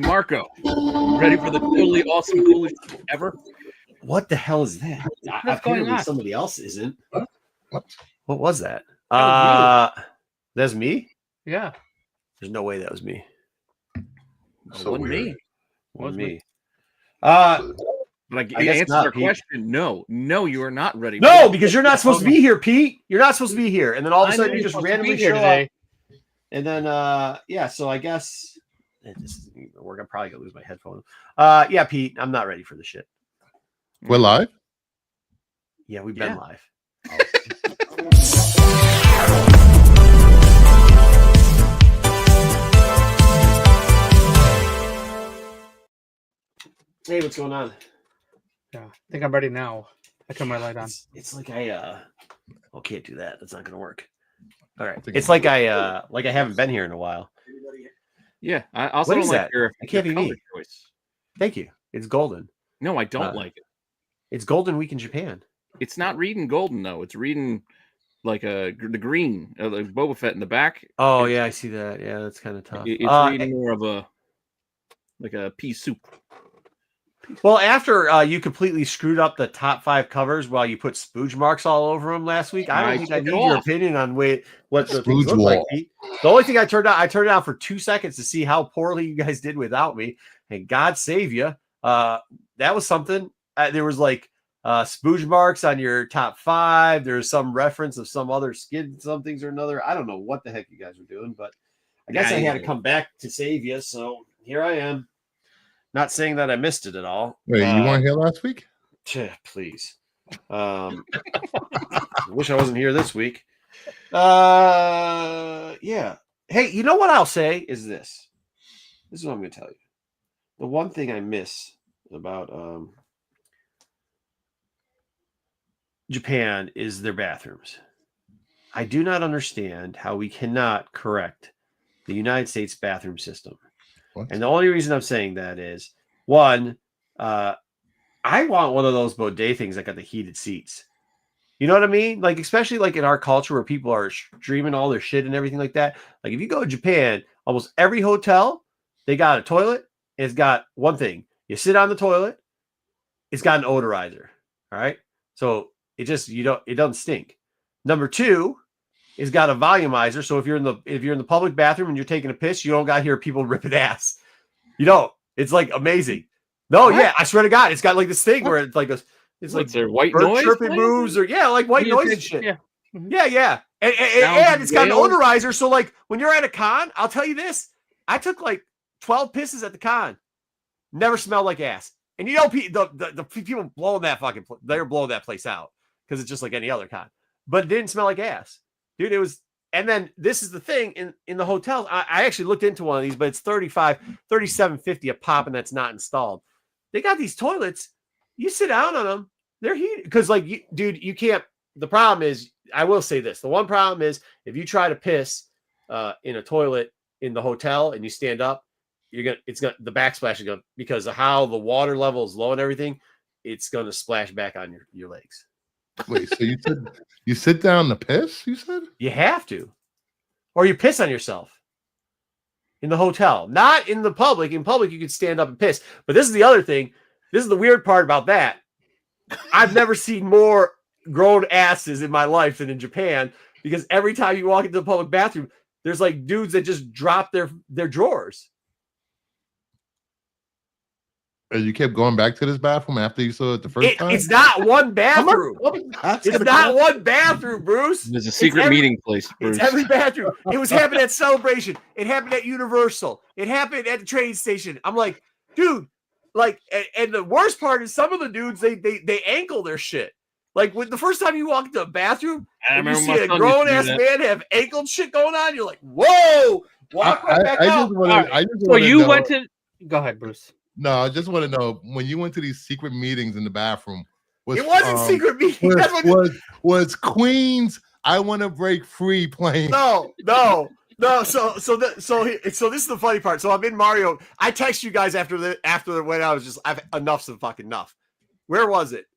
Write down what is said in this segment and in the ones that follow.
Marco, ready for the totally awesome, coolest ever? What the hell is that? What's going on? Somebody else isn't. What? What was that? was That's me? Yeah. There's no way that was me. So wasn't me. Was me. Like, I guess answer not, our Pete. question. No, you are not ready. No, because you're not supposed to be here, Pete. You're not supposed to be here. And then all of a sudden you just randomly show up. And then so I guess we're gonna probably gonna lose my headphones. Yeah, Pete, I'm not ready for the shit. We're live? Yeah, we've been live. Hey, what's going on? Yeah, I think I'm ready now. I turn my light on. It's like I can't do that. That's not gonna work. All right. It's like I haven't been here in a while. Yeah, I also What don't is like that? your It can't be color me. choice. Thank you. It's golden. No, I don't like it. It's Golden Week in Japan. It's not reading golden though. It's reading like the green, like Boba Fett in the back. Oh yeah, I see that. Yeah, that's kind of tough. It's reading more of a pea soup. Well, after you completely screwed up the top 5 covers while you put spooge marks all over them last week, I don't think I need your opinion on what the things look like, Pete. The only thing I turned it on for 2 seconds to see how poorly you guys did without me, and God save you. That was something. There was like spooge marks on your top 5. There's some reference of some other skin, some things or another. I don't know what the heck you guys were doing, but I guess I had to come back to save you. So here I am. Not saying that I missed it at all. Wait, you weren't here last week? Please. I wish I wasn't here this week. Yeah. Hey, you know what I'll say is this. This is what I'm going to tell you. The one thing I miss about Japan is their bathrooms. I do not understand how we cannot correct the United States bathroom system. What? And the only reason I'm saying that is, one, I want one of those bidet things that got the heated seats. You know what I mean? Like, especially like in our culture where people are streaming all their shit and everything like that. Like, if you go to Japan, almost every hotel, they got a toilet. It's got one thing. You sit on the toilet. It's got an odorizer. All right. So it doesn't stink. Number 2, it's got a volumizer. So if you're in the public bathroom and you're taking a piss, you don't got to hear people ripping ass. You know, it's like amazing. No, what? Yeah, I swear to God, it's got like this thing where it's like it's like there white noise chirping moves or like white noise and shit. Yeah, yeah. And it's got an odorizer. So like when you're at a con, I'll tell you this: I took like 12 pisses at the con, never smelled like ass. And you know, the people blowing that they're blowing that place out because it's just like any other con, but it didn't smell like ass. Dude, it was, and then this is the thing in the hotels. I actually looked into one of these, but it's $37.50 a pop, and that's not installed. They got these toilets. You sit down on them, they're heated because, like, dude, you can't. The problem is, I will say this: the one problem is if you try to piss in a toilet in the hotel and you stand up, the backsplash is gonna, because of how the water level is low and everything, it's gonna splash back on your legs. Wait, so you sit down to piss? You said you have to, or you piss on yourself in the hotel, not in the public. In public, you can stand up and piss. But this is the other thing. This is the weird part about that. I've never seen more grown asses in my life than in Japan, because every time you walk into the public bathroom, there's like dudes that just drop their drawers. And you kept going back to this bathroom after you saw it the first time? It's not one bathroom. It's not one bathroom, Bruce. There's a secret meeting place, Bruce. It's every bathroom. It was happening at Celebration. It happened at Universal. It happened at the train station. I'm like, dude, like, and the worst part is some of the dudes, they ankle their shit. Like, when the first time you walk into a bathroom and you see a grown-ass man have ankle shit going on, you're like, whoa, walk right back out. So you went to... Go ahead, Bruce. No, I just want to know, when you went to these secret meetings in the bathroom, it wasn't secret meetings. Was Queen's "I Want to Break Free" playing? No. So this is the funny part. So I'm in Mario. I text you guys after when I was just, enough's the fucking enough. Where was it?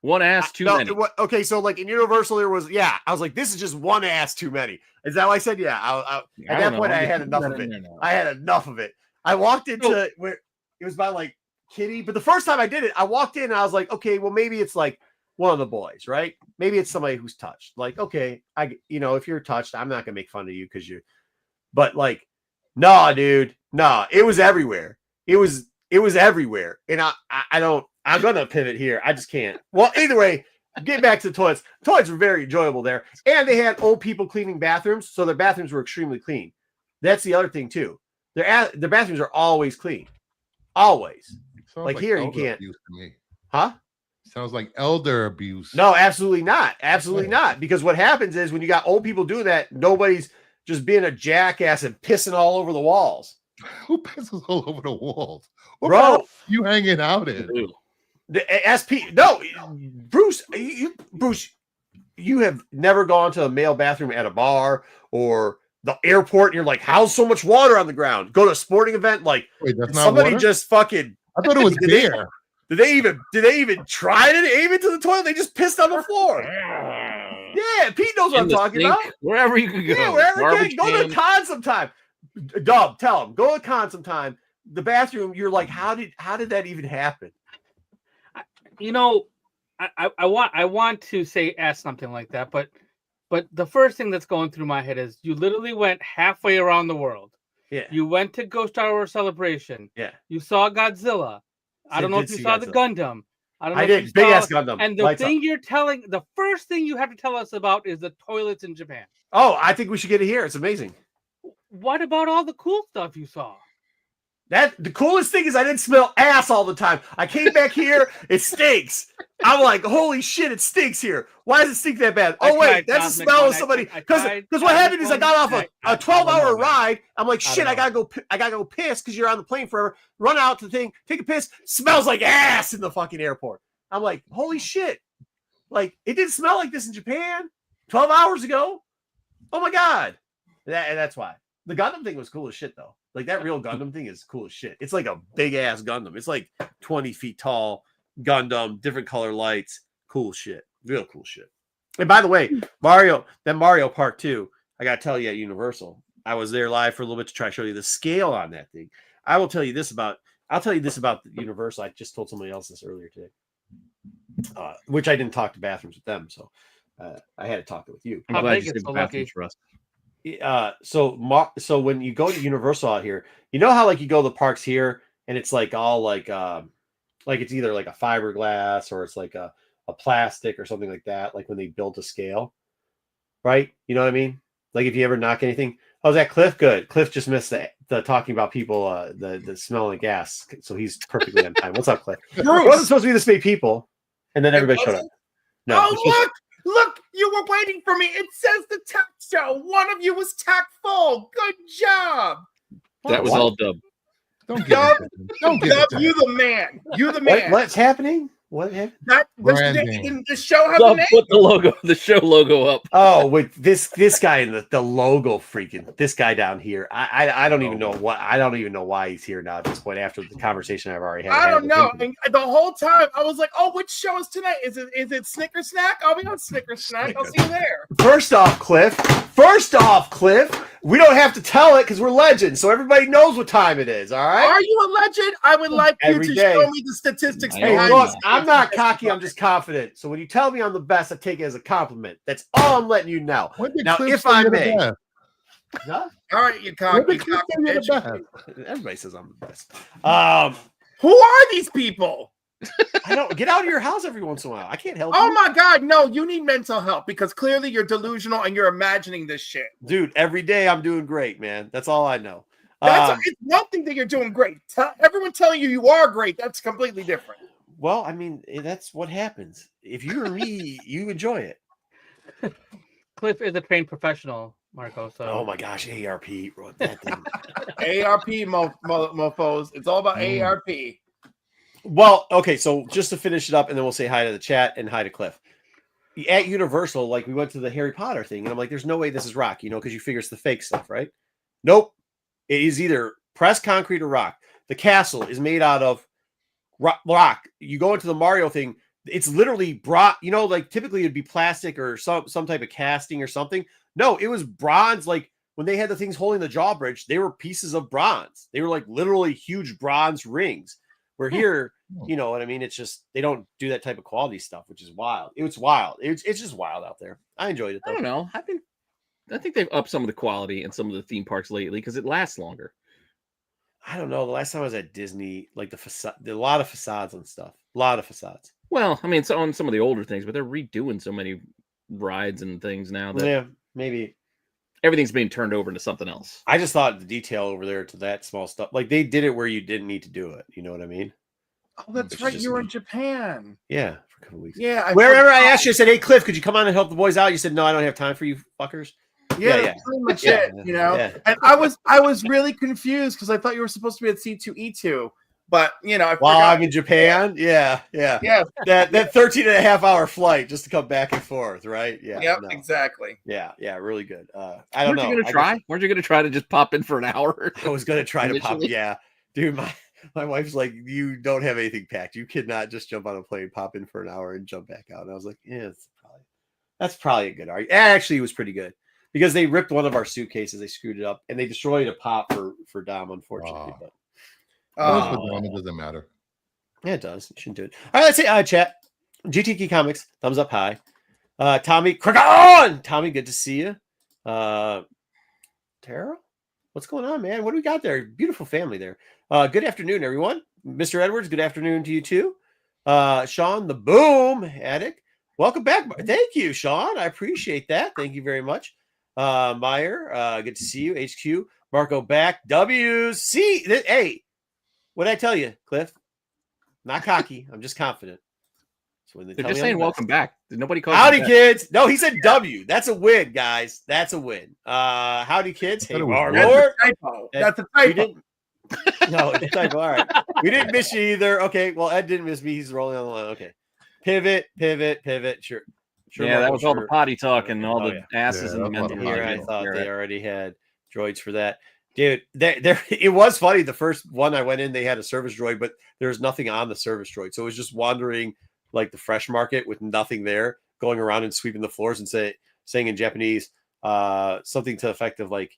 One ass too many. Okay, so like in Universal, there was, I was like, this is just one ass too many. Is that what I said? Yeah. At that point, I had enough of it. I had enough of it. I walked into where it was by like Kitty, but the first time I did it, I walked in and I was like, okay, well maybe it's like one of the boys, right? Maybe it's somebody who's touched. Like, okay, if you're touched, I'm not gonna make fun of you because you're. But like, nah, dude, nah, it was everywhere. It was everywhere, and I'm gonna pivot here. I just can't. Well, either way, get back to the toilets. Toilets were very enjoyable there, and they had old people cleaning bathrooms, so their bathrooms were extremely clean. That's the other thing too. Their bathrooms are always clean, always. Like here, you can't. Huh? Sounds like elder abuse. No, absolutely not. Absolutely not. Because what happens is when you got old people doing that, nobody's just being a jackass and pissing all over the walls. Who pisses all over the walls? What bro, you hanging out in? The SP. No, Bruce, Bruce, you have never gone to a male bathroom at a bar or the airport and you're like, how's so much water on the ground? Go to a sporting event, like wait, that's not somebody water? Just fucking. I thought it was beer. Did they even try to aim into the toilet? They just pissed on the floor. Yeah, Pete knows what I'm talking about. Wherever you can go. Yeah, wherever you can. Go to the con sometime. Dub, tell him. Go to the con sometime. The bathroom, you're like, how did that even happen? I want to ask something like that, but the first thing that's going through my head is you literally went halfway around the world. Yeah. You went to go Star Wars Celebration. Yeah. You saw Godzilla. I don't know if you saw the Gundam. I did. Big ass Gundam. And the first thing you have to tell us about is the toilets in Japan. Oh, I think we should get it here. It's amazing. What about all the cool stuff you saw? The coolest thing is I didn't smell ass all the time. I came back here, it stinks. I'm like, holy shit, it stinks here. Why does it stink that bad? Oh wait, that's the smell of somebody. Because what happened is I got off a 12-hour ride. I'm like, shit, I gotta go piss because you're on the plane forever. Run out to the thing, take a piss. Smells like ass in the fucking airport. I'm like, holy shit. Like, it didn't smell like this in Japan 12 hours ago. Oh my God. That's why. The Gundam thing was cool as shit, though. Like, that real Gundam thing is cool as shit. It's like a big-ass Gundam. It's like 20 feet tall Gundam, different color lights. Cool shit. Real cool shit. And by the way, Mario Park 2, I got to tell you at Universal, I was there live for a little bit to try to show you the scale on that thing. I'll tell you this about Universal. I just told somebody else this earlier today, which I didn't talk to bathrooms with them, so I had to talk with you. I'm glad you said bathrooms for us. So when you go to Universal out here, you know how like you go to the parks here and it's like all like it's either like a fiberglass or it's like a plastic or something like that, like when they build to scale, right? You know what I mean? Like if you ever knock anything. Oh, is that Cliff? Good. Cliff just missed the talking about people, the smell of gas, so he's perfectly on time. What's up, Cliff? It wasn't supposed to be this many people, and then everybody showed up. No, Look, you were waiting for me. It says the tech show. One of you was tactful. Good job. That was all Dub. Don't get it. You the man. You the man. What's happening? What happened? The show has Dub a name. put the show logo up. Oh, wait, this guy in the logo freaking this guy down here. I don't even know why he's here now at this point after the conversation I've already had. I don't know. And the whole time I was like, oh, which show is tonight? Is it Snicker Snack? I'll be on Snicker Snack. I'll see you there. First off, Cliff, we don't have to tell it because we're legends, so everybody knows what time it is. All right. Are you a legend? I would like you to show me the statistics. Hey, look, I'm not cocky. I'm just confident. So when you tell me I'm the best, I take it as a compliment. That's all I'm letting you know. Now, if I may. Huh? All right, you cocky. Everybody says I'm the best. Who are these people? I don't get out of your house every once in a while. I can't help you. Oh my God, no, you need mental help because clearly you're delusional and you're imagining this shit. Dude, every day I'm doing great, man. That's all I know. It's one thing that you're doing great. Everyone telling you are great, that's completely different. Well, I mean, that's what happens. If you're me, you enjoy it. Cliff is a trained professional, Marco. So. Oh my gosh, ARP wrote that thing. ARP, mofos. It's all about ARP. Well, okay, so just to finish it up, and then we'll say hi to the chat and hi to Cliff. At Universal, like we went to the Harry Potter thing, and I'm like, there's no way this is rock, because you figure it's the fake stuff, right? Nope. It is either pressed concrete or rock. The castle is made out of rock. You go into the Mario thing, it's literally brought, like typically it'd be plastic or some type of casting or something. No, it was bronze, like when they had the things holding the drawbridge, they were pieces of bronze. They were like literally huge bronze rings. Where here, you know what I mean? It's just they don't do that type of quality stuff, which is wild. It's wild. It's just wild out there. I enjoyed it though. I don't know. I think they've upped some of the quality in some of the theme parks lately because it lasts longer. I don't know. The last time I was at Disney, like the facade, a lot of facades and stuff. A lot of facades. Well, I mean, it's on some of the older things, but they're redoing so many rides and things now that maybe everything's being turned over into something else. I just thought the detail over there to that small stuff, like they did it where you didn't need to do it. You know what I mean? Oh, that's right. You were in Japan. Yeah, for a couple of weeks. Yeah. Wherever I asked you, I said, "Hey, Cliff, could you come on and help the boys out?" You said, "No, I don't have time for you fuckers." Yeah, pretty much it. You know, and I was really confused because I thought you were supposed to be at C2E2. But I forgot. In Japan, yeah. That 13 and a half hour flight just to come back and forth, right? Yeah, yep, exactly. Yeah, really good. I don't know. Weren't you gonna try to just pop in for an hour? I was gonna try to pop. Yeah, dude, my wife's like, you don't have anything packed. You cannot just jump on a plane, pop in for an hour, and jump back out. And I was like, yeah, that's probably a good argument. Actually, it was pretty good because they ripped one of our suitcases, they screwed it up, and they destroyed a pop for Dom, unfortunately. But it doesn't matter. Yeah, it does. You shouldn't do it. All right, let's say chat. GTK Comics, thumbs up high. Tommy, crack on! Tommy, good to see you. Tara, what's going on, man? What do we got there? Beautiful family there. Good afternoon, everyone. Mr. Edwards, good afternoon to you too. Sean, the Boom Addict, welcome back. Thank you, Sean. I appreciate that. Thank you very much. Meyer, good to see you. HQ, Marco back. WC, hey. What did I tell you, Cliff? Not cocky. I'm just confident. So when they're just saying welcome back. Did nobody call howdy, kids? No, he said W. That's a win, guys. That's a win. Howdy, kids. Hey, our Lord. That's a typo. No, it's a typo. All right. We didn't miss you either. Okay. Well, Ed didn't miss me. He's rolling on the line. Okay. Pivot. Sure. Yeah, that was all the potty talk and all the asses and the mental here. I thought they already had droids for that. Dude, there it was funny. The first one I went in, they had a service droid, but there's nothing on the service droid. So it was just wandering like the fresh market with nothing there, going around and sweeping the floors and saying in Japanese, something to the effect of like,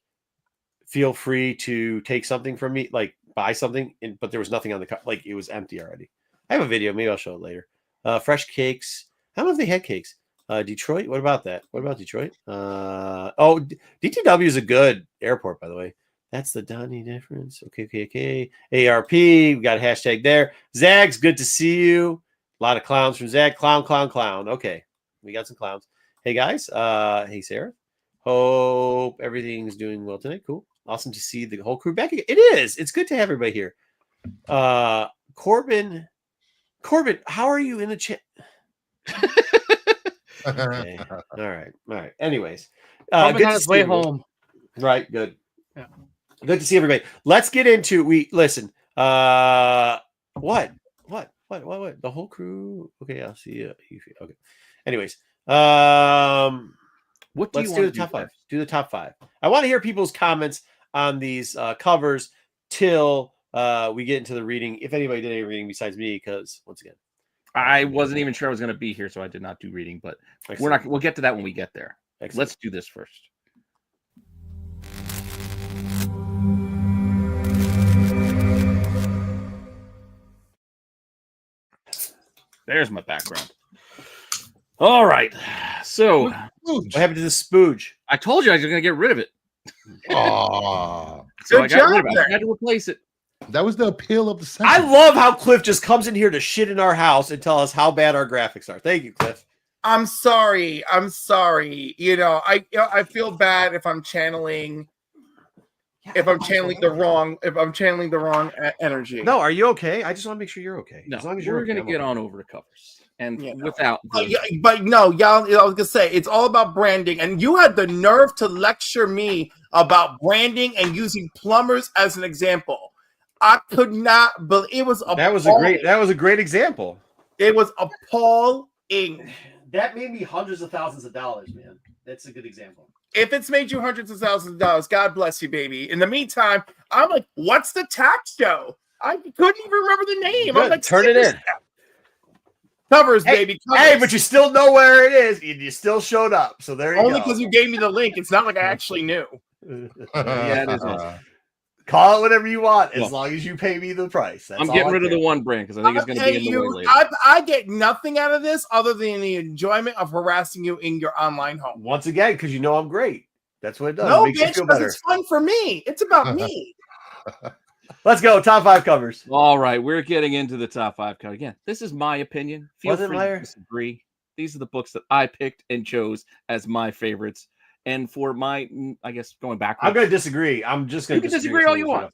feel free to take something from me, like buy something, but there was nothing on the like it was empty already. I have a video, maybe I'll show it later. Fresh cakes. I don't know if they had cakes. Detroit, what about that? What about Detroit? DTW is a good airport, by the way. That's the Donnie difference. Okay. ARP, we got a hashtag there. Zags, good to see you. A lot of clowns from Zag. Clown. Okay, we got some clowns. Hey, guys. Hey, Sarah. Hope everything's doing well tonight. Cool. Awesome to see the whole crew back again. It is. It's good to have everybody here. Corbin, how are you in the chat? Okay. All right. Anyways. Corbin on his way home. Right. Good. Yeah. Good to see everybody. Let's get into listen. What? The whole crew. Okay, I'll see you. Okay. Anyways, what do you want to do? The top five. Do the top five. I want to hear people's comments on these covers till we get into the reading. If anybody did any reading besides me, because once again, I wasn't even sure I was going to be here, so I did not do reading. But we'll get to that when we get there. Excellent. Let's do this first. There's my background. All right. So, what happened to the spooge? I told you I was going to get rid of it. Oh, so I got rid of it. I had to replace it. That was the appeal of the segment. I love how Cliff just comes in here to shit in our house and tell us how bad our graphics are. Thank you, Cliff. I'm sorry. I feel bad if I'm channeling. If I'm channeling the wrong energy. No, are you okay? I just want to make sure you're okay. No, as long as we're going to get on over to covers. And without but no, y'all, I was gonna say it's all about branding, and you had the nerve to lecture me about branding and using plumbers as an example. I could not believe it was appalling. That was a great example. It was appalling. That made me hundreds of thousands of dollars, man. That's a good example. If it's made you hundreds of thousands of dollars, God bless you, baby. In the meantime, I'm like, what's the tax show? I couldn't even remember the name. Good. I'm like, turn it in. Covers, baby. Covers. Hey, but you still know where it is. You still showed up. So there you go. Only because you gave me the link. It's not like I actually knew. Yeah, it is awesome. Call it whatever you want, as long as you pay me the price. That's I'm getting rid of the one brand because I think it's going to be in the way later. I get nothing out of this other than the enjoyment of harassing you in your online home. Once again, because you know I'm great. That's what it does. No, it makes bitch, you feel better. it's fun for me. It's about me. Let's go. Top 5 covers. All right, we're getting into the top 5 cover. Again, this is my opinion. Feel free to disagree. These are the books that I picked and chose as my favorites. And for my, I guess, going backwards. I'm going to disagree. I'm just going to disagree all you want.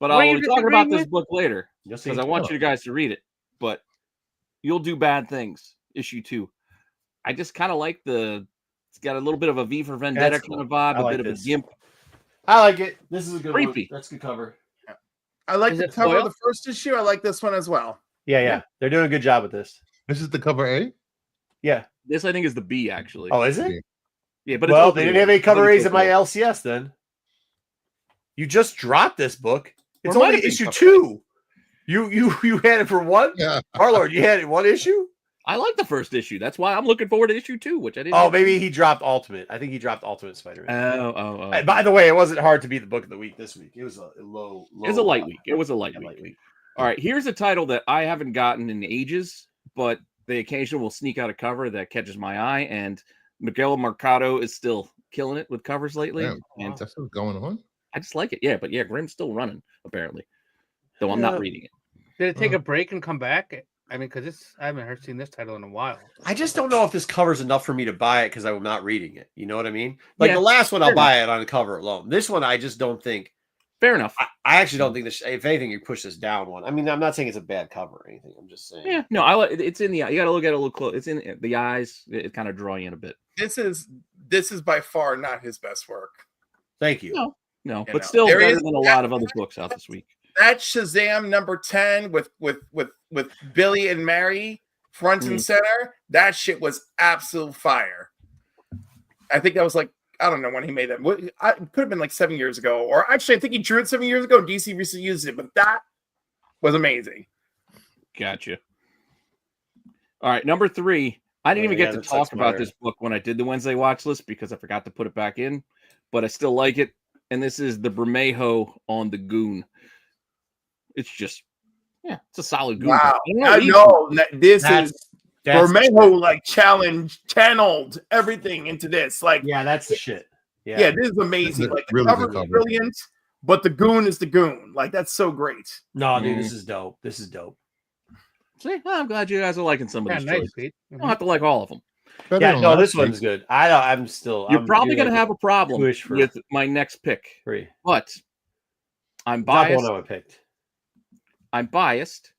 But I'll be talking about this book later because I want you guys to read it. But You'll Do Bad Things, issue 2. I just kind of like it's got a little bit of a V for Vendetta kind of vibe, a bit of a gimp. I like it. This is a good Creepy. one. That's a good cover. I like the cover of the first issue. I like this one as well. Yeah. They're doing a good job with this. This is the cover A? Yeah. This, I think, is the B, actually. Oh, is it? Yeah, but they didn't have any cover A's in my LCS then. You just dropped this book. It's only issue 2. You had it for one? Yeah. Warlord, you had it 1 issue? I like the first issue. That's why I'm looking forward to issue 2, which I didn't. Oh, maybe he dropped Ultimate. I think he dropped Ultimate Spider-Man. Oh. And by the way, it wasn't hard to beat the book of the week this week. It was a low. It was a light week. It was a light week. All right, here's a title that I haven't gotten in ages, but the occasion will sneak out a cover that catches my eye, and Miguel Mercado is still killing it with covers lately. Damn, and that's what's going on. I just like it. Yeah, but Grimm's still running, apparently. Though I'm not reading it. Did it take a break and come back? I mean, because I haven't seen this title in a while. I just don't know if this cover's enough for me to buy it because I'm not reading it. You know what I mean? Like the last one, I'll buy it on the cover alone. This one, I just don't think. Fair enough. I actually don't think this. If anything, you push this down one. I mean, I'm not saying it's a bad cover or anything. I'm just saying. Yeah, no, I like it's in the eye. You got to look at it a little close. It's in the eyes. It's kind of drawing in a bit. This is by far not his best work. Thank you. No, but still better than a lot of other books out this week. That Shazam number 10 with Billy and Mary front and center, that shit was absolute fire. I think that was like, I don't know when he made that. It could have been like 7 years ago, or actually, I think he drew it 7 years ago. And DC recently used it, but that was amazing. Gotcha. All right, number 3. I didn't even get to talk about this book when I did the Wednesday watch list because I forgot to put it back in, but I still like it. And this is the Bermejo on the Goon. It's just, it's a solid Goon. Wow. I know this is Bermejo like channeled everything into this. Like, that's the shit. Yeah, this is amazing. Like the cover is brilliant, but the Goon is the Goon. Like, that's so great. No, dude, this is dope. This is dope. See, I'm glad you guys are liking some of these choices. You don't have to like all of them. This one's good. I'm probably going to have a problem with my next pick. But I'm biased. Not the one I picked. I'm biased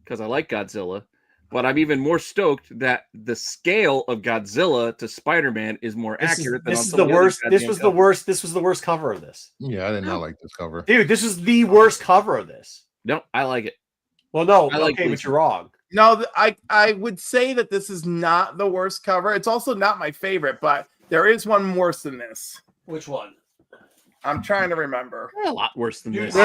because I like Godzilla, but I'm even more stoked that the scale of Godzilla to Spider-Man is more accurate than this is the worst. This was the worst. This was the worst cover of this. Yeah, I did not like this cover. Dude, this is the worst cover of this. No, I like it. Well, no, but you're wrong. No, I would say that this is not the worst cover. It's also not my favorite, but there is one worse than this. Which one? I'm trying to remember. A lot worse than this.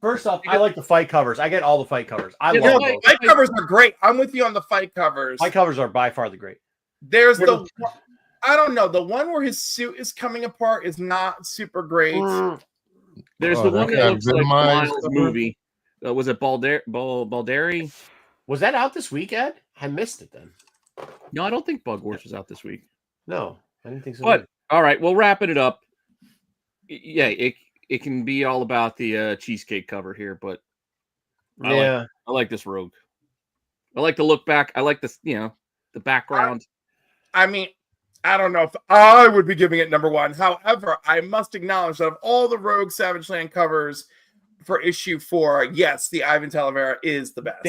First off, I like the fight covers. I get all the fight covers. I love those. Fight covers are great. I'm with you on the fight covers. Fight covers are by far the great. There's I don't know. The one where his suit is coming apart is not super great. There's the one that looks like Miles' movie. Was it Balderi? Was that out this week, Ed? I missed it then. No, I don't think Bug Wars was out this week. No, I didn't think so. But all right, well, wrapping it up. Yeah, it can be all about the cheesecake cover here, but I like this Rogue. I like the look back. I like this, the background. I mean, I don't know if I would be giving it number 1. However, I must acknowledge that of all the Rogue Savage Land covers for issue 4, yes, the Ivan Talavera is the best.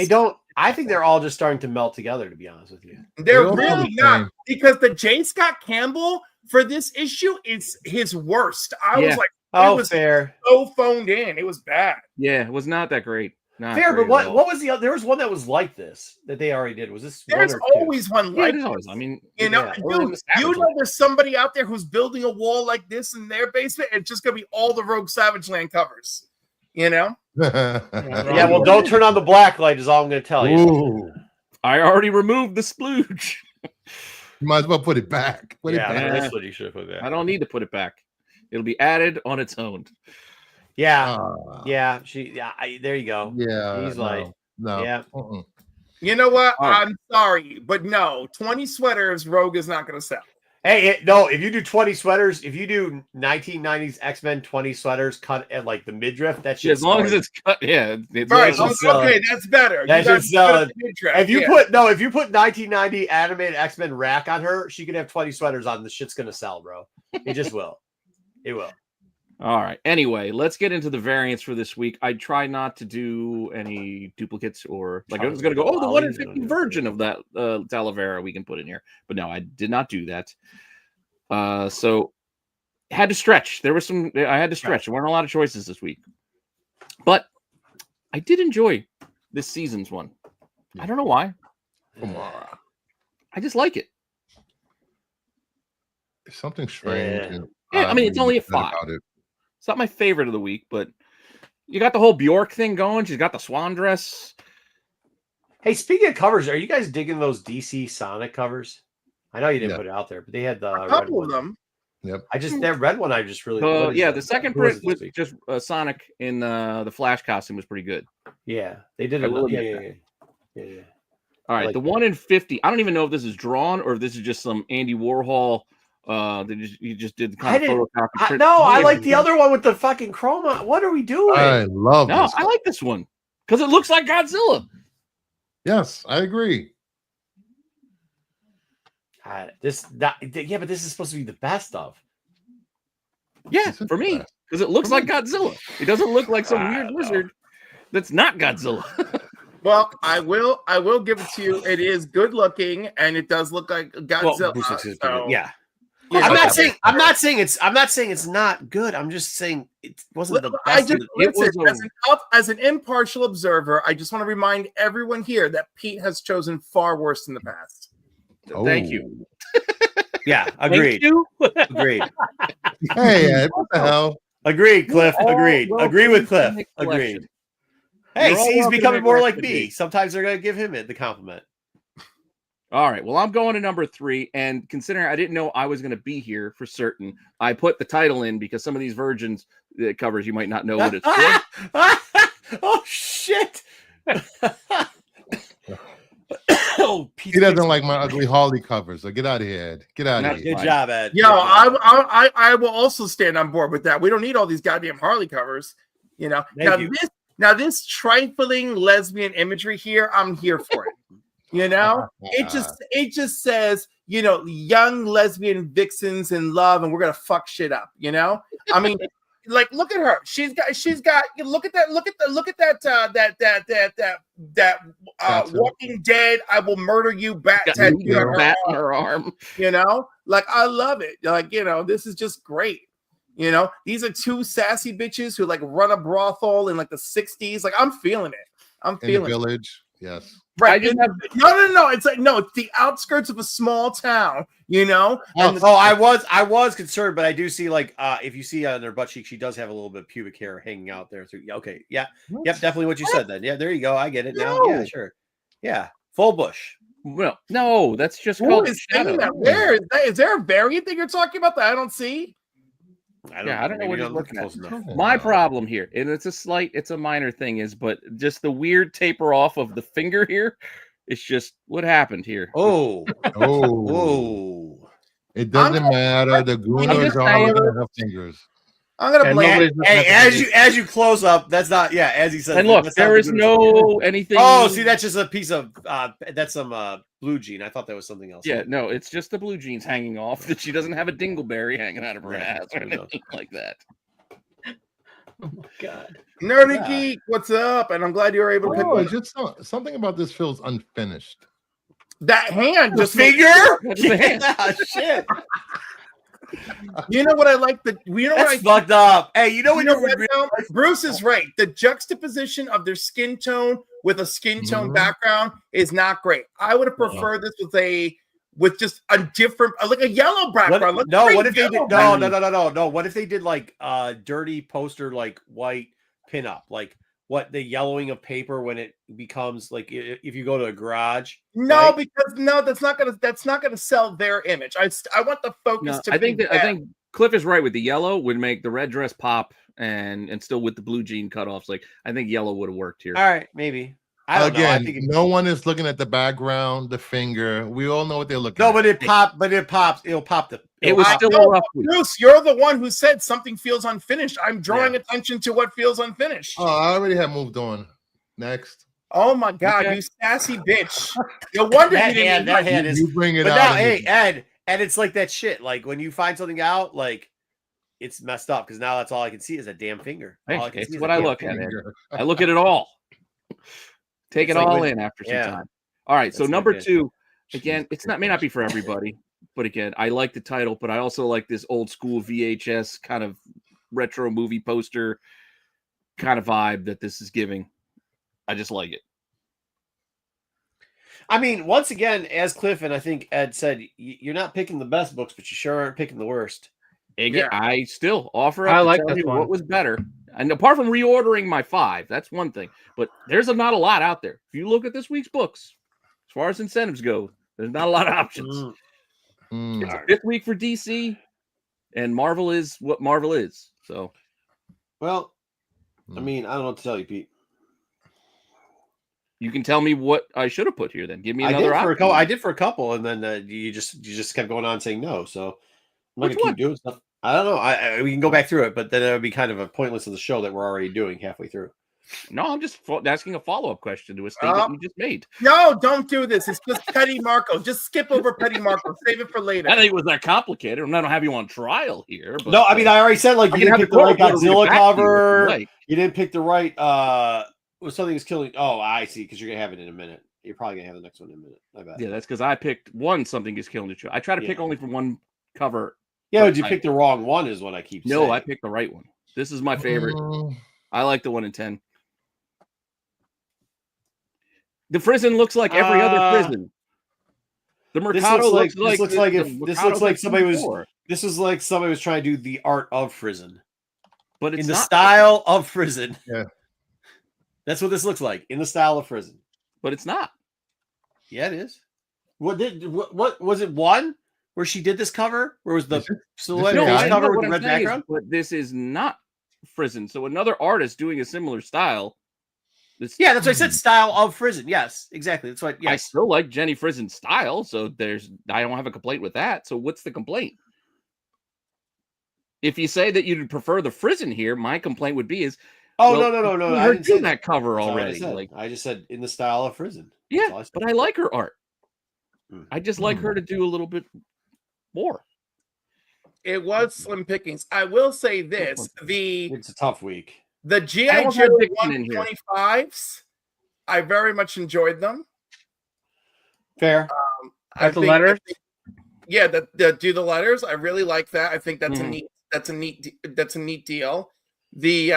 I think they're all just starting to melt together, to be honest with you. They're really not, because the J. Scott Campbell for this issue is his worst. I was like, it was fair. So phoned in. It was bad. Yeah, it was not that great. Fair, but what was the other? There was one that was like this that they already did. Was this? There's always one like this. Always. I mean, you know there's somebody out there who's building a wall like this in their basement. It's just gonna be all the Rogue Savage Land covers. Yeah, well, don't turn on the black light is all I'm going to tell you. Ooh. I already removed the splooge. You might as well put it back. That's what you should have put back. I don't need to put it back. It'll be added on its own. Yeah. There you go. Yeah. He's like, no. Yeah. You know what? Right. I'm sorry, but no, 20 sweaters Rogue is not going to sell. Hey, no, if you do 20 sweaters, if you do 1990s X-Men 20 sweaters cut at like the midriff, that shit. As long as it's cut, it's Right. Okay, that's better. That should sell. If you put 1990 animated X-Men rack on her, she could have 20 sweaters on. The shit's gonna sell, bro. It just will. It will. All right. Anyway, let's get into the variants for this week. I try not to do any duplicates or like I was going to go, the 1 in 50 version of that Talavera we can put in here. But no, I did not do that. So had to stretch. I had to stretch. There weren't a lot of choices this week. But I did enjoy this season's one. I don't know why. Come on. I just like it. There's something strange. Yeah, I mean, it's only a 5. It's not my favorite of the week, but you got the whole Bjork thing going. She's got the swan dress. Hey, speaking of covers, are you guys digging those DC Sonic covers? I know you didn't put it out there, but they had the a couple of them. Yep. That red one I just really the second print with just Sonic in the Flash costume was pretty good. Yeah, they did it. Yeah. All right, the 1 in 50. I don't even know if this is drawn or if this is just some Andy Warhol. You just did the kind of photocopy print. No, I like the other one with the fucking chroma. What are we doing? I love this. I like this one because it looks like Godzilla. Yes, I agree. But this is supposed to be the best of. Yeah, for me, because it looks like Godzilla. It doesn't look like some weird lizard that's not Godzilla. Well, I will give it to you. It is good looking, and it does look like Godzilla. Yeah. I'm not saying it's not good. I'm just saying it wasn't the best. As an impartial observer, I just want to remind everyone here that Pete has chosen far worse in the past. Thank you. Yeah, agreed. Agreed. Hey, Ed, what the hell? Agreed, Cliff. Agreed. Agree with Cliff. Agreed. Hey, see, he's becoming more like me. Sometimes they're gonna give him the compliment. All right. Well, I'm going to number 3, and considering I didn't know I was going to be here for certain, I put the title in because some of these versions covers you might not know what it's for. Oh shit! He doesn't like my ugly Harley covers. So get out of here, Ed. Get out of here. Good job, Ed. Yo, I will also stand on board with that. We don't need all these goddamn Harley covers. You know. Now this trifling lesbian imagery here, I'm here for it. You know, it just says, you know, young lesbian vixens in love, and we're gonna fuck shit up. You know, I mean, like, look at her. She's got. Look at that. Walking Dead. I will murder you. Bat tattoo on her arm. You know, like I love it. Like, you know, this is just great. You know, these are 2 sassy bitches who like run a brothel in like the 60s. Like, I'm feeling it. I'm feeling in the village. Yes. Right. No. It's like, no, it's the outskirts of a small town, you know? I was concerned, but I do see, like, if you see on their butt cheek, she does have a little bit of pubic hair hanging out there. So, okay. Yeah. What? Yep. Definitely what you said then. Yeah. There you go. I get it now. Yeah, sure. Yeah. Full bush. Well, no, that's just called shadow. Where is there a variant that you're talking about that I don't see? I don't know what you're looking at. My problem here, and it's a minor thing, but just the weird taper off of the finger here. It's just what happened here. Oh. It doesn't matter. The Gooners are all gonna have fingers. I'm gonna blame. Hey, as you close up, that's not. Yeah, as he said. And look, there is no anything. Oh, see, that's just a piece of. That's some blue jean. I thought that was something else. Yeah, no, it's just the blue jeans hanging off. That she doesn't have a dingleberry hanging out of her ass or anything like that. Oh my god, Nerdy Geek, what's up? And I'm glad you were able to pick one. Just something about this feels unfinished. That hand, just finger. Yeah, shit. You know what I like? That's fucked up. Hey, you know what? Bruce is right. The juxtaposition of their skin tone with a skin tone background is not great. I would have preferred this with just a different, like a yellow background. What if they did? No. What if they did like dirty poster, like white pinup, like what the yellowing of paper when it becomes like if you go to a garage? Because that's not gonna sell their image. I want the focus to. I think Cliff is right with the yellow would make the red dress pop, and still with the blue jean cutoffs. Like I think yellow would have worked here. All right, maybe. I don't know. I think no one is looking at the background, the finger. We all know what they're looking. No, but it pops. It'll pop the. It was still a rough week. Bruce, you're the one who said something feels unfinished. I'm drawing attention to what feels unfinished. Oh, I already have moved on. Next. Oh my God, you sassy bitch! No wonder that hand is. You bring it but out. Now, hey, Ed, and it's like that shit. Like when you find something out, like it's messed up because now that's all I can see is a damn finger. Hey, it's what I look at. I look at it all. Take it all in after some time. All right, so number 2, again, may not be for everybody, but again, I like the title, but I also like this old school VHS kind of retro movie poster kind of vibe that this is giving. I just like it. I mean, once again, as Cliff and I think Ed said, you're not picking the best books, but you sure aren't picking the worst. I still offer up to tell you what was better. And apart from reordering my 5, that's one thing. But there's not a lot out there. If you look at this week's books, as far as incentives go, there's not a lot of options. It's a 5th week for DC, and Marvel is what Marvel is. So, well, I mean, I don't know what to tell you, Pete. You can tell me what I should have put here. Then give me another option. I did for a couple, and then you just kept going on saying no. So I'm going to keep doing stuff. I don't know. We can go back through it, but then it would be kind of a pointless of the show that we're already doing halfway through. No, I'm just asking a follow-up question to a statement you just made. No, don't do this. It's just Petty Marco. Just skip over Petty Marco. Save it for later. I think it was that complicated. I'm not gonna have you on trial here. But, no, I mean, I already said, like, you didn't pick the right Godzilla cover. You didn't pick the right something is killing. Oh, I see, because you're going to have it in a minute. You're probably going to have the next one in a minute. I bet. Yeah, that's because I picked one something is killing the show. I try to pick only from one cover. Yeah, but you picked the wrong one is what I keep saying. No, I picked the right one. This is my favorite. I like the 1 in 10. The prison looks like every other prison. The Mercado looks like somebody was trying to do the art of prison. But it's in the style of prison. Yeah. That's what this looks like, in the style of prison. But it's not. Yeah, it is. What was it, one where she did this cover? Where was the silhouette cover with the red background? But this is not prison. So another artist doing a similar style. Yeah, that's what I said. Style of Frizen. Yes, exactly. That's what. Yes. I still like Jenny Frizen's style, so I don't have a complaint with that. So what's the complaint? If you say that you'd prefer the Frizen here, my complaint would be no. I didn't see that cover already. I just said in the style of Frizen. Yeah, but I like her art. I just like her to do a little bit more. It was slim pickings. I will say this: it's a tough week. The G.I. Joe 125s, I very much enjoyed them. Fair. The letters? Do the letters. I really like that. I think that's a neat deal. The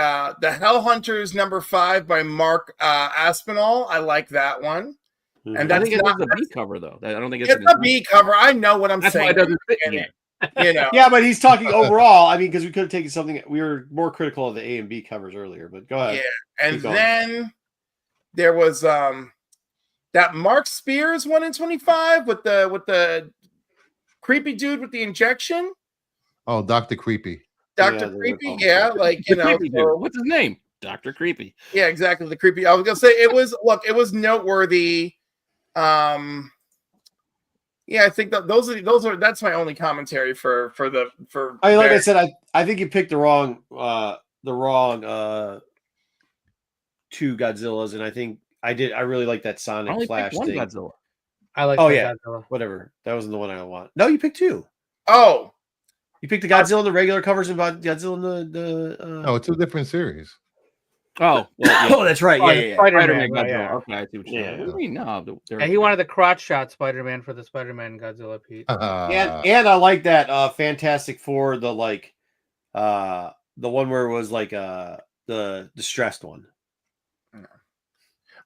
Hell Hunters #5 by Mark Aspinall. I like that one. And I think it's a B cover though. I don't think it's a B cover. I know what I'm saying. Why it doesn't fit in it. You know. Yeah, but he's talking overall. I mean, because we could have taken something. We were more critical of the A and B covers earlier, but go ahead. Yeah, and then there was that Mark Spears 1 in 25 with the creepy dude with the injection. Oh, Dr. Creepy. Dr. Creepy, yeah, like you know, what's his name? Dr. Creepy. Yeah, exactly. The creepy. I was gonna say it was noteworthy. Yeah, I think that's my only commentary for. Like I said, I think you picked the wrong 2 Godzillas, and I think I really like that Sonic Flash thing. Godzilla. I like. Godzilla. Whatever. That wasn't the one I want. No, you picked 2. Oh, you picked the Godzilla in the regular covers and Godzilla in the. No, it's 2 different series. Oh, well, yeah. Oh, that's right. Yeah. Spider-Man Godzilla. Yeah. Okay, I see what you're saying. What do you mean? No, he wanted the crotch shot Spider-Man for the Spider-Man Godzilla, Pete. And I like that Fantastic Four, the one where it was like the distressed one.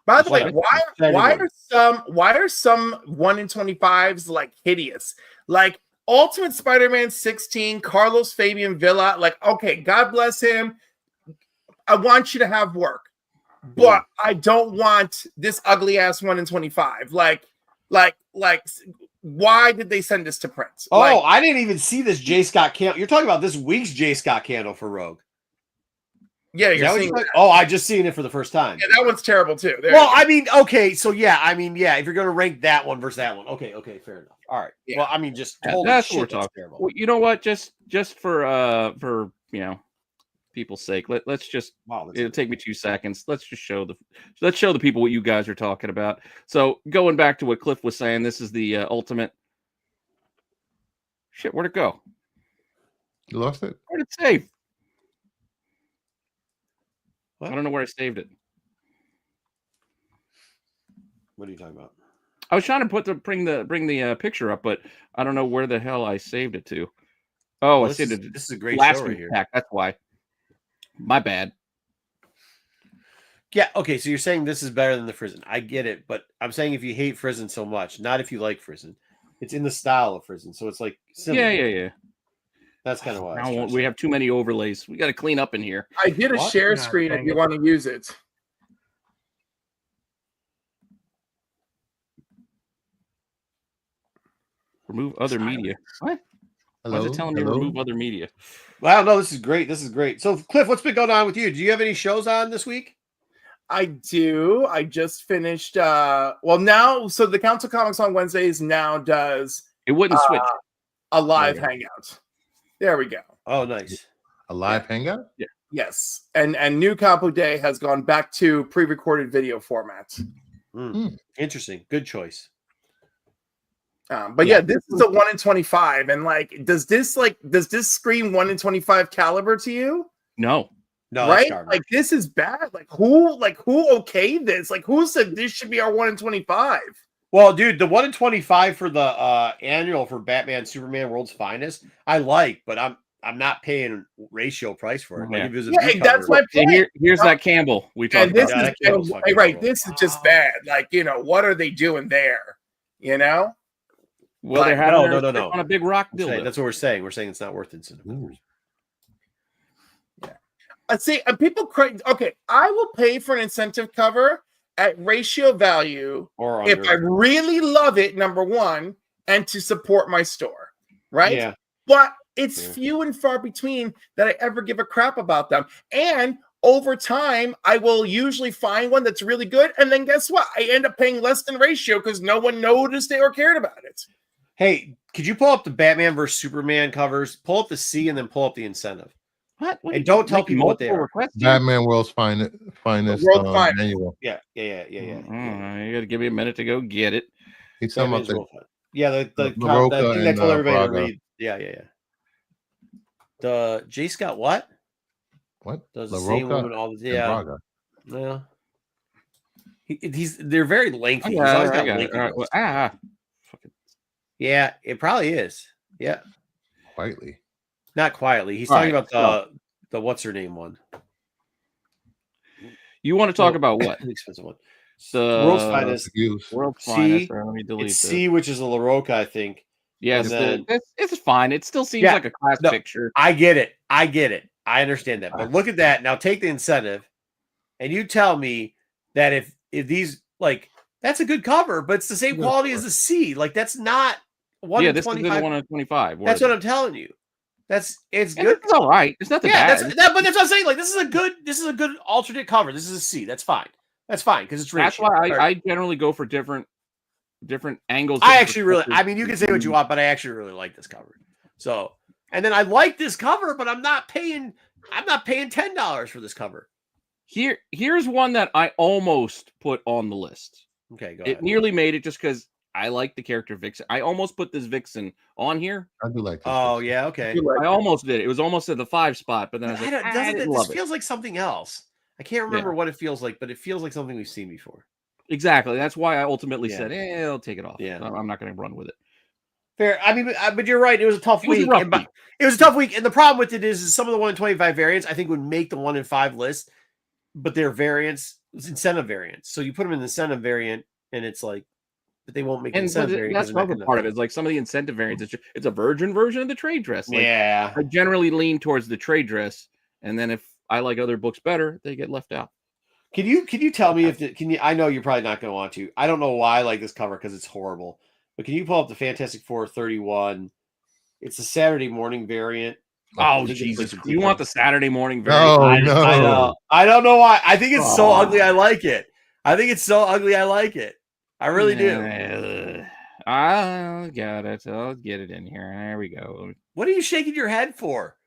By the way, why are some 1 in 25s like hideous? Like Ultimate Spider-Man 16, Carlos Fabian Villa. Like, okay, God bless him. I want you to have work, but I don't want this ugly ass 1 in 25. Like why did they send this to print? Oh, like, I didn't even see this J. Scott candle. You're talking about this week's J. Scott candle for Rogue. Yeah, you're seeing that. Oh, I just seen it for the first time. Yeah, that one's terrible too. I mean, okay, so yeah, if you're gonna rank that one versus that one, okay, fair enough. All right. Yeah. Well, I mean, just that's what we're talking. Terrible. Well, you know what? Just for people's sake, let's just. Wow, it'll take me 2 seconds. Let's show the people what you guys are talking about. So going back to what Cliff was saying, this is the ultimate. Shit, where'd it go? You lost it. Where'd it save? What? I don't know where I saved it. What are you talking about? I was trying to bring the picture up, but I don't know where the hell I saved it to. Oh, I saved it. This is a great show right here. That's why. My bad. Yeah. Okay. So you're saying this is better than the Frizzen. I get it, but I'm saying if you hate Frizzen so much, not if you like Frizzen. It's in the style of Frizzen, so it's like similar. Yeah. That's kind of why. We have too many overlays. We got to clean up in here. I did a share screen if you want to use it. Remove other media. What? Hello? Why is it telling me to remove other media? Well, no, this is great. So, Cliff, what's been going on with you? Do you have any shows on this week? I do. I just finished. Now, so the Council Comics on Wednesdays now does. It wouldn't switch. A live hangout. There we go. Oh, nice. A live hangout? Yeah. Yes. And New Compo Day has gone back to pre-recorded video format. Interesting. Good choice. But yeah, this is a 1 in 25. And does this scream 1 in 25 caliber to you? No, right? Like this is bad. Who okayed this? Who said this should be our 1 in 25? Well, dude, the 1 in 25 for the annual for Batman Superman World's Finest, I like, but I'm not paying ratio price for it. That's my point. Here's that Campbell we talked about. This is just bad. What are they doing there? Well, they're having on a big rock dildo. That's what we're saying. We're saying it's not worth it. I see. And people crazy. Okay, I will pay for an incentive cover at ratio value if I really love it, number one, and to support my store, right? Yeah. But it's few and far between that I ever give a crap about them. And over time, I will usually find one that's really good. And then guess what? I end up paying less than ratio because no one noticed it or cared about it. Hey, could you pull up the Batman versus Superman covers? Pull up the C and then pull up the incentive. What? And don't tell people what they are. Batman World's Finest annual. Yeah. You got to give me a minute to go get it. He's talking about the thing I told everybody to read. Yeah. The J. Scott what? What? Does the same woman all the yeah. They're very lengthy. He's always got lengthy. Yeah, it probably is. Yeah. Quietly. Not quietly. He's talking about the what's her name one. You want to talk about what? The expensive one. The World's Finest. World's Finest. Let me delete it's C, which is a LaRocca, I think. Yes, it's fine. It still seems like a class picture. I get it. I understand that. But look at that. Now take the incentive, and you tell me that if these that's a good cover, but it's the same quality as the C. That's not 1 in 25. This is the 1 in 25. That's what I'm telling you. It's good. It's all right. It's nothing bad. But that's what I'm saying. This is a good alternate cover. This is a C. That's fine. That's fine because it's ratio. That's why I generally go for different angles. I actually really. I mean, you can say what you want, but I actually really like this cover. So, and then I like this cover, but I'm not paying $10 for this cover. Here's one that I almost put on the list. Okay, go ahead. It nearly made it just because I like the character Vixen. I almost put this Vixen on here. I do like this. Oh, yeah, okay. I almost did. It was almost at the 5 spot, but then I was like, this feels like something else. I can't remember what it feels like, but it feels like something we've seen before. Exactly. That's why I ultimately said, I'll take it off. Yeah. I'm not going to run with it. Fair. I mean, but you're right. It was a tough week. It was a tough week. And the problem with it is some of the 1 in 25 variants, I think, would make the 1 in 5 list, but they're variants, it's incentive variants. So you put them in the incentive variant, and it's but they won't make incentive variant. That's another part of it. It's some of the incentive variants, it's a virgin version of the trade dress. I generally lean towards the trade dress, and then if I like other books better, they get left out. Can you tell me I know you're probably not going to want to. I don't know why I like this cover because it's horrible. But can you pull up the Fantastic Four 31? It's a Saturday morning variant. Oh, Jesus. You want the Saturday morning variant? No, I no. I don't know why. I think it's so ugly. I like it. I think it's so ugly. I like it. I really do. I got it. I'll get it in here. There we go. What are you shaking your head for,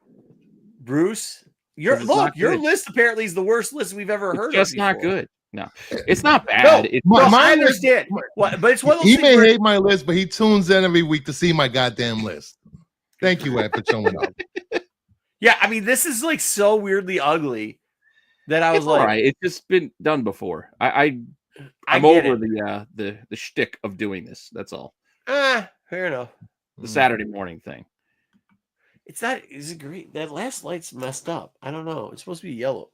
Bruce? Your list apparently is the worst list we've ever heard. It's just not good. No, it's not bad. No, I understand. But it's one of those He things may hate my list, but he tunes in every week to see my goddamn list. Thank you, Ed, for showing up. Yeah, I mean, this is like so weirdly ugly that I was like, all right. It's just been done before. I'm over the shtick of doing this. That's all. Fair enough. The Saturday morning thing. Is it green? That last light's messed up. I don't know. It's supposed to be yellow.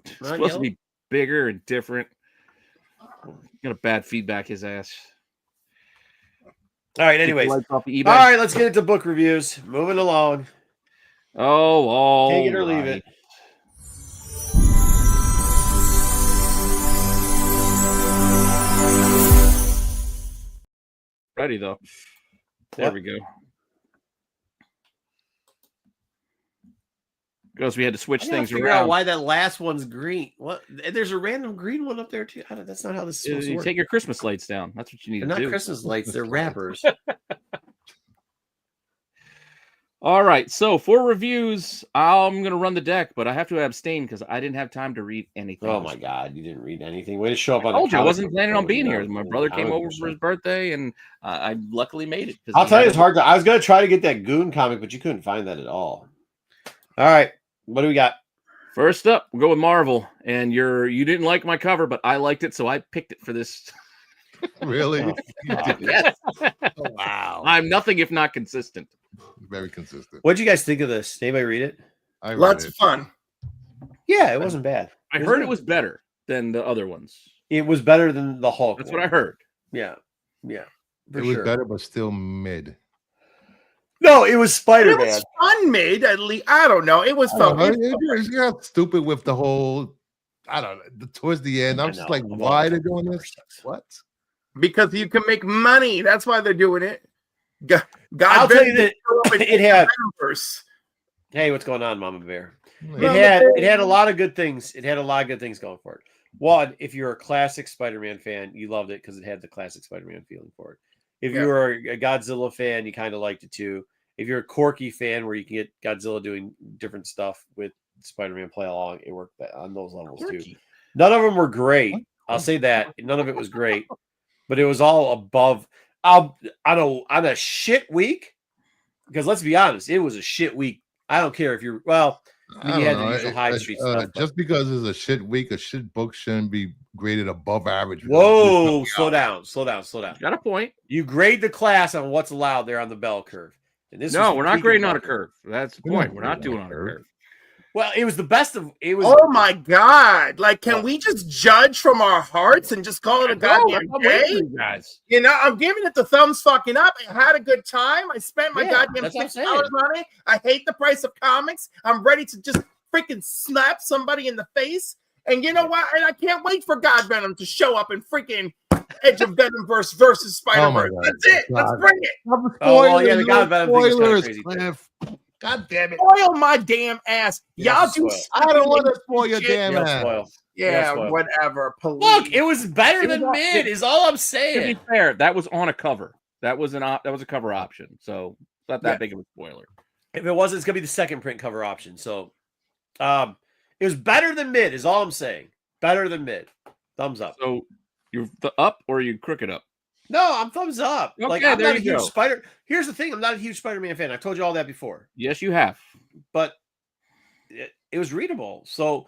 It's supposed to be bigger and different. Got a bad feedback his ass. All right, anyways. All right, let's get into book reviews. Moving along. Oh, take it or leave it. Ready though. There we go. Because we had to switch things figure around. out why that last one's green. What? There's a random green one up there too. That's not how this is supposed to work. Take your Christmas lights down. That's what you need to do. They're not Christmas lights. They're wrappers. All right. So for reviews, I'm going to run the deck, but I have to abstain because I didn't have time to read anything. Oh my God. You didn't read anything. Way to show up on I told you I wasn't planning on being here. My brother came over for his birthday and I luckily made it. I'll tell you, it's hard. I was going to try to get that Goon comic, but you couldn't find that at all. All right. What do we got? First up, we'll go with Marvel. And you didn't like my cover, but I liked it, so I picked it for this. Really? Yes. Oh, wow. I'm nothing if not consistent. Very consistent. What did you guys think of this? Anybody read it? Lots of fun. Yeah, it wasn't bad. I heard it was better than the other ones. It was better than the Hulk. That's what I heard. Yeah. Yeah. It was better, but still mid. No, it was Spider-Man. It was fun mid, at least. I don't know. It was fun. It got stupid with the whole, I don't know, towards the end. I'm just like, why they're doing this? What? Because you can make money. That's why they're doing it. God, I'll tell you that it had. Universe. Hey, what's going on, Mama Bear? It had a lot of good things. It had a lot of good things going for it. One, if you're a classic Spider-Man fan, you loved it because it had the classic Spider-Man feeling for it. If you were a Godzilla fan, you kind of liked it too. If you're a quirky fan where you can get Godzilla doing different stuff with Spider-Man play along, it worked on those levels too. None of them were great. I'll say that. None of it was great, but it was all above. On a shit week, because let's be honest, it was a shit week. I don't care if you're you had the usual high street stuff. Just because it's a shit week, a shit book shouldn't be graded above average. Whoa, slow down. Got a point. You grade the class on what's allowed there on the bell curve. And we're not grading on a curve. That's the point. We're not doing on a curve. Well, it was the best of it was. Oh my God! Like, can we just judge from our hearts and just call it a goddamn day? You know, I'm giving it the thumbs fucking up. I had a good time. I spent my goddamn $6 on it. I hate the price of comics. I'm ready to just freaking slap somebody in the face. And you know what? And I can't wait for God Venom to show up in freaking Edge of Venomverse versus Spider-Verse. That's it. Let's bring it. The God Venom thing is kind of crazy. God damn it. Spoil my damn ass. Y'all do. I don't want to spoil your damn ass. Yeah, whatever. Please. Look, it was better than mid, is all I'm saying. To be fair, that was on a cover. That was a cover option. So it's not that big of a spoiler. If it wasn't, it's gonna be the second print cover option. So it was better than mid, is all I'm saying. Better than mid. Thumbs up. So you're up or you crooked up? No, I'm thumbs up. Okay, like I'm not a huge Spider. Here's the thing: I'm not a huge Spider-Man fan. I told you all that before. Yes, you have. But it was readable. So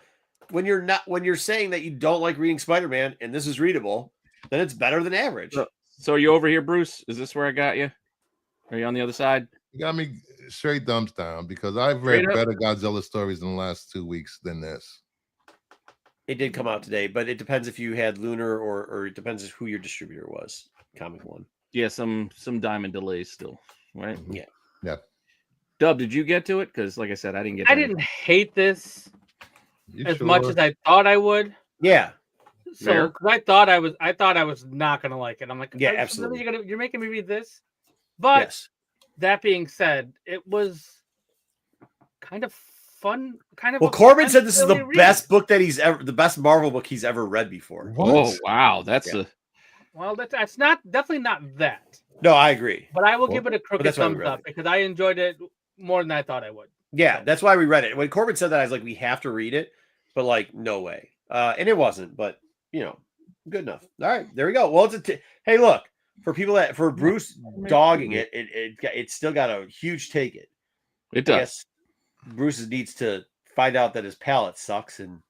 when you're saying that you don't like reading Spider-Man and this is readable, then it's better than average. So are you over here, Bruce? Is this where I got you? Are you on the other side? You got me straight thumbs down because I've read better Godzilla stories in the last 2 weeks than this. It did come out today, but it depends if you had Lunar or it depends who your distributor was. Comic One. Yeah, some diamond delays still, right? Yeah. Dub, did you get to it? Because like I said, I didn't get. I didn't hate this as much as I thought I would. Yeah. So I thought I was not gonna like it. I'm like, yeah, absolutely. You're making me read this, but that being said, it was kind of fun. Well, Corbin said this is the best book that the best Marvel book he's ever read before. What? Oh wow, that's well, that's definitely not that. No, I agree. But I will give it a crooked thumbs up because I enjoyed it more than I thought I would. Yeah, that's why we read it. When Corbin said that, I was like, we have to read it, but like, no way. And it wasn't, but good enough. All right, there we go. Well, hey, look, for Bruce dogging it, it's still got a huge take it. It does. I guess Bruce needs to find out that his palate sucks and.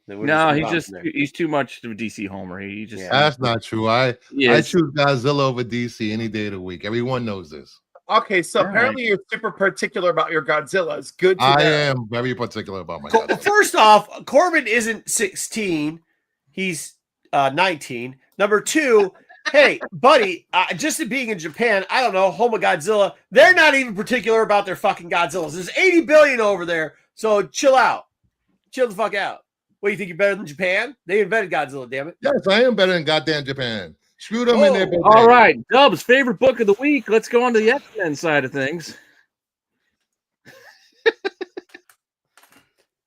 No, he's too much of a DC homer. He just that's not true. I choose Godzilla over DC any day of the week. Everyone knows this. Okay, so apparently you're super particular about your Godzilla. It's good to know. I am very particular about my Godzilla. First off, Corbin isn't 16. He's 19. Number two, hey, buddy, just being in Japan, I don't know, home of Godzilla, they're not even particular about their fucking Godzillas. There's 80 billion over there, so chill out. Chill the fuck out. What, you think you're better than Japan? They invented Godzilla, damn it. Yes, I am better than goddamn Japan. Screw them in there. All right, Dub's favorite book of the week. Let's go on to the X-Men side of things.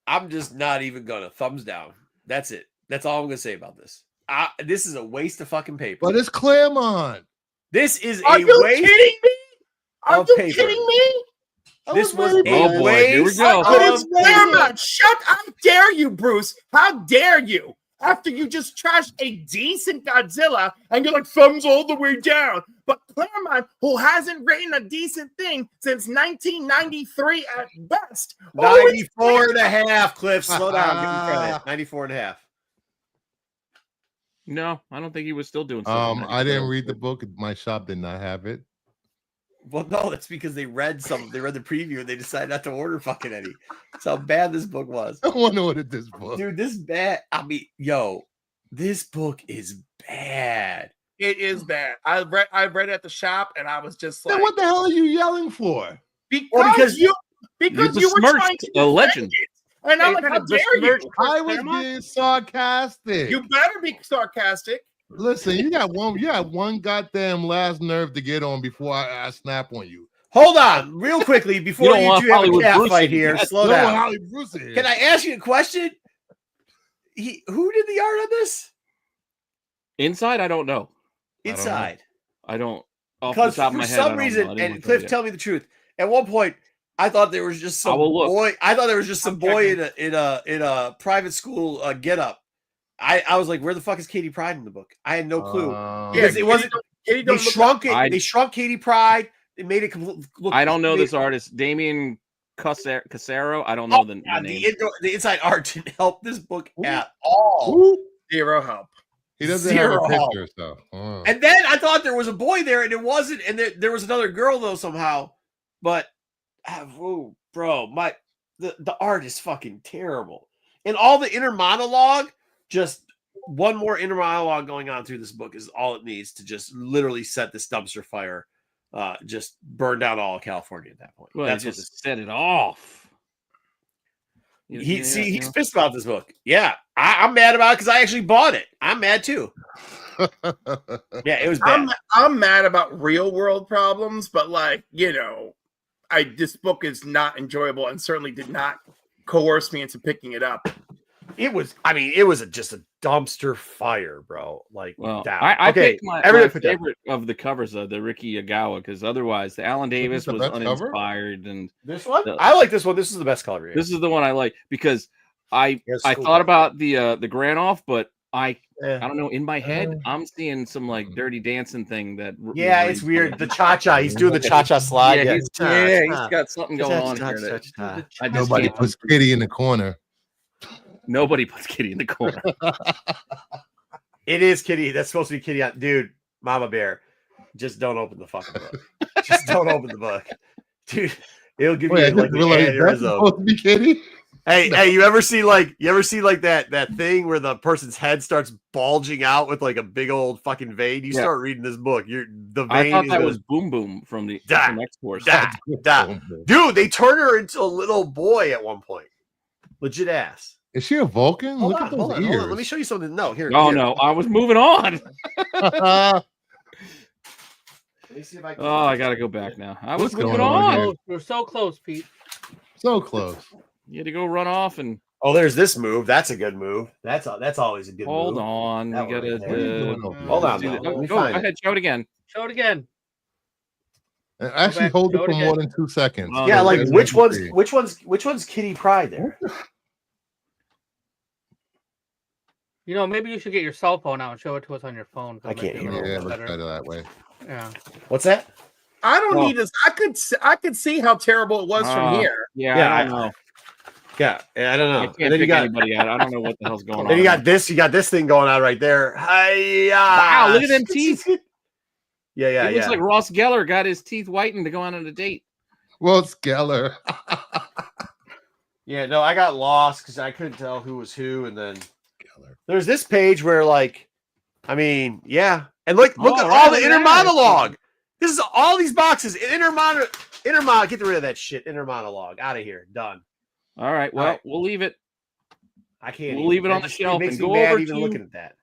I'm just not even gonna thumbs down. That's it. That's all I'm gonna say about this. This is a waste of fucking paper. But it's Claremont. This is Are you waste kidding me? Are you paper. kidding me? This was a boy, waste. Here we go. It's Claremont. How dare you, Bruce? How dare you? After you just trashed a decent Godzilla and you're like, thumbs all the way down. But Claremont, who hasn't written a decent thing since 1993 at best. 94 and a half, Cliff. Slow down. Give him credit. 94 and a half. No, I don't think he was still doing something. I didn't read the book. My shop did not have it. Well, no, that's because they read the preview and they decided not to order fucking any. That's how bad this book was. I want to order this book. Dude, this book is bad. It is bad. I read it at the shop and I was just like, then what the hell are you yelling for? Because you were trying to a legend. And I'm like, how dare you? I was being sarcastic. You better be sarcastic. Listen, you got one goddamn last nerve to get on before I snap on you. Hold on, real quickly, before you two have a cat fight here. Slow down. Can I ask you a question? Who did the art on this? Inside, I don't know. Inside, I don't. Off the top of my head, for some reason, and Cliff, tell me the truth. At one point, I thought there was just some boy. I thought there was just some boy in a private school get-up. I was like, where the fuck is Katie Pride in the book? I had no clue. Because it wasn't. They shrunk it. They shrunk Katie Pride. They made it look. I don't know this artist, Damien Casero. I don't know the name. The inside art didn't help this book at all. Zero help. He doesn't have a picture, so. And then I thought there was a boy there, and it wasn't. And there was another girl though somehow. But, bro, the art is fucking terrible. And all the inner monologue. Just one more inner monologue going on through this book is all it needs to just literally set this dumpster fire, just burn down all of California at that point. Well, that's just set it off. He's pissed about this book. Yeah, I'm mad about it because I actually bought it. I'm mad too. Yeah, it was bad. I'm mad about real world problems, but this book is not enjoyable and certainly did not coerce me into picking it up. It was just a dumpster fire, bro. I picked my favorite of the covers of the Ricky Agawa because otherwise the Alan Davis was uninspired. And this one, I like this one. This is the best cover. This is the one I like because I thought about the Granoff, but I don't know. In my head, I'm seeing some Dirty Dancing thing that. Yeah, it's weird. The cha-cha. He's doing the cha-cha slide. Yeah, he's got something going on here. Nobody puts Kitty in the corner. Nobody puts Kitty in the corner. It is Kitty. That's supposed to be Kitty. Dude, Mama Bear. Just don't open the fucking book. Just don't open the book. Dude, it'll give you that's supposed to be Kitty? Hey, you ever see that thing where the person's head starts bulging out with a big old fucking vein? You start reading this book. The vein. I thought that was Boom Boom from the X-Force. Dude, they turn her into a little boy at one point. Legit ass. Is she a Vulcan? Hold Look on, at those hold on, ears. hold on. Let me show you something. No, here. Oh here. no, I was moving on. Let me see if I can. Oh, I gotta go back now. I was What's moving going on on. here? We're so close, Pete. So close. You had to go run off and Oh, there's this move. That's a good move. That's always a good hold move. on. That We one gotta. right there. Hold on, do though. that. Let me Go find ahead, show it again. Show it again. And actually back, hold it show for it more again. than 2 seconds. Oh, Yeah, no, like that's which one's Kitty Pryde there? Maybe you should get your cell phone out and show it to us on your phone. I can't hear Yeah, it. it looks better that way. Yeah. What's that? I don't need this. I could see how terrible it was from here. Yeah, I don't know. Yeah, I don't know. I And can't then you pick got anybody out. I don't know what the hell's going on. then you got this. You got this thing going on right there. Wow, look at them teeth. Yeah. It looks like Ross Geller got his teeth whitened to go on a date. Well, it's Geller. Yeah, no, I got lost because I couldn't tell who was who, and then there's this page where, like, I mean, yeah, and look at all the inner monologue. This is all these boxes. Inner monologue. Get rid of that shit. Inner monologue. Out of here. Done. All right. Well, we'll leave it. I can't. We'll leave it on the shelf and go over even to looking at that.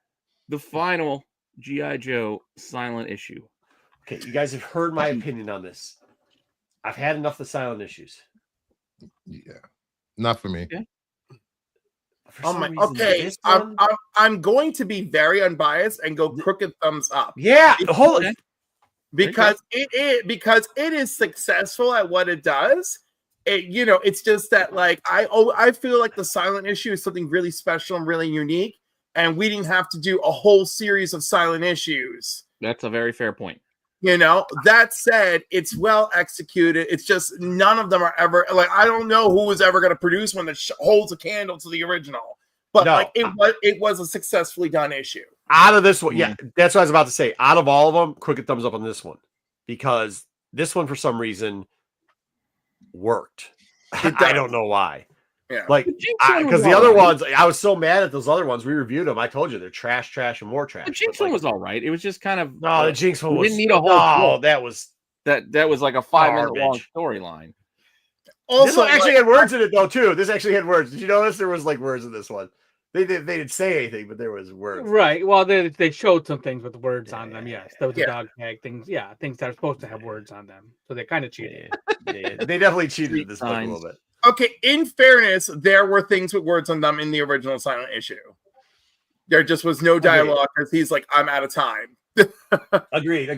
the final G.I. Joe silent issue. Okay, you guys have heard my opinion on this. I've had enough of the silent issues. Yeah, not for me. Okay. Okay, I'm going to be very unbiased and go crooked thumbs up. Yeah, because it is successful at what it does. It's just that, like, I feel like the silent issue is something really special and really unique, and we didn't have to do a whole series of silent issues. That's a very fair point. That said, it's well executed. It's just none of them are ever, like, I don't know who was ever going to produce one that holds a candle to the original, but it was a successfully done issue. Out of this one, yeah, that's what I was about to say. Out of all of them, crooked thumbs up on this one, because this one for some reason worked. I don't know why. Yeah, like because the other ones, I was so mad at those other ones. We reviewed them. I told you they're trash, and more trash. The Jinx one was all right. It was just kind of the Jinx one didn't need a whole. that was like a 5-minute long storyline. Also, this one actually had words in it though too. This actually had words. Did you notice there was like words in this one? They didn't say anything, but there was words. Right. Well, they showed some things with words on them. Yes, those are dog tag things. Yeah, things that are supposed to have words on them. So they kind of cheated. Yeah. They definitely cheated in this book a little bit. Okay, in fairness, there were things with words on them in the original silent issue. There just was no dialogue because he's like, I'm out of time. Agreed.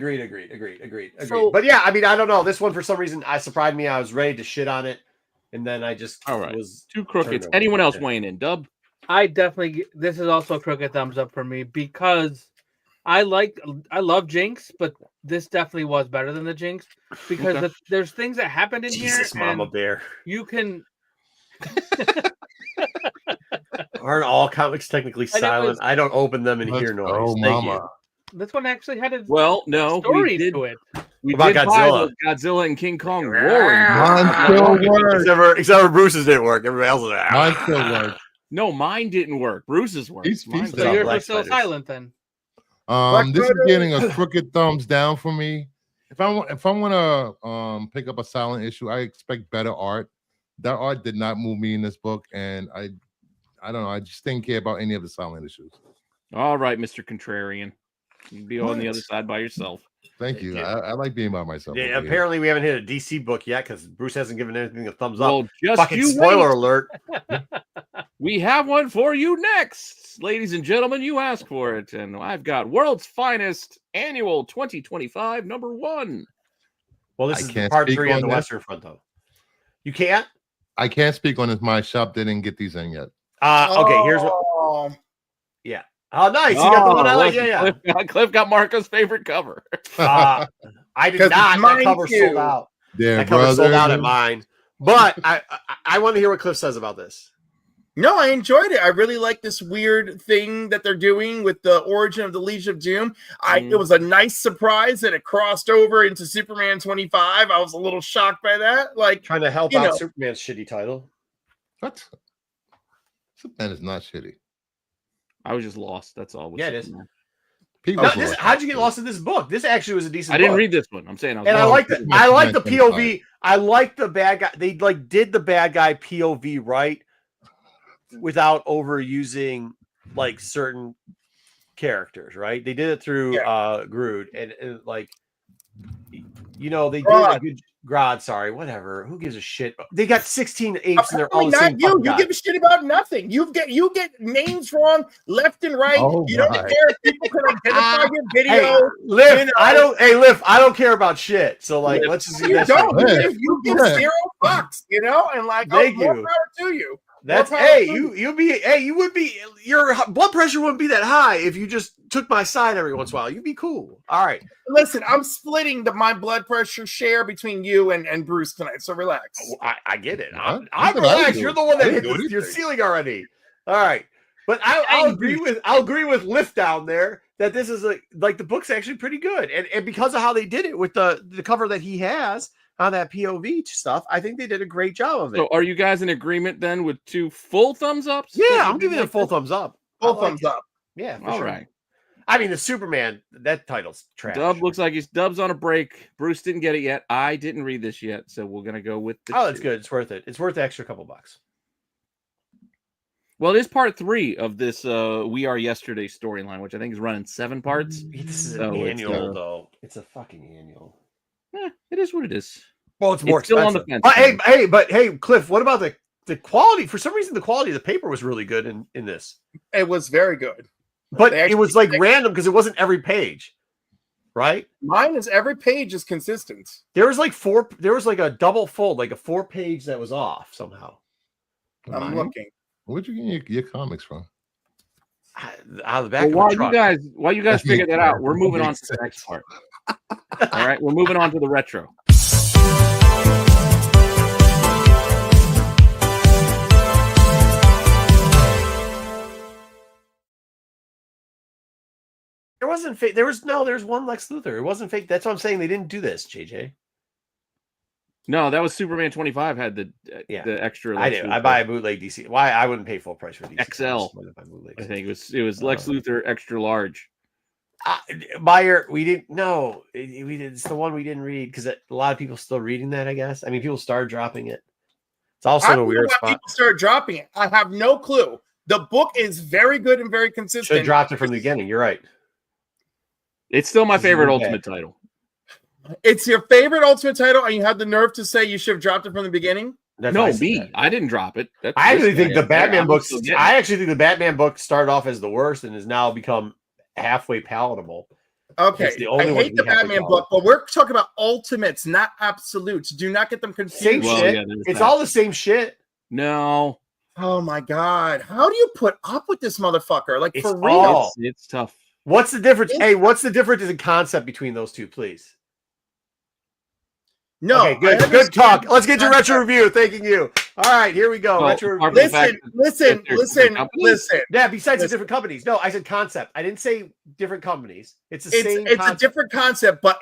So, but yeah, I mean, I don't know. This one, for some reason, surprised me. I was ready to shit on it. And then I just was too crooked. Anyone else weighing in? Dub? I definitely, this is also a crooked thumbs up for me because I love Jinx, but this definitely was better than the Jinx because there's things that happened in here. Mama Bear. You can. Aren't all comics technically silent? I don't open them and hear noise. Oh, Mama. This one actually had a story to it. We about did Godzilla? Godzilla and King Kong roaring. Except for Bruce's didn't work. Everybody else was like, mine still worked. No, mine didn't work. Bruce's worked. So you're still silent then. This is getting a crooked thumbs down for me. If I want to pick up a silent issue, I expect better art. That art did not move me in this book, and I don't know. I just didn't care about any of the silent issues. All right, Mr. Contrarian, you'd be on the other side by yourself. Thank you. I like being by myself. Yeah, apparently we haven't hit a DC book yet because Bruce hasn't given anything a thumbs up. Well, just fucking spoiler alert. We have one for you next, ladies and gentlemen. You asked for it, and I've got World's Finest Annual 2025 #1. Well, this is part 3 on the Western Front, though. You can't. I can't speak on this. My shop didn't get these in yet. Okay, here's what. Yeah. Oh, nice. You got the one I like. Yeah. Cliff got Marco's favorite cover. I did not. That cover sold out. Yeah, that cover sold out at mine. But I want to hear what Cliff says about this. No, I enjoyed it. I really like this weird thing that they're doing with the origin of the Legion of Doom. It was a nice surprise that it crossed over into Superman 25. I was a little shocked by that. Like, trying to help out Superman's shitty title. What? Superman is not shitty. I was just lost. That's all. Yeah, it is. How'd you get lost in this book? This actually was a decent. I didn't read this one. I'm saying, I like the POV. I like the bad guy. They did the bad guy POV right. without overusing like certain characters, right? They did it through Groot and like they did a good Grodd, sorry, whatever. Who gives a shit? They got 16 apes and they're all the same. You give a shit about nothing. You get names wrong left and right. You don't care if people can identify your video. Liv, I don't care about shit. So like, let's just do that. You give zero fucks, and like, thank you. More power to you. That's your blood pressure wouldn't be that high if you just took my side every once in a while. You'd be cool. All right. Listen, I'm splitting my blood pressure share between you and Bruce tonight, so relax. I get it. I'm relaxed. You're the one that hit your ceiling already. All right. But I'll agree with Lift down there that this is like the book's actually pretty good. And because of how they did it with the cover that he has on that POV stuff, I think they did a great job of it. So are you guys in agreement then with 2 full thumbs ups? Yeah, I'm giving it a full thumbs up. Full thumbs up. Yeah, all right. I mean, the Superman, that title's trash. Dub looks like Dub's on a break. Bruce didn't get it yet. I didn't read this yet, so we're gonna go with that's good. It's worth it. It's worth the extra couple bucks. Well, it is part 3 of this We Are Yesterday storyline, which I think is running 7 parts. This is an annual, though. It's a fucking annual. It is what it is. Well, it's more still expensive. on the fence. But hey, Cliff, what about the quality? For some reason, the quality of the paper was really good in this. It was very good. But it was like random because it wasn't every page, right? Mine is every page is consistent. There was like 4. There was like a double fold, like a 4-page that was off somehow. I'm looking. Where'd you get your comics from? Out of the back. Well, while you guys figure that out, we're moving on to the next part. All right, we're moving on to the retro. There wasn't fake. There's one Lex Luthor. It wasn't fake. That's what I'm saying. They didn't do this, JJ. No, that was Superman 25 had the extra. I do. I buy a bootleg DC. Why I wouldn't pay full price for DC XL. I think it was Lex Luthor extra large. Buyer, we didn't. No, we did. It's the one we didn't read because a lot of people still reading that. I guess. I mean, people started dropping it. It's also a weird spot. People start dropping it. I have no clue. The book is very good and very consistent. Should have dropped it from the beginning. You're right. It's still my favorite Ultimate title. It's your favorite Ultimate title, and you have the nerve to say you should have dropped it from the beginning? I didn't drop it. I actually think the Batman books. I actually think the Batman book started off as the worst and has now become halfway palatable. Okay, I hate the Batman book, but we're talking about Ultimates, not absolutes. Do not get them confused. Same shit. Yeah, it's all the same shit. No. Oh my god, how do you put up with this motherfucker? Like, for real, all, it's tough. What's the difference? Hey, what's the difference in concept between those two, please? No, okay, good talk. Let's get to retro review. Thanking you. All right, here we go. Retro review. Listen. Yeah, besides the different companies. No, I said concept. I didn't say different companies. It's the same. It's a different concept, but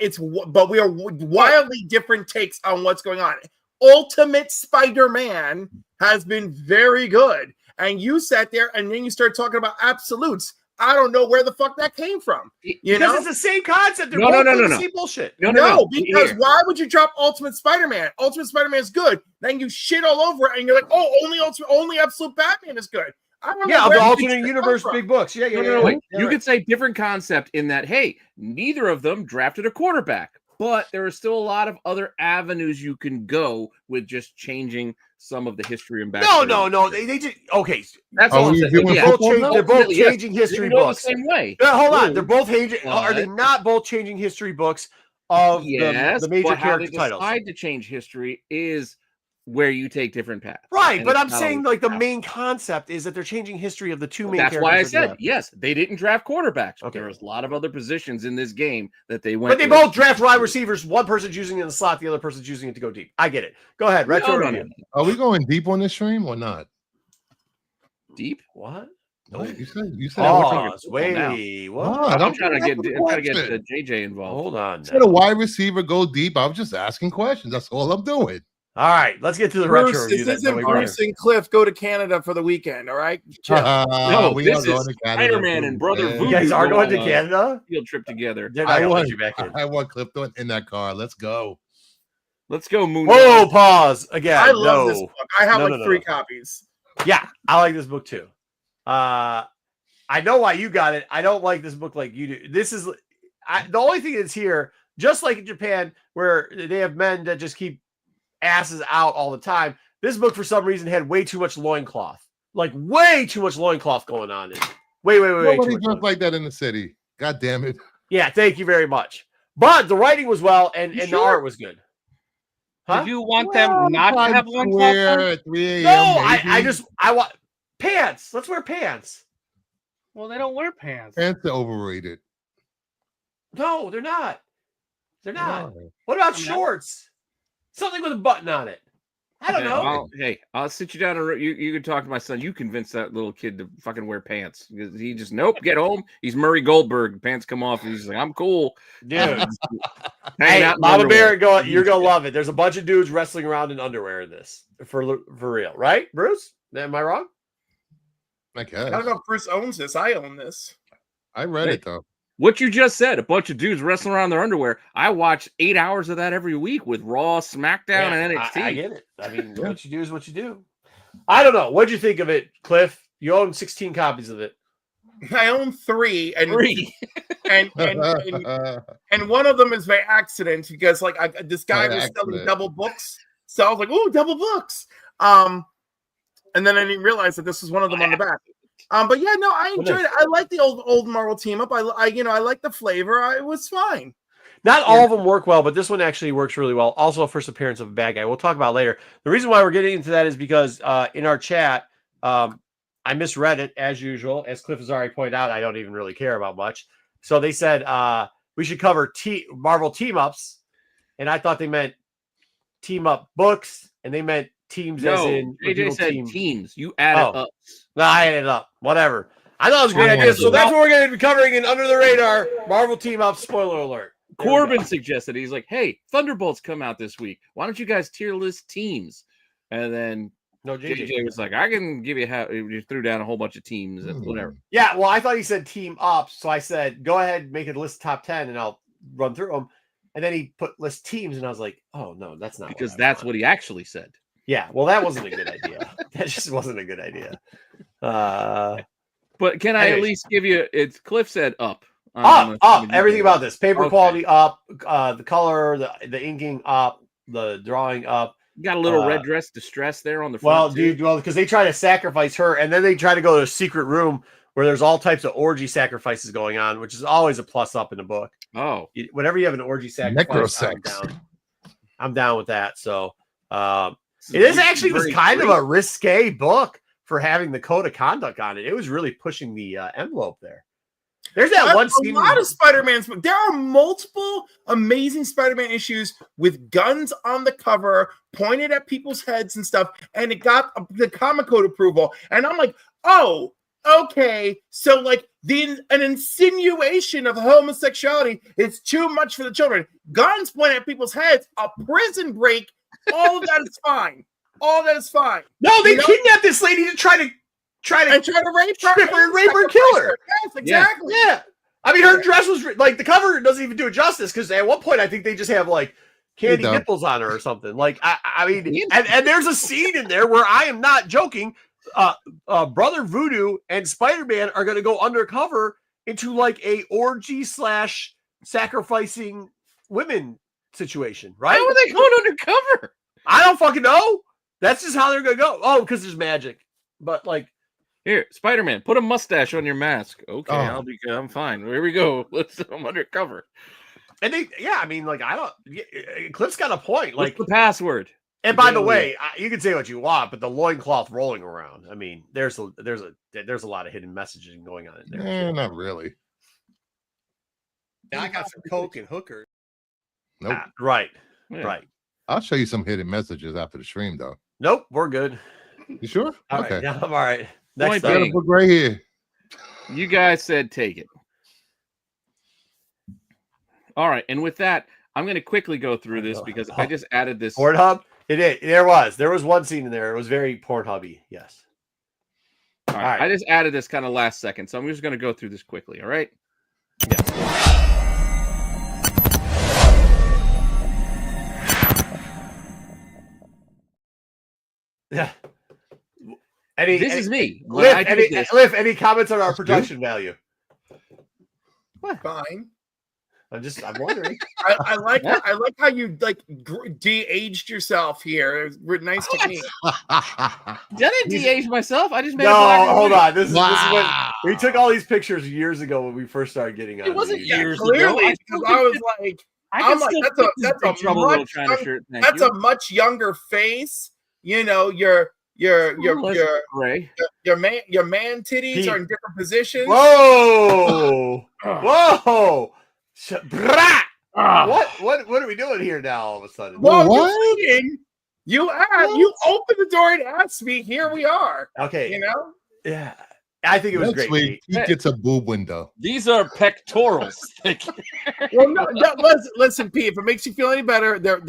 we are wildly different takes on what's going on. Ultimate Spider-Man has been very good, and you sat there and then you start talking about absolutes. I don't know where the fuck that came from. Because it's the same concept. No. Same bullshit. No, because why would you drop Ultimate Spider-Man? Ultimate Spider-Man is good. Then you shit all over it, and you're like, oh, only Absolute Batman is good. The alternate universe big books. Yeah. You could say different concept in that, hey, neither of them drafted a quarterback, but there are still a lot of other avenues you can go with just changing some of the history and background. No. They just okay. That's all I'm saying. They're both changing history books. The same way. Hold on. They're both changing. Are they not both changing history books of the major character titles? How they decide to change history is where you take different paths. Right, but I'm saying like the main concept is that they're changing history of the two main characters. That's why I said, yes, they didn't draft quarterbacks. Okay. There was a lot of other positions in this game that they went. But they both draft wide receivers. One person's using it in the slot, the other person's using it to go deep. I get it. Go ahead. Retro review. Are we going deep on this stream or not? Deep? What? No, you said wait, what? I'm trying to get JJ involved. Hold on. Said a wide receiver go deep. I was just asking questions. That's all I'm doing. All right, let's get to the retro review. This isn't Bruce and Cliff go to Canada for the weekend, all right? No, we are going to Canada. Spider-Man and Brother Voodoo. You guys are going to Canada? Field trip together. I want Cliff in that car. Let's go. Let's go, Moon. Whoa, pause. Again, I love this book. I have 3 copies. Yeah, I like this book too. I know why you got it. I don't like this book like you do. This is the only thing that's here, just like in Japan, where they have men that just keep asses out all the time. This book, for some reason, had way too much loincloth. Like, way too much loincloth going on in it. Way Nobody dressed like that in the city. God damn it. Yeah, thank you very much. But the writing was well, and the art was good. Huh? Did you want them not to have loincloth? At 3 a.m. No, I want pants. Let's wear pants. Well, they don't wear pants. Pants are overrated. No, they're not. They're not. What about shorts? Something with a button on it. I don't know. I'll sit you down. You can talk to my son. You convince that little kid to fucking wear pants. He just get home. He's Murray Goldberg. Pants come off. And he's like, I'm cool, dude. Hey, Mama Bear, you're gonna love it. There's a bunch of dudes wrestling around in underwear in this for real, right, Bruce? Am I wrong? I guess. I don't know if Bruce owns this. I own this. I read it though. What you just said, a bunch of dudes wrestling around in their underwear. I watch 8 hours of that every week with Raw, SmackDown, and NXT. I get it. I mean, what you do is what you do. I don't know. What'd you think of it, Cliff? You own 16 copies of it. I own 3, and and one of them is by accident because this guy was selling double books, so I was like, "Oh, double books!" And then I didn't realize that this was one of them on the back. But yeah, no, I enjoyed it. I like the old Marvel team up. I like the flavor. It was fine. Not all of them work well, but this one actually works really well. Also, a first appearance of a bad guy. We'll talk about later. The reason why we're getting into that is because in our chat, I misread it as usual. As Cliff has already pointed out, I don't even really care about much. So they said we should cover Marvel team ups, and I thought they meant team up books, and they meant teams as in AJ said teams. You added up. No, I added up. Whatever. I thought it was a great idea. So that's what we're going to be covering in Under the Radar Marvel team up. Spoiler alert. Corbin suggested, he's like, "Hey, Thunderbolts come out this week. Why don't you guys tier list teams?" And then JJ was like, "I can give you how." You threw down a whole bunch of teams and whatever. Yeah, well, I thought he said team up, so I said, "Go ahead, make it list top 10, and I'll run through them." And then he put list teams, and I was like, "Oh no, that's not because that's what he actually said." Yeah, well, that wasn't a good idea. That just wasn't a good idea. But can I at least give you? It's Cliff said up. Up. Everything about this paper quality up, the color, the inking up, the drawing up. You got a little red dress distress there on the front. Well, dude, because they try to sacrifice her, and then they try to go to a secret room where there's all types of orgy sacrifices going on, which is always a plus up in the book. Oh, whenever you have an orgy sacrifice, I'm down with that. So it is actually was kind of a risque book for having the code of conduct on it. It was really pushing the envelope there. There's that one scene. A lot of Spider-Man's. There are multiple amazing Spider-Man issues with guns on the cover, pointed at people's heads and stuff, and it got the comic code approval. And I'm like, oh, okay. So an insinuation of homosexuality is too much for the children. Guns pointed at people's heads, a prison break, all of that is fine. All that is fine. No, they kidnapped this lady to try to rape her and kill her. Yes, exactly. Yeah. I mean, her dress was the cover doesn't even do it justice because at one point I think they just have candy nipples on her or something. I mean, and there's a scene in there where I am not joking. Brother Voodoo and Spider-Man are going to go undercover into a orgy / sacrificing women situation, right? How are they going undercover? I don't fucking know. That's just how they're going to go. Oh, because there's magic. But here, Spider-Man, put a mustache on your mask. Okay, I'm fine. Here we go. I'm undercover. And Cliff's got a point. What's the password? And by the way, you can say what you want, but the loincloth rolling around. I mean, there's a lot of hidden messaging going on in there. Not really. I got some coke and hookers. Nope. Right. I'll show you some hidden messages after the stream, though. Nope, we're good. You sure? Okay. Yeah, I'm all right. Next got a book right here. You guys said take it. All right, and with that, I'm going to quickly go through this because I just added this. Pornhub? There was one scene in there. It was very Pornhubby. Yes. All right. I just added this kind of last second, so I'm just going to go through this quickly. All right. Yeah. Yeah. this is me. Any comments on our production value? What? Fine. I'm wondering. I like how you like de-aged yourself here. Nice technique. I didn't de-age myself. I just made hold on. This is when we took all these pictures years ago when we first started getting on. It wasn't years ago. Clearly, because I was like, that's a much younger face. You know, your man titties are in different positions. Whoa, whoa, what are we doing here now? All of a sudden, well, what? You opened the door and asked me. Here we are. Okay, you know, yeah. I think it was great. He gets a boob window. These are pectorals. Well, no, listen, Pete. If it makes you feel any better, they're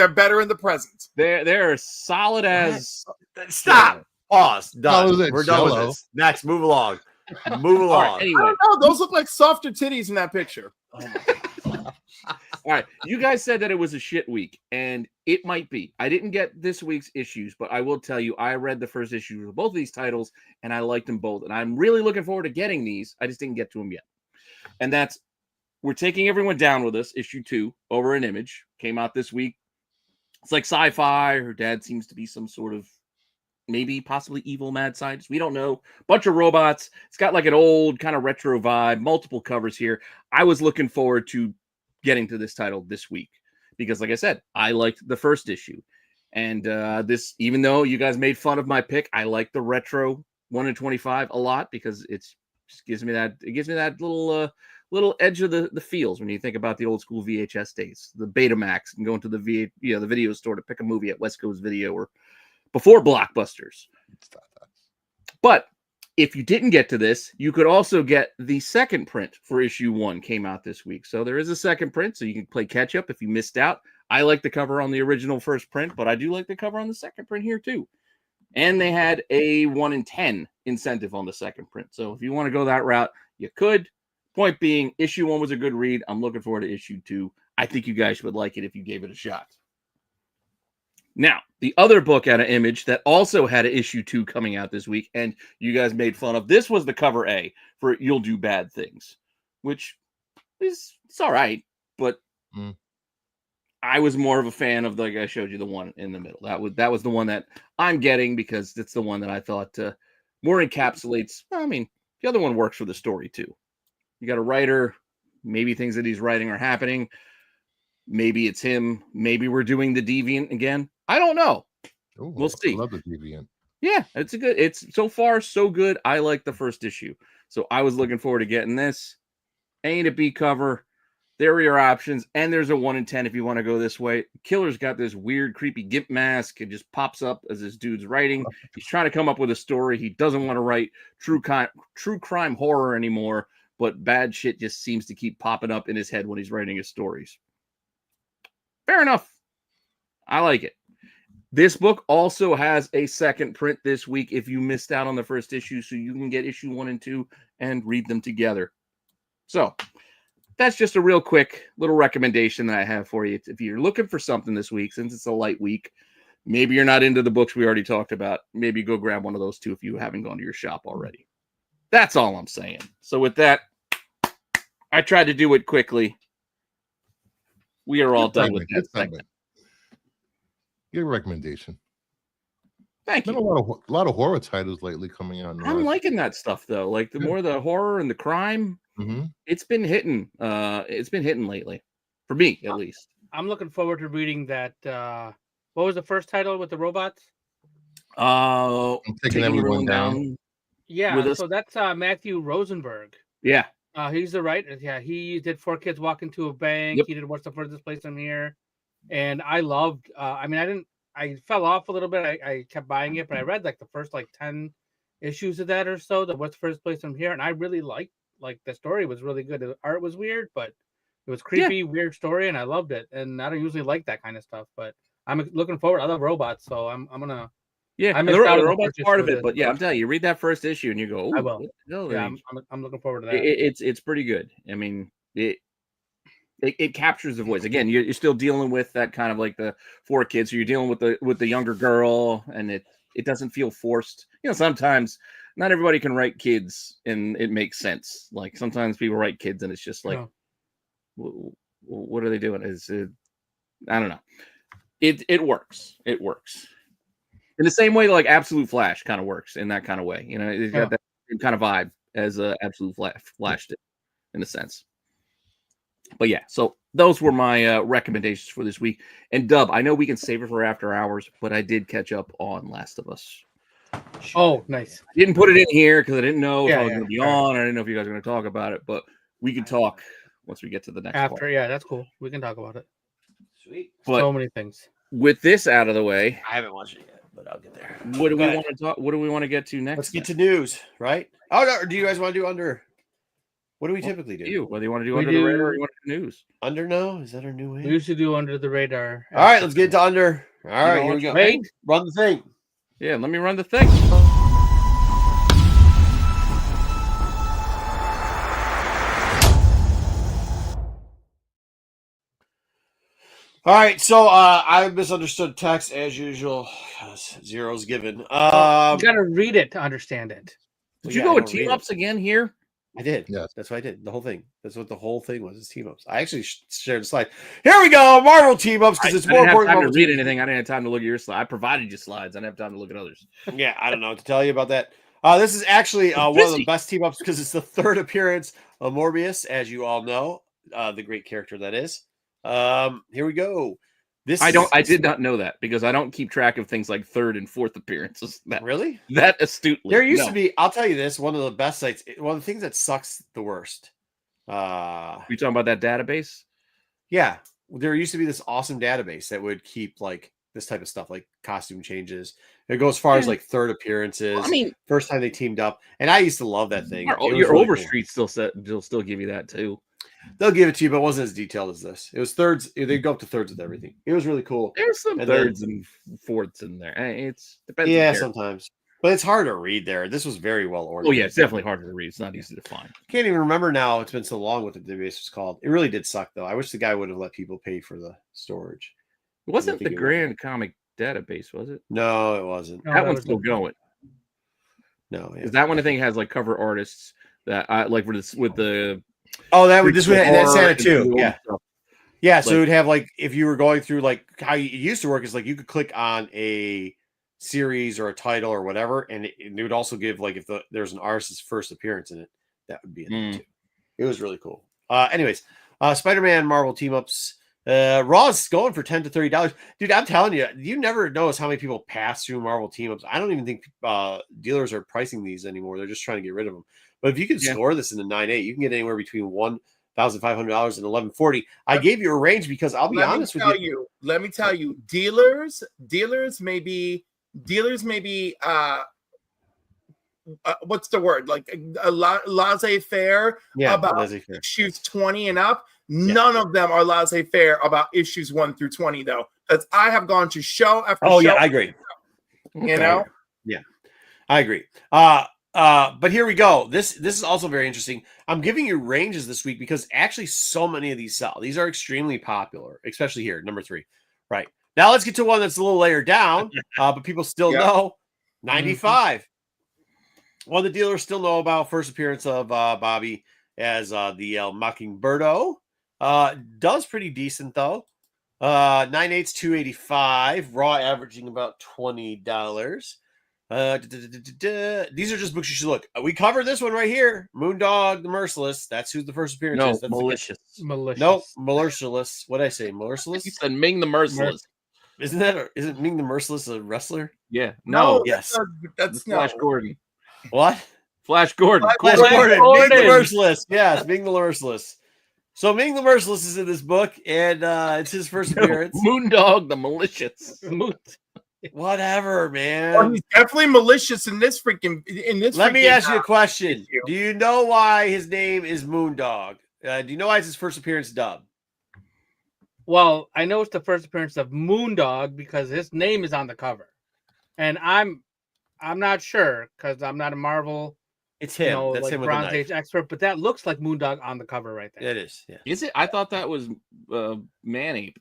better in the present. They're solid as. Stop. Pause. Done. We're done with this. Next, move along. Move along. Right, anyway. I don't know. Those look like softer titties in that picture. All right. You guys said that it was a shit week, and it might be. I didn't get this week's issues, but I will tell you, I read the first issue of both of these titles, and I liked them both. And I'm really looking forward to getting these. I just didn't get to them yet. And that's, we're taking everyone down with us. Issue 2 over an Image came out this week. It's like sci-fi. Her dad seems to be some sort of maybe possibly evil mad scientist. We don't know. Bunch of robots. It's got like an old kind of retro vibe. Multiple covers here. I was looking forward to getting to this title this week because, like I said, I liked the first issue. And this, even though you guys made fun of my pick, I like the retro 1-25 a lot because it gives me that little edge of the feels when you think about the old school VHS days, the Betamax, and going to the video store to pick a movie at West Coast Video or before Blockbusters. But if you didn't get to this, you could also get the second print for issue 1 came out this week. So there is a second print, so you can play catch up if you missed out. I like the cover on the original first print, but I do like the cover on the second print here too. And they had a 1 in 10 incentive on the second print. So if you want to go that route, you could. Point being, issue 1 was a good read. I'm looking forward to issue 2. I think you guys would like it if you gave it a shot. Now, the other book out of Image that also had an issue 2 coming out this week, and you guys made fun of, this was the cover A for You'll Do Bad Things, which it's all right, but I was more of a fan of, like I showed you, the one in the middle. That was the one that I'm getting because it's the one that I thought more encapsulates. I mean, the other one works for the story too. You got a writer, maybe things that he's writing are happening. Maybe it's him. Maybe we're doing the Deviant again. I don't know. Ooh, we'll see. I love the Deviant. Yeah, it's so far so good. I like the first issue. So I was looking forward to getting this. A to B cover. There are your options. And there's a 1 in 10 if you want to go this way. Killer's got this weird, creepy gimp mask. It just pops up as this dude's writing. He's trying to come up with a story. He doesn't want to write true crime horror anymore, but bad shit just seems to keep popping up in his head when he's writing his stories. Fair enough. I like it. This book also has a second print this week if you missed out on the first issue, so you can get issue 1 and 2 and read them together. So that's just a real quick little recommendation that I have for you. If you're looking for something this week, since it's a light week, maybe you're not into the books we already talked about, maybe go grab one of those two if you haven't gone to your shop already. That's all I'm saying. So with that, I tried to do it quickly. We are all done with that segment. Good recommendation. Thank you. A lot of horror titles lately coming out. I'm liking that stuff though. Like the more the horror and the crime, it's been hitting. It's been hitting lately, for me at least. I'm looking forward to reading that. What was the first title with the robots? I'm taking everyone down. Yeah, so that's Matthew Rosenberg. Yeah. He's the writer. Yeah, he did 4 Kids Walk Into a Bank. Yep. He did What's the Furthest Place from Here. And I loved, I fell off a little bit. I kept buying it, but I read like the first 10 issues of that or so, the What's the Furthest Place from Here. And I really liked, the story was really good. The art was weird, but it was creepy, weird story. And I loved it. And I don't usually like that kind of stuff, but I'm looking forward. I love robots. So I'm going to. Yeah, I the robot's part of it, but I'm telling you, read that first issue and you go, I will. Yeah, I'm looking forward to that. It's pretty good. I mean, it captures the voice. Again, you're still dealing with that kind of like the 4 kids. So you're dealing with the younger girl, and it doesn't feel forced. Sometimes not everybody can write kids and it makes sense. Like sometimes people write kids and it's just like, what are they doing? I don't know. It works. It works in the same way like Absolute Flash kind of works in that kind of way. It's got that kind of vibe as Absolute Flash did in a sense. But yeah, so those were my recommendations for this week. And Dub, I know we can save it for after hours, but I did catch up on Last of Us. Oh, nice. I didn't put it in here because I didn't know if I was going to be on. I didn't know if you guys were going to talk about it, but we can talk once we get to the next after part. Yeah, that's cool. We can talk about it. Sweet. But so many things. With this out of the way, I haven't watched it yet, but I'll get there. What do we want to talk? What do we want to get to next? Let's get to news, right? Oh, no, or do you guys want to do under? What do we typically do? Whether you want to do under the radar or you want to do news. Under no? Is that our new way? We used to do under the radar. All right, let's get to under. All right, here we go. Wait. Run the thing. Yeah, let me run the thing. All right, so I misunderstood text as usual. Zero's given. You gotta read it to understand it. Did you go with team ups again here? I did. Yes. That's what I did. The whole thing. That's what the whole thing was. Is team ups. I actually shared a slide. Here we go. Marvel team ups because it's more important. I didn't have time to read anything. I didn't have time to look at your slide. I provided you slides. I didn't have time to look at others. Yeah, I don't know what to tell you about that. This is actually one of the best team ups because it's the third appearance of Morbius, as you all know, the great character that is. Here we go. I did not know that because I don't keep track of things like third and fourth appearances. Really? That astutely. There used to be, I'll tell you this, one of the best sites, one of the things that sucks the worst. You talking about that database? Yeah. There used to be this awesome database that would keep like this type of stuff, like costume changes. It goes as far as like third appearances. Well, I mean, first time they teamed up. And I used to love that thing. Your really Overstreet they'll still give you that too. They'll give it to you, but it wasn't as detailed as this. It was thirds. They go up to thirds with everything. It was really cool. There's some thirds and fourths in there. It's depends. Yeah, sometimes, but it's hard to read there. This was very well ordered. Oh yeah, it's definitely harder to read. It's not easy to find. Can't even remember now. It's been so long what the database was called. It really did suck though. I wish the guy would have let people pay for the storage. It wasn't the Grand Comic Database, was it? No, it wasn't. That one's still going. No, because that one I think has like cover artists that I like with the. Oh, that would that's Santa too. Yeah. Yeah. Like, so it would have like if you were going through like how it used to work is like you could click on a series or a title or whatever, and it would also give like if there's an artist's first appearance in it, that would be in there too. It was really cool. Anyways, Spider-Man Marvel team ups. Raw's going for $10 to $30. Dude, I'm telling you, you never notice how many people pass through Marvel team ups. I don't even think dealers are pricing these anymore. They're just trying to get rid of them. But if you can score this in the 9.8, you can get anywhere between $1,500 and $1,140. I gave you a range because I'll be honest with you. Let me tell you, dealers may be what's the word? Like a laissez-faire about issues 20 and up. None of them are laissez-faire about issues 1 through 20, though. Because I have gone to show after show. Oh, yeah, I agree. You know? Yeah, I agree. But here we go. This is also very interesting. I'm giving you ranges this week because actually so many of these sell. These are extremely popular, especially here, number 3. Right. Now let's get to one that's a little layer down, but people still know 95. One of the dealers still know about first appearance of Bobby as the Mockingbirdo. Does pretty decent though. 9/8's $285. Raw averaging about $20. These are just books you should look. We covered this one right here. Moondog the Merciless. That's who the first appearance is. That's Malicious. Nope, Merciless. What did I say? Merciless? You said Ming the Merciless. Isn't Ming the Merciless a wrestler? Yeah. No. Yes. That's Flash Gordon. What? Flash Gordon. Flash Gordon. Ming the Merciless. Yes, Ming the Merciless. So Ming the Merciless is in this book, and it's his first appearance. Moondog the Malicious. Whatever, man. Well, he's definitely malicious in this. Let me ask you a question. Do you know why his name is Moondog? Do you know why it's his first appearance dub? Well, I know it's the first appearance of Moondog because his name is on the cover, and I'm not sure because I'm not a Marvel. It's him. That's like him with Bronze the knife. Age expert, but that looks like Moondog on the cover right there. It is. Yeah. Is it? I thought that was Man-Ape.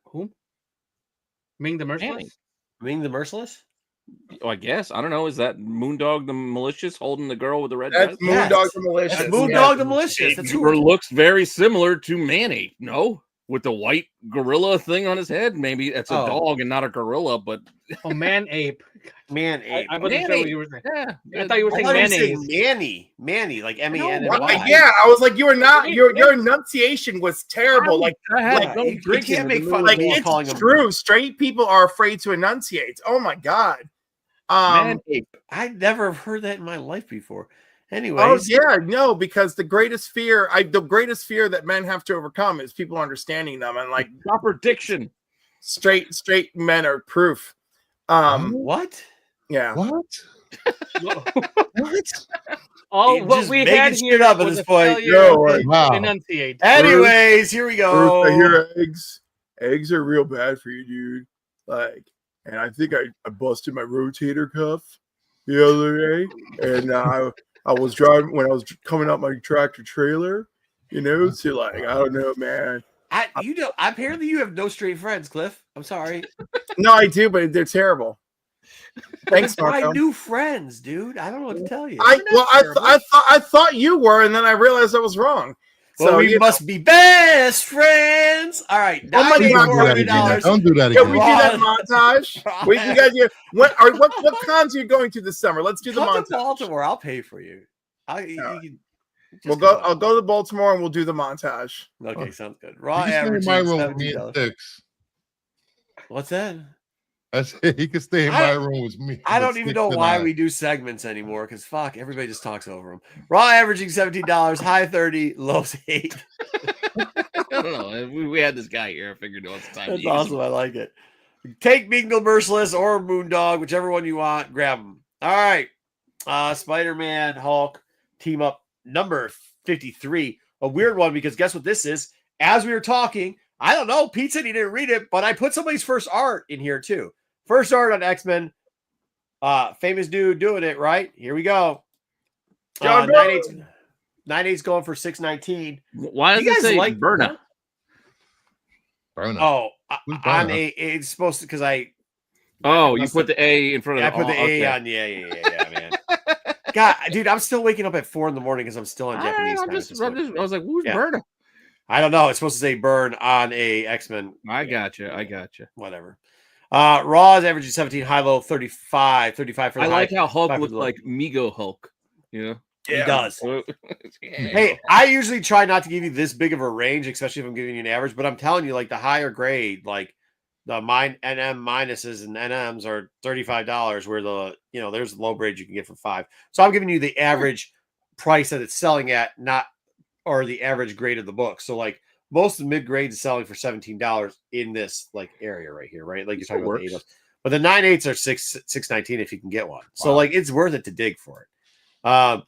Who? Ming the Merciless? Ming the Merciless? Oh, I guess. I don't know. Is that Moondog the Malicious holding the girl with the red That's dress? Moondog the Malicious. That's Moondog the Malicious. That's who looks very similar to Man-Ape. No? With the white gorilla thing on his head? Maybe it's a dog and not a gorilla, but... Oh, Man-Ape. Man-Ape. I wasn't sure what you were saying. Yeah. I thought you were saying mayonnaise. Manny, like M-E-N-N-Y. Yeah, I was like, you were not. Your enunciation was terrible. Like you can't make fun like of me calling it's him. true. Straight people are afraid to enunciate. Oh my god. Man-Ape. I never have heard that in my life before. Anyways. Oh yeah, no, because the greatest fear that men have to overcome is people understanding them, and like proper diction. Straight men are proof. What? Yeah. What? What? All what we had here up at was this a point. failure to Wow. enunciate. Anyways, here we go. I hear eggs. Eggs are real bad for you, dude. Like, and I think I busted my rotator cuff the other day, and I was driving when I was coming up my tractor trailer. You know, so like I don't know, man. Apparently you have no straight friends, Cliff. I'm sorry. No, I do, but they're terrible. Thanks, Marco. I new friends, dude. I don't know what to tell you. I thought you were, and then I realized I was wrong. So we must be best friends. All right. Oh my God! Don't do that again. Can we do that montage? You guys, what cons are you going to this summer? Let's do the montage. To Baltimore. I'll pay for you. I'll go to Baltimore and we'll do the montage. Okay, sounds good. Raw average. My room with me and Six. What's that? I said he could stay in my room with me. I don't even know why we do segments anymore because fuck, everybody just talks over them. Raw averaging $17, high 30, lows 8. I don't know. We had this guy here. I figured it was time. That's awesome. I like it. Take Mingle Merciless or Moondog, whichever one you want. Grab them. All right. Spider-Man, Hulk, team up number 53. A weird one because guess what this is? As we were talking, I don't know. Pete said he didn't read it, but I put somebody's first art in here too. First art on X-Men. Famous dude doing it, right? Here we go. 9/8's going for $619. Why does it say like Berna? Berna. Oh, it's supposed to because I. Oh, you put the A in front of. I put the A on. Yeah, man. God, dude, I'm still waking up at 4 a.m. because I'm still on Japanese. I was like, who's Berna? I don't know. It's supposed to say burn on a X-Men. I got you. Whatever. Raw is averaging 17, high low 35 for the I like how Hulk looks like Mego Hulk. Yeah. He does. Hey, I usually try not to give you this big of a range, especially if I'm giving you an average, but I'm telling you, like the higher grade, like the NM minuses and NMs are $35, where there's low grade you can get for $5. So I'm giving you the average price that it's selling at, or the average grade of the book. So like most of the mid grade is selling for $17 in this like area right here, right? Like you're talking about the 8s. But the 9/8s are $619 if you can get one. Wow. So like it's worth it to dig for it. And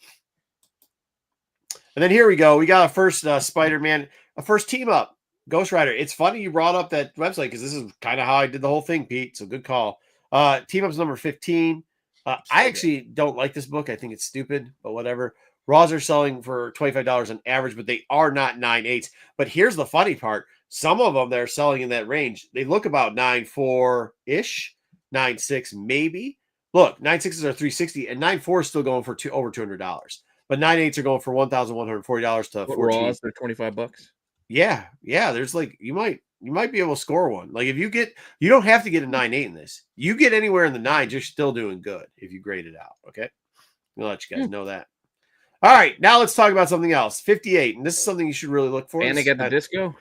then here we go. We got a first Spider-Man, a first team up, Ghost Rider. It's funny you brought up that website because this is kind of how I did the whole thing, Pete. So good call. Team up's number 15. I actually don't like this book. I think it's stupid, but whatever. Raws are selling for $25 on average, but they are not 9/8. But here's the funny part. Some of them they're selling in that range. They look about 9.4-ish, 9.6 maybe. Look, 9.6s are $360, and 9.4 is still going for over $200. But 9/8s are going for $1,140 to $14. Raws are $25. Yeah. There's like you might be able to score one. Like if you don't have to get a 9/8 in this. You get anywhere in the 9s, you're still doing good if you grade it out. Okay, I'll let you guys know that. All right, now let's talk about something else. 58, and this is something you should really look for. And they got the disco.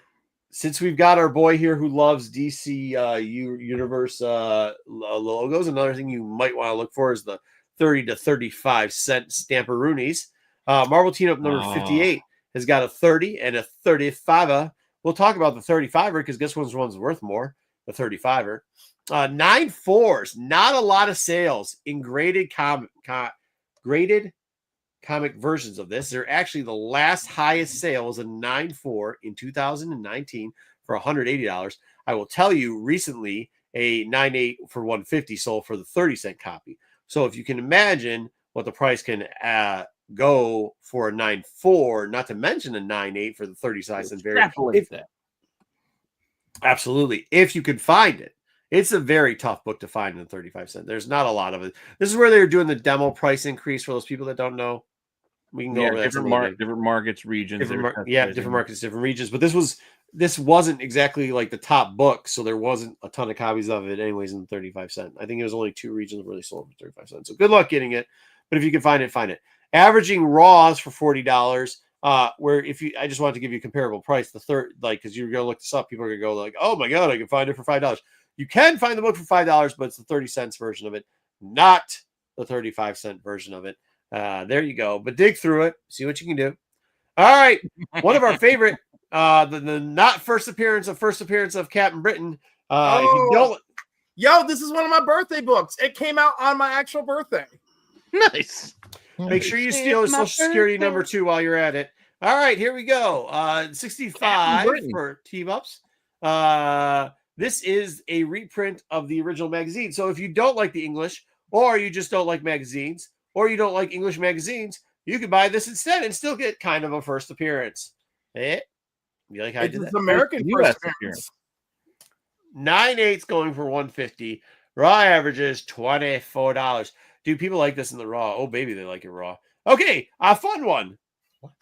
Since we've got our boy here who loves DC Universe logos, another thing you might want to look for is the 30 to 35 cent Stamperoonies. Marvel Team Up number 58 has got a 30 and a 35er. We'll talk about the 35er because guess which one's worth more? The 35er. 9.4s, not a lot of sales in graded comic versions of this. They're actually the last highest sales in 9.4 in 2019 for $180. I will tell you, recently a 9.8 for $150 sold for the 30-cent copy. So if you can imagine what the price can go for a 9.4, not to mention a 9.8 for the 30 cents and very extrapolate that. Absolutely, if you could find it. It's a very tough book to find in 35 cents. There's not a lot of it. This is where they're doing the demo price increase for those people that don't know. We can go over that. Different markets, regions. Different markets, different regions. But this wasn't exactly like the top book, so there wasn't a ton of copies of it anyways in 35 cents. I think it was only 2 regions where they sold for 35 cents. So good luck getting it. But if you can find it, find it. Averaging raws for $40. Where I just wanted to give you a comparable price. The third, like, because you're gonna look this up, people are gonna go like, oh my god, I can find it for $5. You can find the book for $5, but it's the 30 cents version of it, not the 35-cent version of it. There you go. But dig through it, see what you can do. All right, one of our favorite, the not first appearance of Captain Britain. If you don't, this is one of my birthday books. It came out on my actual birthday. Nice. Make sure you steal his Social Security number 2 while you're at it. All right, here we go. 65 for team-ups. This is a reprint of the original magazine. So if you don't like the English, or you just don't like magazines, or you don't like English magazines, you can buy this instead and still get kind of a first appearance. You like how I did that? American first appearance. 9/8 going for $150. Raw averages $24. Dude, people like this in the raw. Oh, baby, they like it raw. Okay, a fun one. What?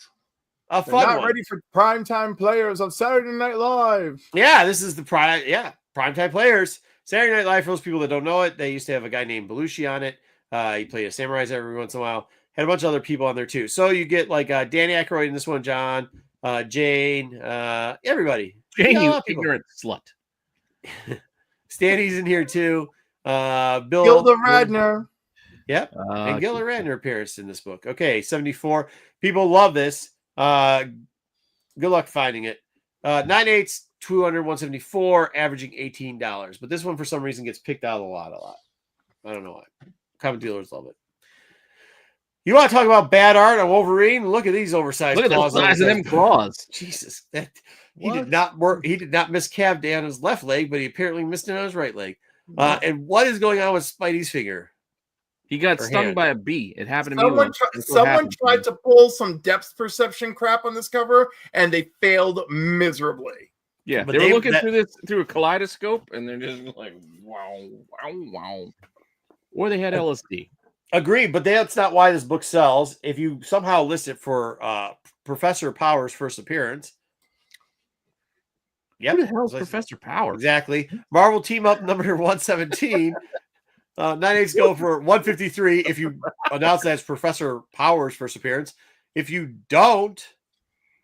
A fun one. Not ready for primetime players of Saturday Night Live. Yeah, this is the primetime players. Saturday Night Live, for those people that don't know it, they used to have a guy named Belushi on it. He played a samurai every once in a while. Had a bunch of other people on there too. So you get like Danny Aykroyd in this one, John, Jane, everybody. Jane, you ignorant slut. Stanley's in here too. Bill Gilda Radner. Yep. And Gilda Radner appears in this book. Okay, 74. People love this. Good luck finding it. 9/8, 200, 174, averaging $18. But this one, for some reason, gets picked out a lot. I don't know why. Common dealers love it. You want to talk about bad art on Wolverine? Look at these oversized claws. Look at the size of them claws. Jesus. He did not miss calf day on his left leg, but he apparently missed it on his right leg. And what is going on with Spidey's finger? He got stung by a bee. It happened to me. Someone tried to pull some depth perception crap on this cover, and they failed miserably. Yeah, but they were looking through a kaleidoscope, and they're just like, wow, wow, wow. Or they had LSD. Agreed, but that's not why this book sells. If you somehow list it for Professor Powers' first appearance. Yep. Who the hell is Professor Powers? Exactly. Marvel Team Up number 117. 9/8 go for 153 if you announce that it's Professor Powers' first appearance. If you don't,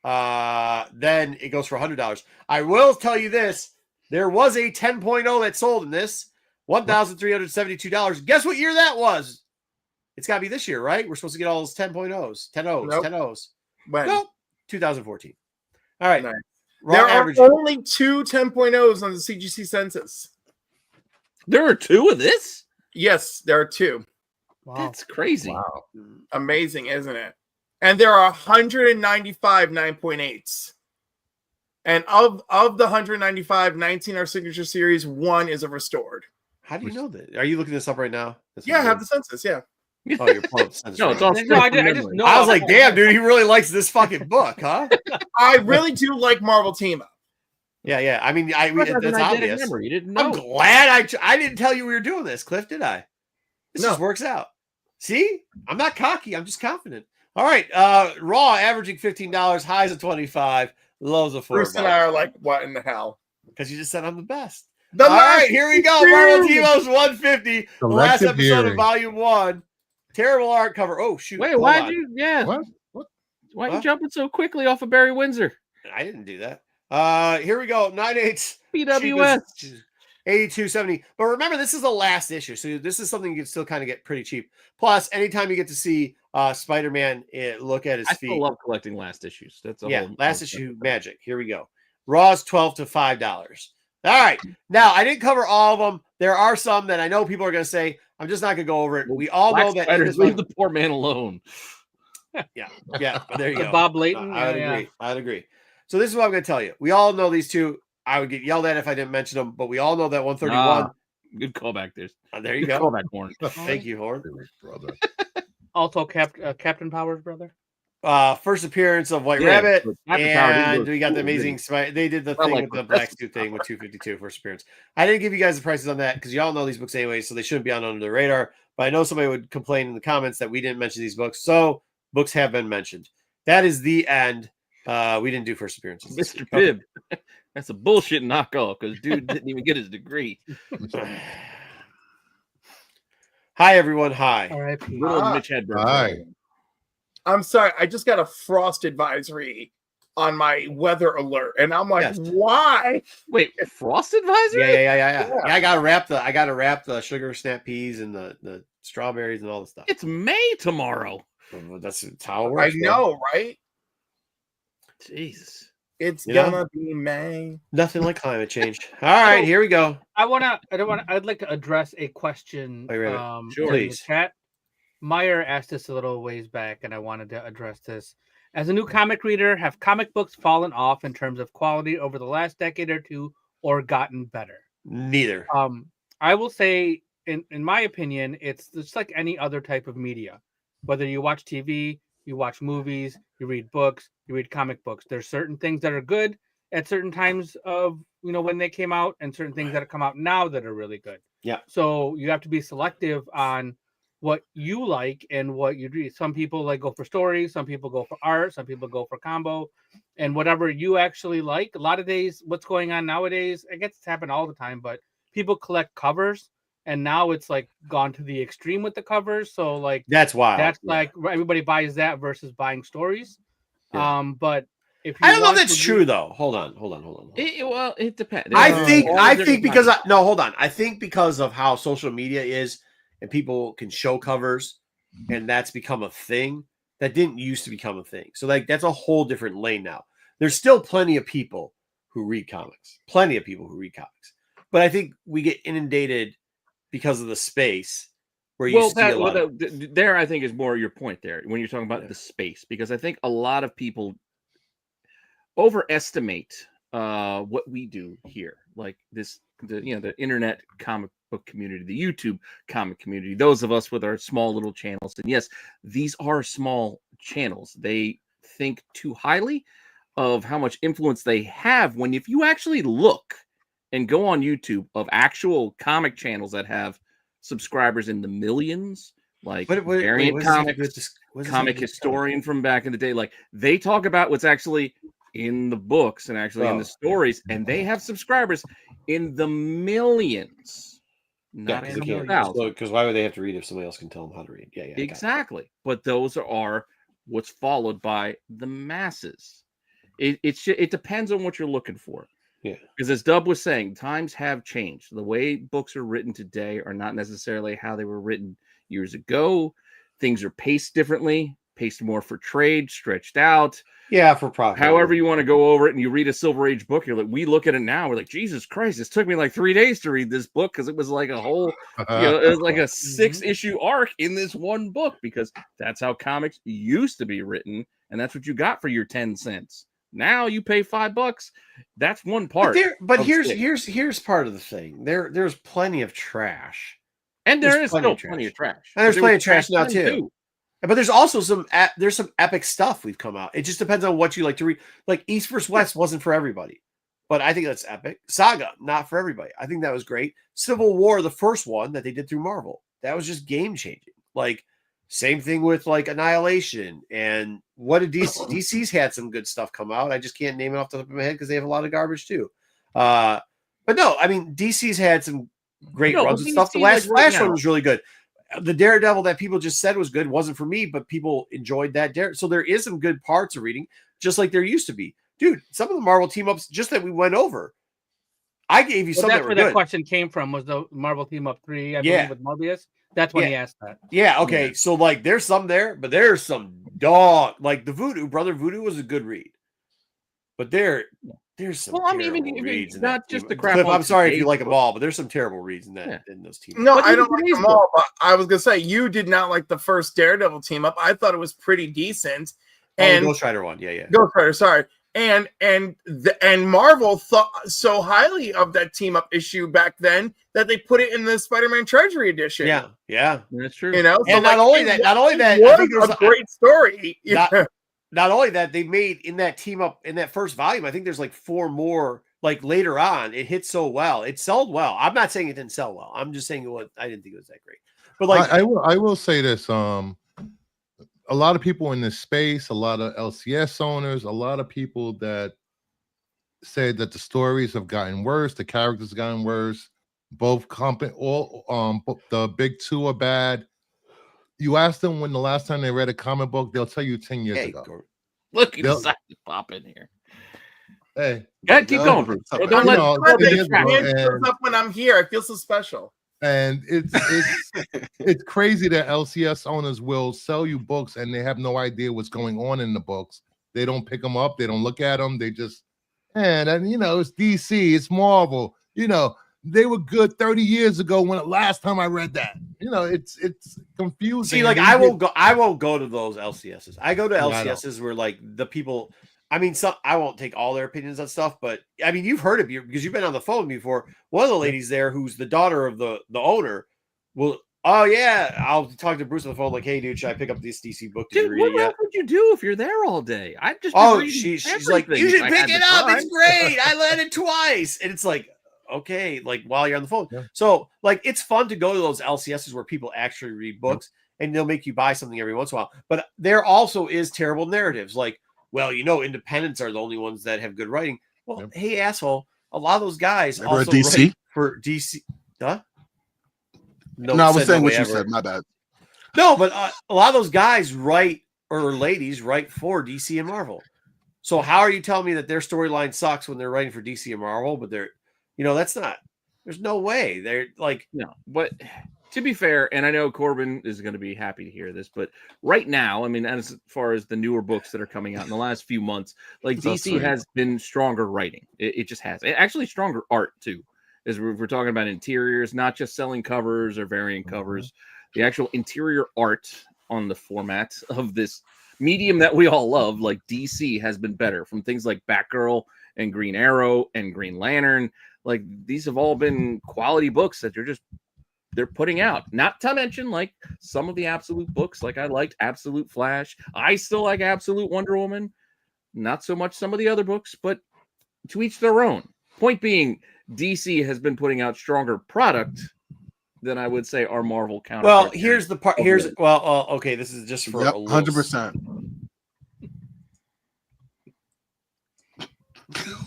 then it goes for $100. I will tell you this. There was a 10.0 that sold in this. $1,372. Guess what year that was? It's got to be this year, right? We're supposed to get all those 10.0s. 10 O's. Nope. 10 O's. When? Nope. 2014. All right. Nice. There are only 2 10.0s on the CGC census. There are 2 of this? Yes, there are 2. Wow. That's crazy. Wow. Amazing, isn't it? And there are 195 9.8s. And of the 195, 19 are signature series, 1 is a restored. How do you know that? Are you looking this up right now? I have the census, yeah. Oh, you're pulling up the census. No, it's all I just know. I was like, damn, dude, he really likes this fucking book, huh? I really do like Marvel Team Up. Yeah. I mean, that's obvious. You didn't know. I'm glad I didn't tell you we were doing this, Cliff, did I? This just works out. See? I'm not cocky. I'm just confident. All right. Raw averaging $15, highs of 25, lows of $4. Bruce and I are like, what in the hell? Because you just said I'm the best. All right, here we go. Marvel Team Up's 150. The last episode of Volume 1. Terrible art cover. Oh, shoot. Wait, why'd you? Yeah. What? Why are you jumping so quickly off of Barry Windsor? I didn't do that. Here we go. 9/8. PWS. 82.70. But remember, this is the last issue. So this is something you can still kind of get pretty cheap. Plus, anytime you get to see Spider-Man look at his feet. I still love collecting last issues. That's a whole last issue magic. Here we go. Raw's $12 to $5. All right. Now, I didn't cover all of them. There are some that I know people are going to say, I'm just not going to go over it. We all know that. Leave the poor man alone. Yeah. There you go. Bob Layton. I'd agree. So this is what I'm going to tell you. We all know these two. I would get yelled at if I didn't mention them, but we all know that 131. Good callback there. There you go. Callback, Horn. Thank you, Horn. Brother. Also, Captain Powers' brother. First appearance of White Rabbit, and we got the cool, amazing. They did the thing with the black suit thing with 252 first appearance. I didn't give you guys the prices on that because y'all know these books anyway, so they shouldn't be on under the radar. But I know somebody would complain in the comments that we didn't mention these books, so books have been mentioned. That is the end. We didn't do first appearances. Mr. Pibb, that's a bullshit knockoff because dude didn't even get his degree. Hi everyone. Hi. All right, Little Mitch Hedberg. Hi. I'm sorry, I just got a frost advisory on my weather alert, and I'm like, why? Wait, frost advisory? Yeah. I gotta wrap the sugar snap peas and the strawberries and all the stuff. It's May tomorrow. That's how it works. I know, right? Jesus. It's gonna be May. Nothing like climate change. All right, here we go. I'd like to address a question Sure. in the chat. Meyer asked this a little ways back, and I wanted to address this. As a new comic reader, have comic books fallen off in terms of quality over the last decade or two, or gotten better? Neither. I will say, in my opinion, it's just like any other type of media. Whether you watch TV, you watch movies, you read books, you read comic books. There's certain things that are good at certain times of when they came out, and certain things that have come out now that are really good. Yeah. So you have to be selective on what you like and what you do. Some people go for stories, some people go for art, some people go for combo, and whatever you actually like. A lot of days, what's going on nowadays, I guess it's happened all the time, but people collect covers, and now it's gone to the extreme with the covers. So that's why everybody buys that versus buying stories. Yeah. But if I don't know if that's true though. Hold on. It depends. I think because I think because of how social media is, and people can show covers, and that's become a thing that didn't used to become a thing. So that's a whole different lane now. There's still plenty of people who read comics. But I think we get inundated because of the space where you see a lot there I think is more your point there when you're talking about the space, because I think a lot of people overestimate what we do here, like the internet comic book community, the YouTube comic community, those of us with our small little channels. And yes, these are small channels. They think too highly of how much influence they have, when if you actually look and go on YouTube of actual comic channels that have subscribers in the millions, like Variant Comics, Comic Historian from back in the day, they talk about what's actually in the books and actually in the stories, and they have subscribers in the millions. Not in the thousands. Because why would they have to read if somebody else can tell them how to read? Yeah, exactly. But those are what's followed by the masses. It depends on what you're looking for. Yeah. Because as Dub was saying, times have changed. The way books are written today are not necessarily how they were written years ago. Things are paced differently, paced more for trade, stretched out. Yeah, for profit. However you want to go over it, and you read a Silver Age book, you're like, we look at it now, we're like, Jesus Christ, this took me 3 days to read this book because it was like a whole, it was like a 6-issue arc in this one book, because that's how comics used to be written, and that's what you got for your 10 cents. Now you pay $5. That's one part. But here's part of the thing. There's plenty of trash, and there is still plenty of trash. And there's plenty of trash now too. But there's also some epic stuff we've come out. It just depends on what you like to read. Like East vs. West wasn't for everybody, but I think that's epic. Saga, not for everybody. I think that was great. Civil War, the first one that they did through Marvel, that was just game changing. Same thing with Annihilation, and what did DC's had some good stuff come out. I just can't name it off the top of my head because they have a lot of garbage too. But no, I mean DC's had some great runs and stuff. The last Flash one was really good. The Daredevil that people just said was good wasn't for me, but people enjoyed that. So there is some good parts of reading, just like there used to be. Dude, some of the Marvel team ups just that we went over, I gave you some. That's where that question came from, was the Marvel team up 3, I believe, with Mobius. That's when he asked that. Yeah, okay. Yeah. So there's some there, but there's some dog. The Brother Voodoo was a good read. But there's some terrible reads. Not just the crap. I'm sorry if you like them all, but there's some terrible reads in those teams. No, I don't like them all, but I was gonna say you did not like the first Daredevil team up. I thought it was pretty decent. And Ghost Rider one, yeah. Ghost Rider, sorry. And Marvel thought so highly of that team up issue back then that they put it in the Spider-Man Treasury edition. Yeah, that's true. So and not only that, I think it was a great story. not only that, they made in that team up in that first volume, I think there's like 4 more like later on. It hit so well. It sold well. I'm not saying it didn't sell well. I'm just saying I didn't think it was that great. But like I will say this. A lot of people in this space, a lot of LCS owners, a lot of people that said that the stories have gotten worse, the characters have gotten worse. Both the big 2 are bad. You ask them when the last time they read a comic book, they'll tell you 10 years ago. Look, you decided to pop in here. Hey, keep going, Bruce. Don't let up when I'm here. I feel so special. And it's crazy that LCS owners will sell you books and they have no idea what's going on in the books. They don't pick them up. They don't look at them. They just, and it's DC, it's Marvel. They were good 30 years ago when the last time I read that. It's confusing. See, like I won't go to those LCSs. I go to LCSs where like the people, I mean, I won't take all their opinions on stuff, but I mean, you've heard of because you've been on the phone before. One of the ladies there, who's the daughter of the owner, will. Oh yeah, I'll talk to Bruce on the phone. Like, hey, dude, should I pick up this DC book? Dude, what else would you do if you're there all day? I'd just. She's like, you should pick it up. It's great. I read it twice, and it's like, okay, like while you're on the phone. Yeah. So like, it's fun to go to those LCSs where people actually read books, and they'll make you buy something every once in a while. But there also is terrible narratives, like, well, independents are the only ones that have good writing. Well, hey, asshole, a lot of those guys also write for DC. Huh? No, I was saying what you said. My bad. No, but a lot of those guys write, or ladies write for DC and Marvel. So how are you telling me that their storyline sucks when they're writing for DC and Marvel? But they're, that's not. There's no way. They're like, no. But to be fair, and I know Corbin is going to be happy to hear this, but right now, I mean, as far as the newer books that are coming out in the last few months, like DC has been stronger writing. It just has. Actually, stronger art too. As we're talking about interiors, not just selling covers or variant covers, the actual interior art on the format of this medium that we all love, like DC, has been better, from things like Batgirl and Green Arrow and Green Lantern. Like, these have all been quality books that they're putting out. Not to mention, like, some of the Absolute books, like I liked Absolute Flash. I still like Absolute Wonder Woman. Not so much some of the other books, but to each their own. Point being, DC has been putting out stronger product than I would say our Marvel counterpart. Well, here's the part. Okay, this is just for 100%.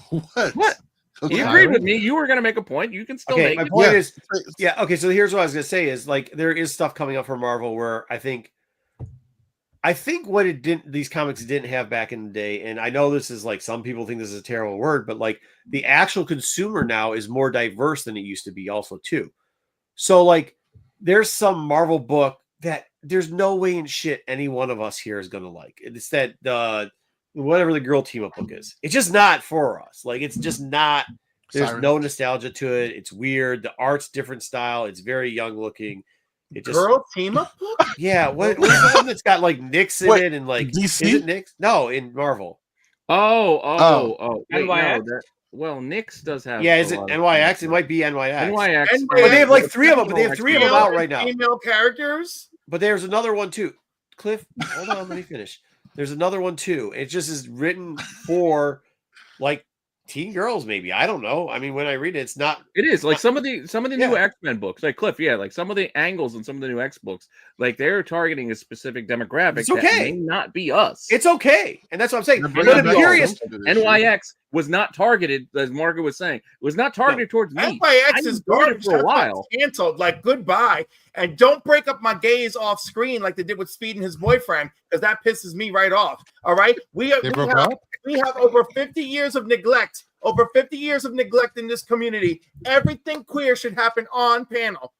What? Okay. You agreed with me. You were going to make a point. You can still make my it. point is, okay, so here's what I was going to say is, like, there is stuff coming up for Marvel where I think what these comics didn't have back in the day, and I know this is like, some people think this is a terrible word, but like, the actual consumer now is more diverse than it used to be also too. So like, there's some Marvel book that there's no way in shit any one of us here is going to like. It's that whatever the girl team up book is. It's just not for us. Like, it's just not. There's no nostalgia to it. It's weird. The art's different style. It's very young looking. It just, girl team up book? Yeah, what's the one that's got like Nyx in it and like DC? Is it Nyx? No, in Marvel. Oh. Wait, NYX? Well, Nyx does have. Yeah, is it NYX? It might be NYX. NYX. But they have like 3 of them. But they have 3 of them out right now. Female characters. But there's another one too. Cliff, hold on, let me finish. There's another one too. It just is written for like teen girls, maybe. I don't know. I mean, when I read it, it's not. It is like some of the new X-Men books, like Cliff. Yeah, like some of the angles in some of the new X books, like they're targeting a specific demographic. It's okay. That may not be us. It's okay, and that's what I'm saying. But I'm curious. NYX was not targeted, as Margaret was saying. It was not targeted towards me. NYX is garbage for a while. Canceled, like, goodbye, and don't break up my gays off screen like they did with Speed and his boyfriend, because that pisses me right off. All right, we have over 50 years of neglect. Over 50 years of neglect in this community. Everything queer should happen on panel,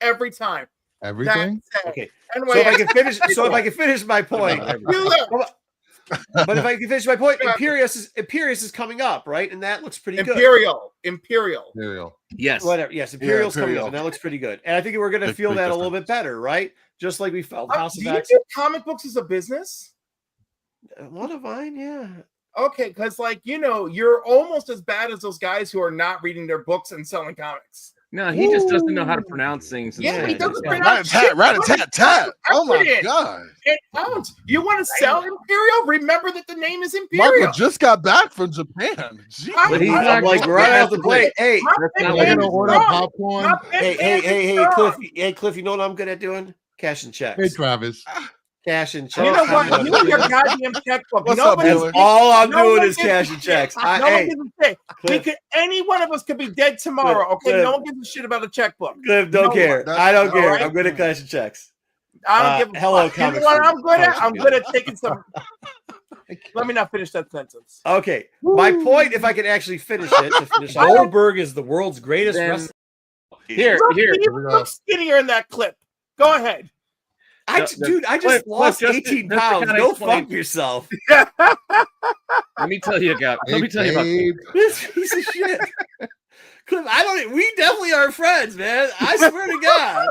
every time. Everything. Okay. So if I can finish my point. But if I can finish my point, Imperius is coming up, right? And that looks pretty good. Imperial. Yes. Whatever. Yes, Imperial's coming up, and that looks pretty good. And I think we're going to feel that a little bit better, right? Just like we felt House of X. Do you think comic books is a business? One of mine, yeah. Okay, because, like, you're almost as bad as those guys who are not reading their books and selling comics. No, he just doesn't know how to pronounce things. Yeah, he doesn't pronounce shit. Rat-a-tat-tat. Oh my god! It counts. You want to sell Imperial? Remember that the name is Imperial. Marco just got back from Japan. But he's not like right off the plate. Hey, I'm gonna order popcorn. Hey, Cliff. You know what I'm good at doing? Cash and checks. Hey, Travis. Cash and checks. You know what? You and your goddamn checkbook. What's up, Miller? All I'm doing is cash and checks. Any one of us could be dead tomorrow. Okay, no one gives a shit about a checkbook. Cliff, don't care. I don't care. I'm good at cash and checks. I don't give a hello, fuck. You know what I'm good at? I'm good at taking some. Let me not finish that sentence. Okay, my point, if I can actually finish it, Goldberg is the world's greatest wrestler. Here. You look skinnier in that clip. Go ahead. I just lost 18 pounds. Go fuck yourself. Let me tell you, Gab. Let me tell you about this piece of shit. We definitely are friends, man. I swear to God.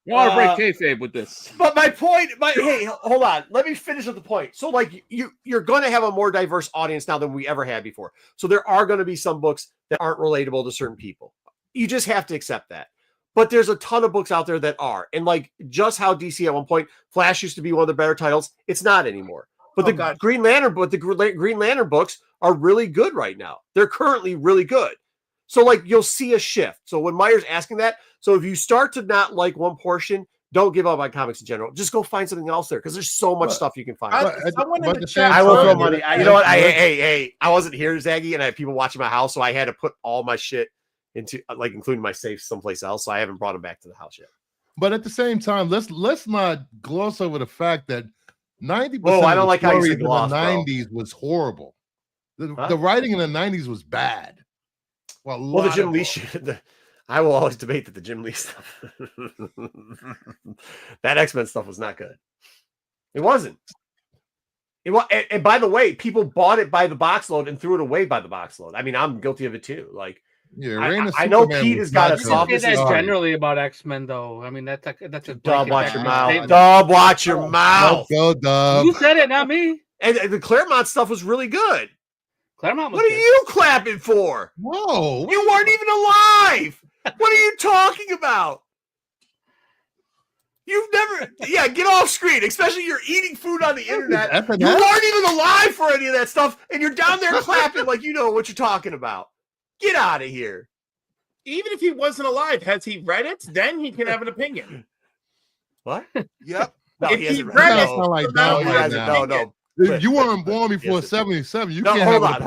You want to break kayfabe with this? But my point, hey, hold on. Let me finish with the point. So, like, you're going to have a more diverse audience now than we ever had before. So there are going to be some books that aren't relatable to certain people. You just have to accept that. But there's a ton of books out there that are. And like just how DC at one point, Flash used to be one of the better titles. It's not anymore. But Green Lantern books are really good right now. They're currently really good. So like you'll see a shift. So when Meyer's asking that, so if you start to not like one portion, don't give up on comics in general. Just go find something else there because there's so much stuff you can find. I will throw money. You know what? Hey, I wasn't here, Zaggy, and I had people watching my house, so I had to put all my shit into like including my safe someplace else. So I haven't brought them back to the house yet. But at the same time, let's not gloss over the fact that 90% I don't like how you in said gloss, the 90s was horrible. The writing in the 90s was bad. Well, the Jim Lee shit. I will always debate that the Jim Lee stuff, that X-Men stuff was not good. It wasn't. And by the way, people bought it by the box load and threw it away by the box load. I mean, I'm guilty of it too. Like, yeah, I know Pete has got a softness. Say that generally about X-Men, though. I mean, that's a Dub. Watch your mouth. Dub. Watch your mouth. Go, Dub. You said it, not me. And the Claremont stuff was really good. Claremont. What are you clapping for? Whoa! You weren't even alive. What are you talking about? You've never, get off screen, especially you're eating food on the internet. You weren't even alive for any of that stuff, and you're down there clapping like you know what you're talking about. Get out of here. Even if he wasn't alive, has he read it? Then he can have an opinion. What? Yep. No, if he hasn't read read it. No. You weren't born before 77. You can't hold have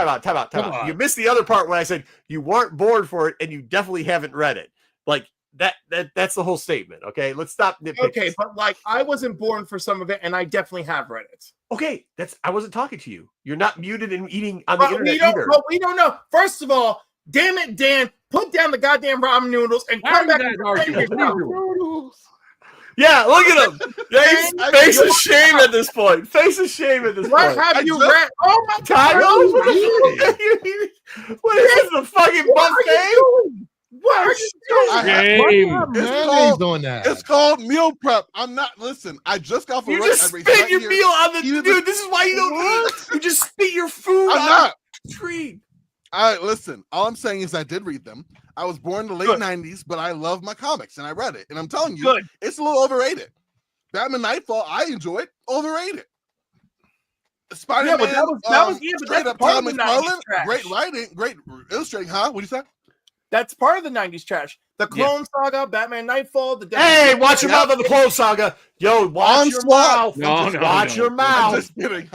on. Time out. You missed the other part when I said you weren't born for it, and you definitely haven't read it. Like that's the whole statement. Okay, let's stop nitpicking. Okay, but like I wasn't born for some of it, and I definitely have read it. Okay, I wasn't talking to you. You're not muted and eating on the internet either. But we don't know. First of all, damn it, Dan, put down the goddamn ramen noodles and come back and noodles. Yeah, look at him. Face of shame at this point. Face of shame at this point. What have you read? Oh my God. What is this, the fucking buffet? What are you doing? It's called meal prep. I'm not, listen, I just got for you just spit your meal on the, dude, this is why you don't eat. You just spit your food on the screen. All right, listen, all I'm saying is I did read them. I was born in the late 90s, but I love my comics, and I read it. And I'm telling you, it's a little overrated. Batman Nightfall, I enjoyed. Overrated. Spider-Man, but that was straight up Todd McFarlane, great writing, great illustrating, huh? What'd you say? That's part of the 90s trash. The Clone Saga, Batman Nightfall. Hey, watch your mouth on the Clone Saga. Yo, watch your mouth. Watch your mouth. I'm just kidding.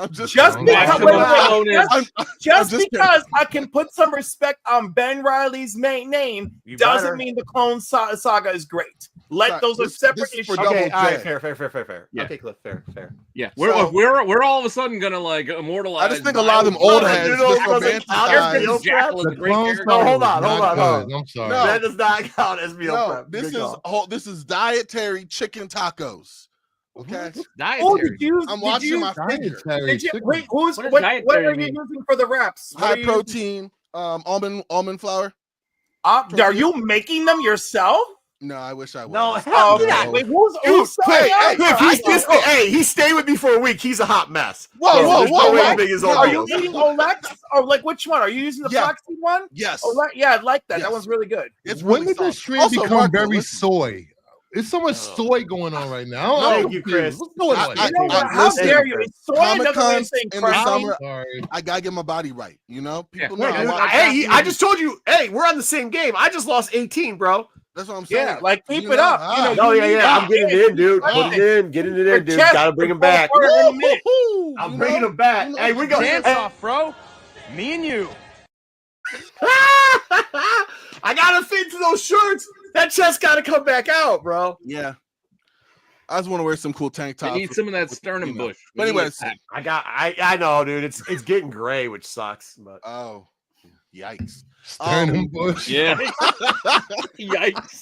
Just because I can put some respect on Ben Reilly's name doesn't mean the Clone Saga is great. Let those are separate issues. Okay, all right, fair. Yeah. Okay, Cliff, fair. Yeah, we're all of a sudden gonna like immortalize. I just think a lot of them old heads just romanticize. Hold on. I'm sorry. No, that does not count as meal prep. This is dietary chicken tacos. Okay. I'm watching my figure. Wait, what are you using for the wraps? High protein, almond flour. Are you making them yourself? No, I wish I was. No, hell yeah. Wait, he stayed with me for a week. He's a hot mess. Whoa. Are you eating Olex or like which one? Are you using the flaxseed one? Yes. Yeah, I like that. Yes. That one's really good. It's when really did this stream Also, become Marco, very listen. soy? There's so much soy going on right now. Thank you, Chris. What's going on? You know what? How listen, dare you? It's soy another way of Comic-Con saying in the crushing. summer. Sorry. I gotta get my body right. You know, people Wait, know. dude, I just told you. Hey, we're on the same game. I just lost 18, bro. That's what I'm saying. Yeah, like keep You it know, up. ah. Oh yeah. I'm getting it in, dude. Put it in. Get it in, dude. Gotta bring him back. I'm bringing him back. Hey, we go. Dance off, bro. Me and you. I gotta fit into those shorts. That chest gotta come back out, bro. Yeah. I just want to wear some cool tank tops. I need some of that sternum bush. But anyways, I know, dude. It's getting gray, which sucks. But oh, yikes! Sternum bush. Yeah. Yikes.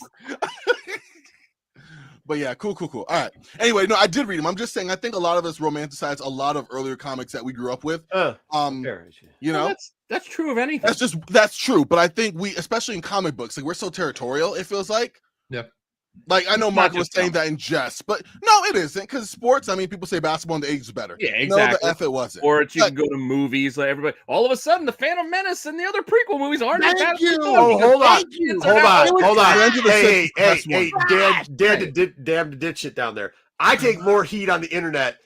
But yeah, cool. All right. Anyway, no, I did read them. I'm just saying, I think a lot of us romanticize a lot of earlier comics that we grew up with. You know, that's true of anything. That's true. But I think we, especially in comic books, like we're so territorial. It feels like. Yep. Like I know Marco was saying that in jest, but no, it isn't because sports. I mean, people say basketball in the 80s is better. Yeah, exactly. No, the F it wasn't. Or you can go to movies like everybody. All of a sudden, the Phantom Menace and the other prequel movies aren't as bad. Oh, hold on. Hey, damn to ditch it down there. I take more heat on the internet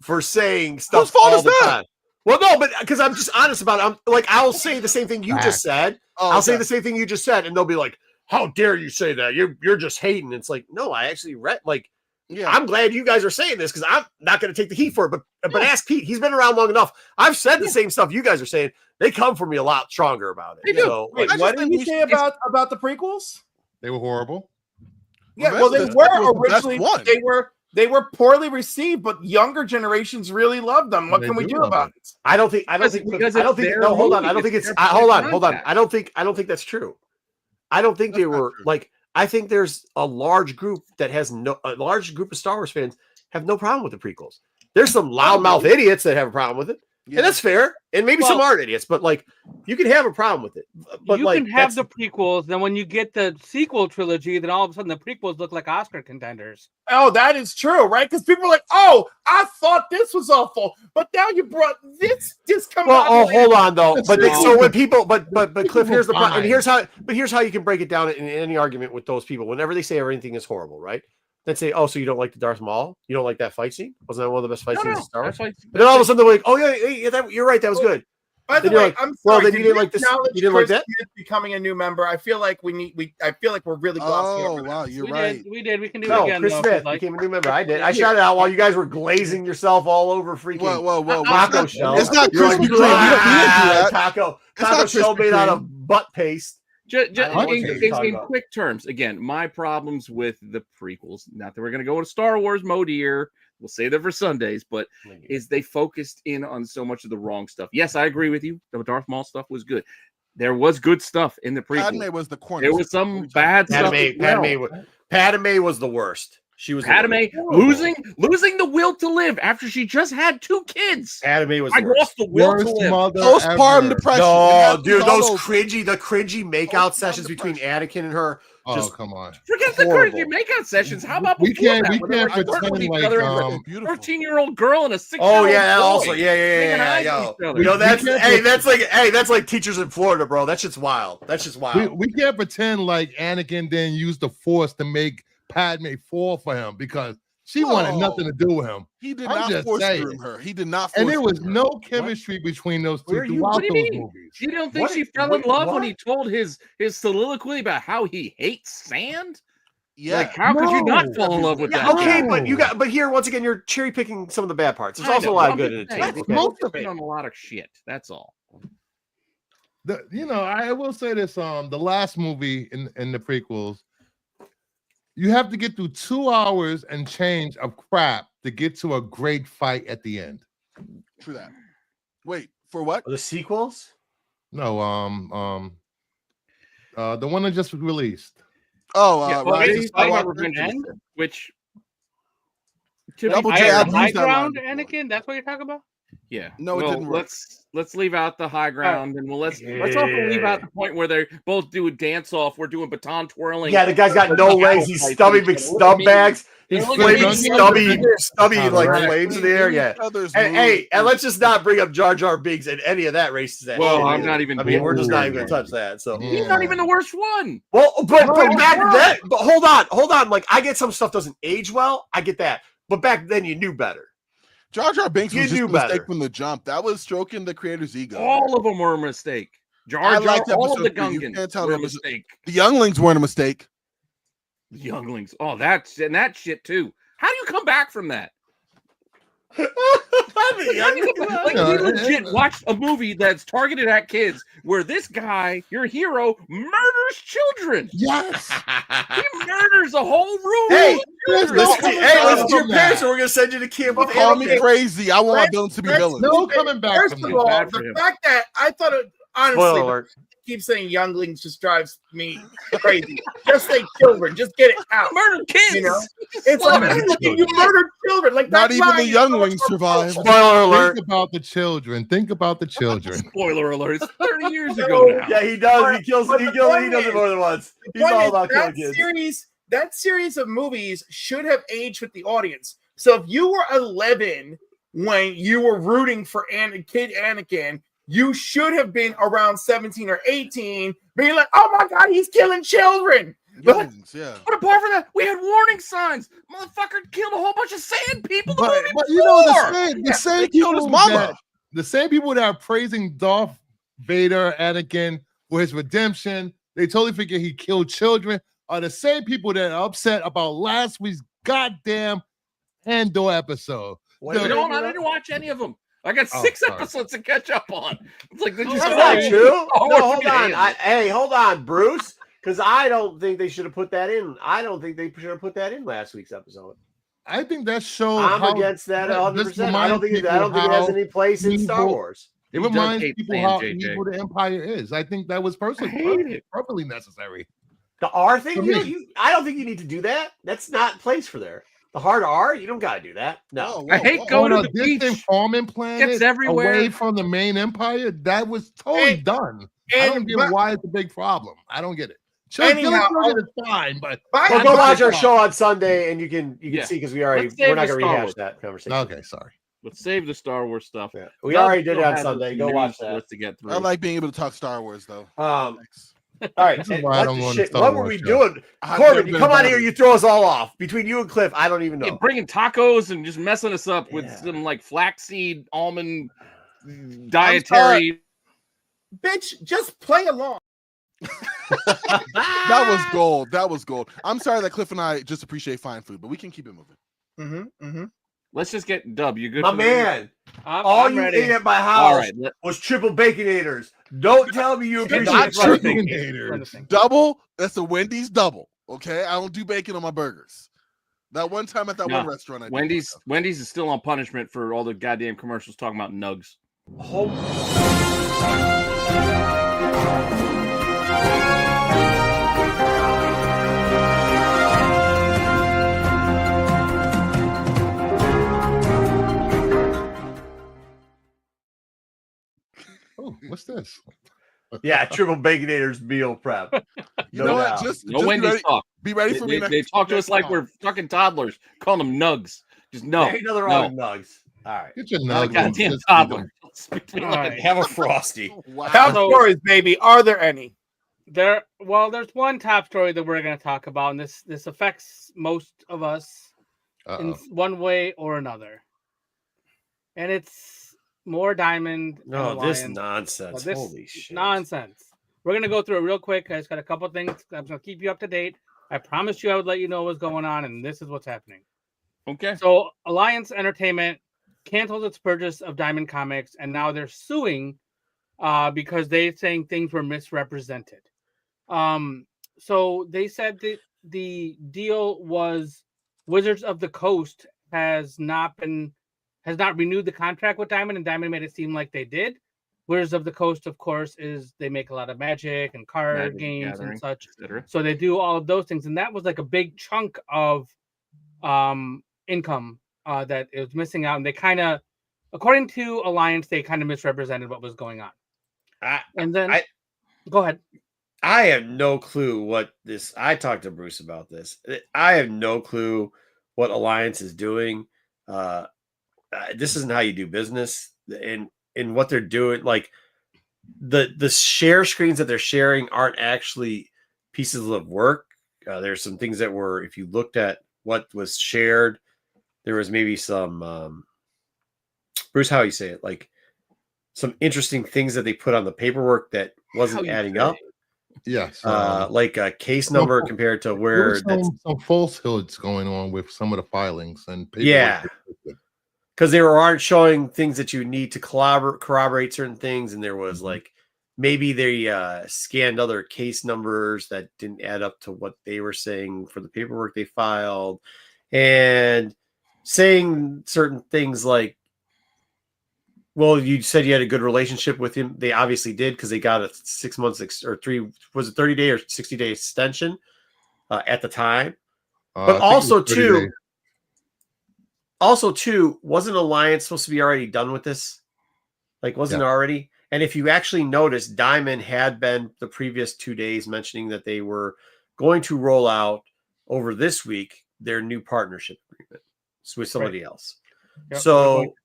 for saying stuff all the time. Well, no, but because I'm just honest about it. I'm like, I'll say the same thing you just said. I'll say the same thing you just said, and they'll be like, how dare you say that? You're just hating. It's like, no, I actually read I'm glad you guys are saying this because I'm not going to take the heat for it. But ask Pete. He's been around long enough. I've said the same stuff you guys are saying. They come for me a lot stronger about it. So, wait, what did you say about the prequels? They were horrible. Yeah, well, they were originally. They were poorly received, but younger generations really loved them. What can we do about it? I don't think. Hold on. I don't think it's. Hold on. I don't think that's true. I don't think they were like. I think there's a large group that has a large group of Star Wars fans have no problem with the prequels. There's some loudmouth idiots that have a problem with it, and that's fair. And maybe some aren't idiots, but like you can have a problem with it. But you can have the prequels. Then when you get the sequel trilogy, then all of a sudden the prequels look like Oscar contenders. Oh, that is true, right? Because people are like, "Oh, I thought this was awful, but now you brought this coming out." Well, hold on though. But so when people, but Cliff, here's the problem. And here's how you can break it down in any argument with those people. Whenever they say everything is horrible, right? Then say, "Oh, so you don't like the Darth Maul? You don't like that fight scene? Wasn't that one of the best fight scenes in Star Wars?" But then all of a sudden they're like, "Oh yeah, you're right. That was good." By the way, like, I'm sorry. Well, then you didn't like this. You didn't like that. Becoming a new member, I feel like I feel like we're really glossing over. Oh wow, you're we right. We can do it again. Chris Smith became a new member. I did. I shouted out while you guys were glazing yourself all over freaking taco shell. It's not Krispy Kreme. We didn't do that. Taco shell made out of butt paste. Just in quick terms, again, my problems with the prequels, not that we're going to go to Star Wars mode here, we'll save that for Sundays, but is they focused in on so much of the wrong stuff. Yes, I agree with you. The Darth Maul stuff was good. There was good stuff in the prequel. Padme was the corner. There was some bad stuff. Padme was the worst. She was Padme losing the will to live after she just had 2 kids. Padme was. I lost the will to live. Postpartum depression. No, dude, the cringy makeout sessions between Anakin and her. Oh, come on! Forget the cringy makeout sessions. How about we can't pretend like 13-year-old girl and a 6-year-old. Oh yeah, also yeah. Yo, that's like teachers in Florida, bro. That shit's wild. We can't pretend like Anakin didn't use the Force to make Padme fall for him because she wanted nothing to do with him. He did not force her. He did not. And there was no chemistry between those two throughout those movies. You don't think she fell in love when he told his soliloquy about how he hates sand? Yeah. Like, how could you not fall in love with that? Okay, but here once again, you're cherry picking some of the bad parts. There's also a lot of good in it. Most of it on a lot of shit. That's all. I will say this: the last movie in the prequels. You have to get through 2 hours and change of crap to get to a great fight at the end. True that. Wait, for what? The sequels? No, the one that just released. Which Double J high ground, Anakin. That's what you're talking about. Yeah. No, it didn't work. Let's leave out the high ground, and let's also leave out the point where they both do a dance off. We're doing baton twirling. Yeah, the guy's got no legs. He's stubby big stub bags. He's flaming stubby like flames in the air. Yeah. Hey, and let's just not bring up Jar Jar Binks and any of that racist. Well, I'm not even. I mean, we're just not even going to touch that. So he's not even the worst one. Well, but back then, but hold on. Like I get some stuff doesn't age well. I get that, but back then you knew better. Jar Jar Binks was just a mistake from the jump. That was stroking the creator's ego. All of them were a mistake. Jar Jar, all of the Gungans were a mistake. The younglings weren't a mistake. The younglings. Oh, that shit too. How do you come back from that? Like we legit watched a movie that's targeted at kids where this guy, your hero, murders children. Yes. He murders a whole room. Hey, listen to your parents, or we're gonna send you to camp with call me crazy. I want villains to be villains. No coming back. First of all, the fact that I thought it honestly keep saying younglings just drives me crazy. Just say children. Just get it out. Murder kids. You know, it's like you murdered children. Like not even the younglings survive. Spoiler alert. Think about the children. Think about the children. Spoiler alert. It's 30 years ago now. Yeah, he does. He does it more than once. He's all about killing kids. That series of movies should have aged with the audience. So if you were 11 when you were rooting for kid Anakin, you should have been around 17 or 18, being like, "Oh my God, he's killing children!" But apart from that, we had warning signs. Motherfucker killed a whole bunch of sand people. But you know the same people his mama. The same people that are praising Darth Vader, Anakin for his redemption, they totally forget he killed children. Are the same people that are upset about last week's goddamn Andor episode. I didn't watch any of them. I got 6 episodes to catch up on. It's like that's not true. No, hold on. Hold on, Bruce. Because I don't think they should have put that in. I don't think they should have put that in last week's episode. I think that shows. I'm against that 100%. I don't think it has any place in Star Wars. It reminds people how evil the Empire is. I think that was perfectly necessary. The R thing? I don't think you need to do that. That's not place for there. The hard R? You don't got to do that. No. I hate going to the beach. Farming planet it's everywhere. Away from the main empire. That was totally done. I don't get why it's a big problem. I don't get it. Anyhow, it's fine, but we'll go watch our show on Sunday, and you can see because we're not going to rehash that conversation. Okay, sorry. Let's save the Star Wars stuff. Yeah. We already did it on Sunday. Go watch that. To get through. I like being able to talk Star Wars, though. All right. What were we doing? Corbin, you come on here, you throw us all off. Between you and Cliff, I don't even know. Bringing tacos and just messing us up with some like flaxseed almond dietary. Bitch, just play along. That was gold. That was gold. I'm sorry that Cliff and I just appreciate fine food, but we can keep it moving. Let's just get Dub. You good? My man. All you ate at my house was triple baconators. Don't tell me you appreciate baconators. Double. That's a Wendy's double. Okay, I don't do bacon on my burgers. That one time at that one restaurant, I Wendy's is still on punishment for all the goddamn commercials talking about nugs. Oh, what's this? Yeah, triple baconators meal prep. You know what? Just Wendy's talk. Be ready for me. They talk to us like we're fucking toddlers. Calling them nugs. Just no. Ain't nothing wrong with nugs. All right. Get your nugs. Goddamn toddler. Have a Frosty. Wow. Top stories, baby. Are there any? There's one top story that we're going to talk about, and this affects most of us in one way or another. And it's more Diamond. No, this nonsense. Holy shit. Nonsense. We're going to go through it real quick. I just got a couple things. I'm going to keep you up to date. I promised you I would let you know what's going on, and this is what's happening. Okay. So Alliance Entertainment canceled its purchase of Diamond Comics, and now they're suing because they're saying things were misrepresented. So they said that the deal was Wizards of the Coast has not renewed the contract with Diamond, and Diamond made it seem like they did. Wizards of the Coast, of course, they make a lot of Magic and card games and such. So they do all of those things, and that was like a big chunk of income that it was missing out, and they kind of according to Alliance, they kind of misrepresented what was going on. Go ahead. I have no clue what this. I talked to Bruce about this. I have no clue what Alliance is doing. This isn't how you do business, and what they're doing. Like the share screens that they're sharing aren't actually pieces of work. There's some things that were, if you looked at what was shared, there was maybe some Bruce, how you say it, like some interesting things that they put on the paperwork that wasn't adding up. Yes, like a case number compared to where some falsehoods going on with some of the filings and paperwork. Yeah, because they aren't showing things that you need to corroborate certain things, and there was like maybe they scanned other case numbers that didn't add up to what they were saying for the paperwork they filed, and saying certain things like, well, you said you had a good relationship with him. They obviously did, because they got a 6 months or 30-day or 60-day extension at the time. But also too, wasn't Alliance supposed to be already done with this? Like, wasn't it already? And if you actually notice, Diamond had been the previous 2 days mentioning that they were going to roll out over this week their new partnership agreement with somebody else. Yep. So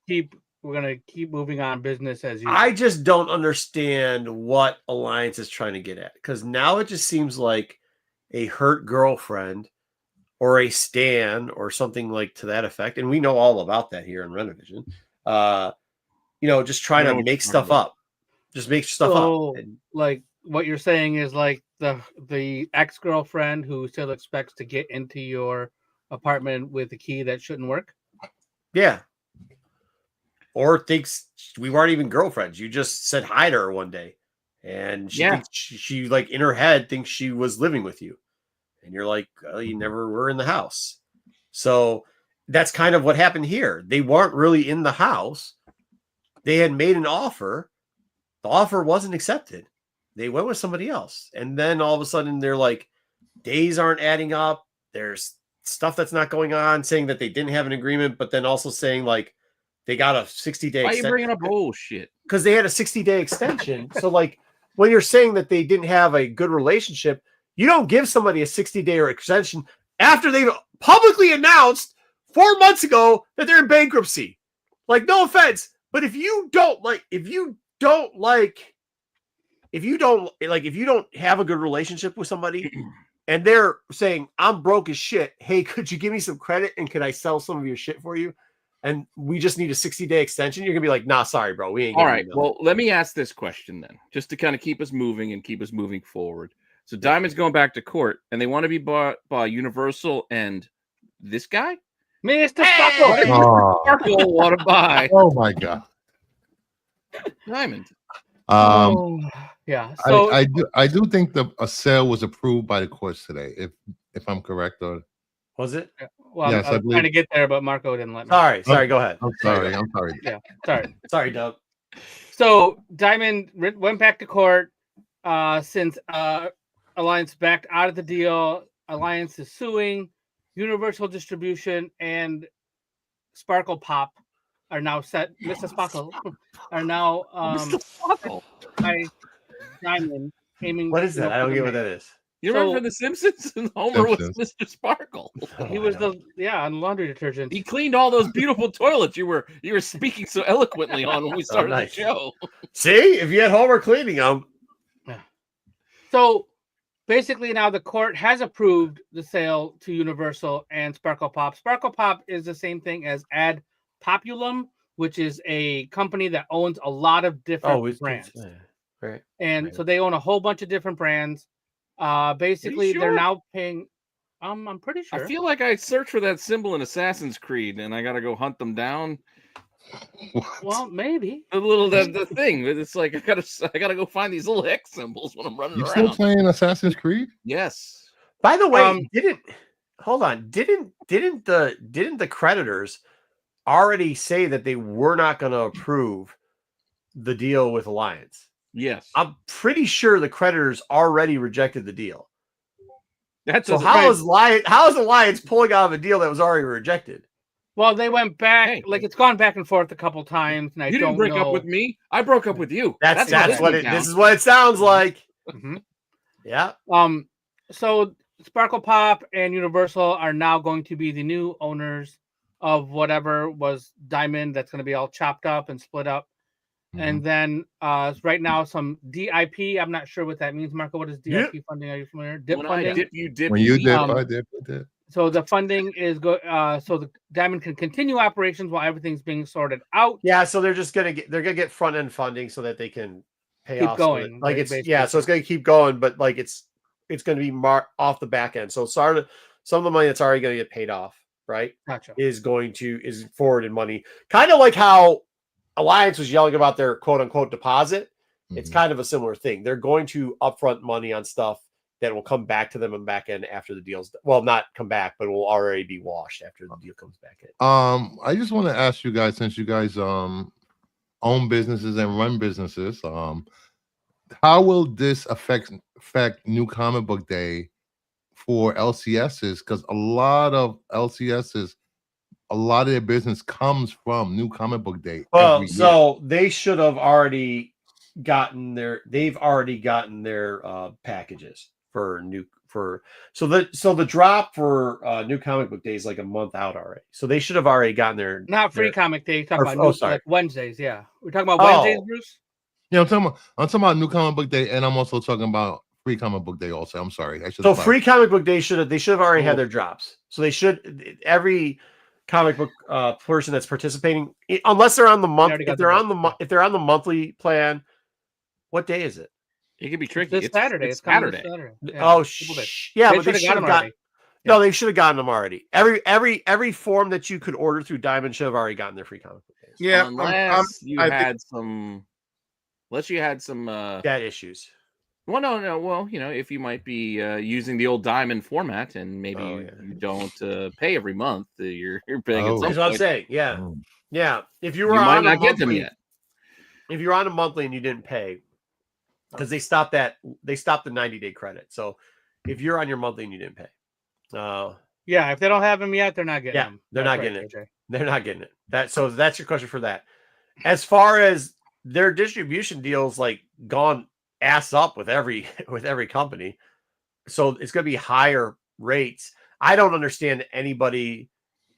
we're going to keep moving on business as usual. I just don't understand what Alliance is trying to get at, because now it just seems like a hurt girlfriend or a stan or something like to that effect. And we know all about that here in Rennavision. Just trying to make stuff up. Just make stuff up. And, like, what you're saying is like the ex-girlfriend who still expects to get into your apartment with a key that shouldn't work? Yeah. Or thinks we weren't even girlfriends. You just said hi to her one day, and she thinks she like in her head thinks she was living with you, and you're like, well, you never were in the house. So that's kind of what happened here. They weren't really in the house. They had made an offer. The offer wasn't accepted. They went with somebody else, and then all of a sudden they're like, days aren't adding up. There's stuff that's not going on, saying that they didn't have an agreement, but then also saying like, they got a 60-day extension. Why are you bringing up bullshit? Because they had a 60-day extension. So, like, when you're saying that they didn't have a good relationship, you don't give somebody a 60-day or extension after they've publicly announced 4 months ago that they're in bankruptcy. Like, no offense, but if you don't have a good relationship with somebody and they're saying, I'm broke as shit, hey, could you give me some credit and could I sell some of your shit for you? And we just need a 60-day extension. You're going to be like, nah, sorry, bro. We ain't. All right. Well, let me ask this question then, just to kind of keep us moving and keep us moving forward. So Diamond's going back to court, and they want to be bought by Universal and this guy? Mr. Sparkle. Sparkle want to buy. Oh, my God. Diamond. Yeah. So I do think a sale was approved by the courts today, if I'm correct. Or was it? Well, yes, I was trying to get there, but Marco didn't let me. Sorry, go ahead. I'm sorry. Yeah, sorry, Doug. So Diamond went back to court since Alliance backed out of the deal. Alliance is suing. Universal Distribution and Sparkle Pop are now set. Mr. Sparkle are now by Diamond aiming. What is that? I don't get what that is. You remember The Simpsons? And Homer was Mr. Sparkle. He was on laundry detergent. He cleaned all those beautiful toilets you were speaking so eloquently on when we started the show. See, if you had Homer cleaning them. Yeah. So basically now the court has approved the sale to Universal and Sparkle Pop. Sparkle Pop is the same thing as Ad Populum, which is a company that owns a lot of different brands. Right. And so they own a whole bunch of different brands. Basically, they're now paying. I'm pretty sure. I feel like I searched for that symbol in Assassin's Creed, and I gotta go hunt them down. Well, maybe the thing. It's like I gotta go find these little hex symbols when I'm running around. You still playing Assassin's Creed? Yes. By the way, didn't the creditors already say that they were not going to approve the deal with Alliance? Yes. I'm pretty sure the creditors already rejected the deal. That's so how is Alliance pulling out of a deal that was already rejected? Well, they went back. Like it's gone back and forth a couple times, and you didn't break up with me. I broke up with you. That's what it. This is what it sounds like. Mm-hmm. Yeah. So Sparkle Pop and Universal are now going to be the new owners of whatever was Diamond. That's going to be all chopped up and split up. And then right now some DIP. I'm not sure what that means, Marco. What is DIP funding? Are you familiar? DIP when funding. I dip, you dip. When you dip, I dip. So the funding is so the Diamond can continue operations while everything's being sorted out. Yeah, so they're just gonna get front end funding so that they can pay keep off. going. So so it's gonna keep going, but like it's gonna be off the back end. So some of the money that's already gonna get paid off, right? Gotcha. Is forwarded money, kind of like how Alliance was yelling about their quote unquote deposit. It's kind of a similar thing. They're going to upfront money on stuff that will come back to them and back end after the deal's not come back, but will already be washed after the deal comes back in. I just want to ask you guys, since you guys own businesses and run businesses, how will this affect New Comic Book Day for LCSs? Because a lot of LCSs, a lot of their business comes from New Comic Book Day. Well, so they should have already gotten their packages so the drop for New Comic Book Day is like a month out already. So they should have already gotten their not free comic day. Talk about like Wednesdays. Yeah, we're talking about Wednesdays, Bruce. Yeah, I'm talking about New Comic Book Day, and I'm also talking about Free Comic Book Day. Also, I'm sorry. So Free Comic Book Day should have already had their drops. So they should every comic book person that's participating, unless they're on the month. If they're on the monthly plan, what day is it? It could be tricky. It's Saturday. It's Saturday. Yeah. But they should have gotten. No, they should have gotten them already. Every form that you could order through Diamond should have already gotten their free comic book days. Yeah, unless you had some debt issues. Well, no. Well, if you might be using the old Diamond format, and maybe you don't pay every month, you're paying. That's what I'm saying. Yeah, yeah. If you were might not get them yet. If you're on a monthly and you didn't pay, because they stopped the 90-day credit. So if you're on your monthly and you didn't pay, if they don't have them yet, they're not getting them. They're not getting it. They're not getting it. That's your question for that. As far as their distribution deals, like gone ass up with every company, so it's going to be higher rates. I don't understand anybody.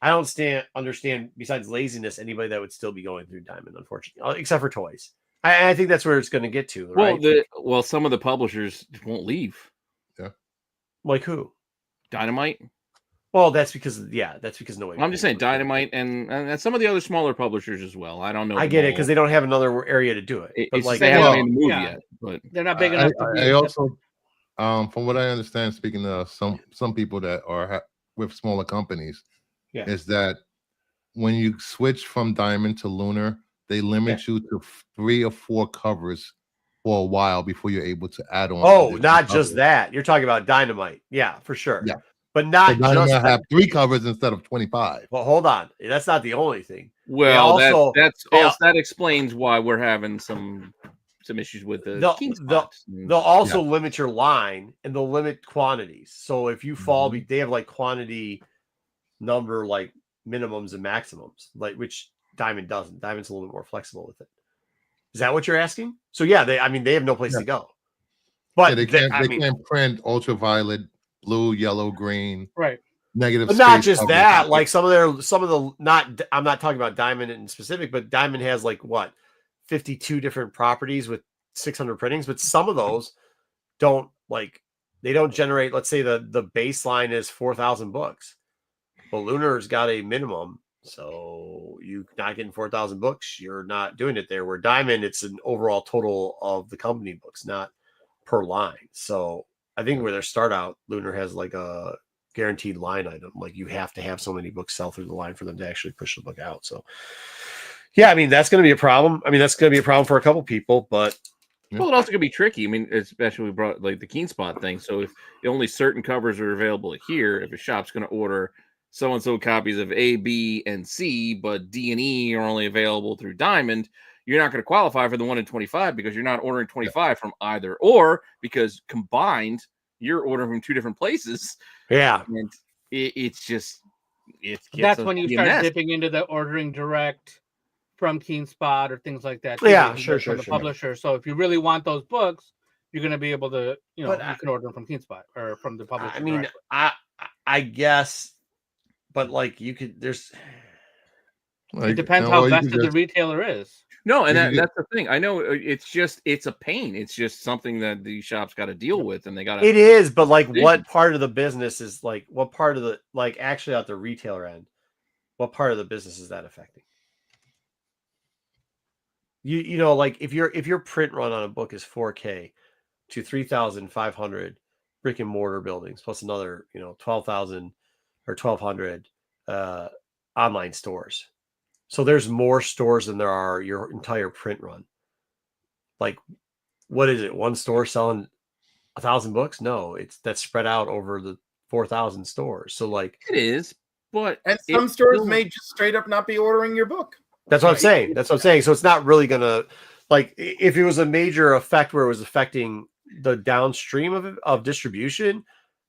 I don't understand besides laziness anybody that would still be going through Diamond, unfortunately, except for toys. I think that's where it's going to get to. Right? Well, some of the publishers won't leave. Yeah, like who? Dynamite. Well, that's because nobody. I'm just saying Dynamite and some of the other smaller publishers as well. I don't know. I get it because they don't have another area to do it. But like they haven't made the move yet. But they're not big enough. I also, from what I understand, speaking to some people that are with smaller companies, is that when you switch from Diamond to Lunar, they limit you to 3 or 4 covers for a while before you're able to add on. Oh, not just that. You're talking about Dynamite. Yeah, for sure. Yeah. But not just have 3 covers instead of 25. Well, hold on. That's not the only thing. Well, that explains why we're having some issues with they'll also limit your line and they'll limit quantities. So if you fall, they have like quantity number like minimums and maximums, like which Diamond doesn't. Diamond's a little bit more flexible with it. Is that what you're asking? So yeah, they have no place to go. But they can't print ultraviolet, blue, yellow, green, right? Negative. But not just that. Like some of the not. I'm not talking about Diamond in specific, but Diamond has like 52 different properties with 600 printings. But some of those don't they don't generate. Let's say the baseline is 4,000 books. Well, Lunar's got a minimum. So you're not getting 4,000 books. You're not doing it there. Where Diamond, it's an overall total of the company books, not per line. So I think where their start out, Lunar has like a guaranteed line item. Like you have to have so many books sell through the line for them to actually push the book out. So yeah, I mean, that's going to be a problem. I mean, that's going to be a problem for a couple people, but well, it also could be tricky. I mean, especially we brought like the Keen Spot thing. So if only certain covers are available here, if a shop's going to order so-and-so copies of A, B, and C, but D and E are only available through Diamond, you're not going to qualify for the 1 in 25 because you're not ordering 25 from either, or because combined, you're ordering from 2 different places. Yeah. And it's just, That's when you start dipping into the ordering direct from KeenSpot or things like that. Yeah, sure. From the publisher. So if you really want those books, you're going to be able to, you can order them from KeenSpot or from the publisher. I mean, directly. I guess, but like there's. It depends how vested the retailer is. No, and that's the thing. I know it's a pain. It's just something that the shops got to deal with, and they got to. It is, but like, what part of the business is like? What part of the actually at the retailer end? What part of the business is that affecting? You know, like if your print run on a book is 4K to 3,500 brick and mortar buildings plus another 12,000 or 1,200 online stores. So there's more stores than there are your entire print run. Like, what is it? One store selling 1,000 books? No, that's spread out over the 4,000 stores. So like it is, but some stores may just straight up not be ordering your book. That's what I'm saying. That's what I'm saying. So it's not really gonna if it was a major effect where it was affecting the downstream of distribution.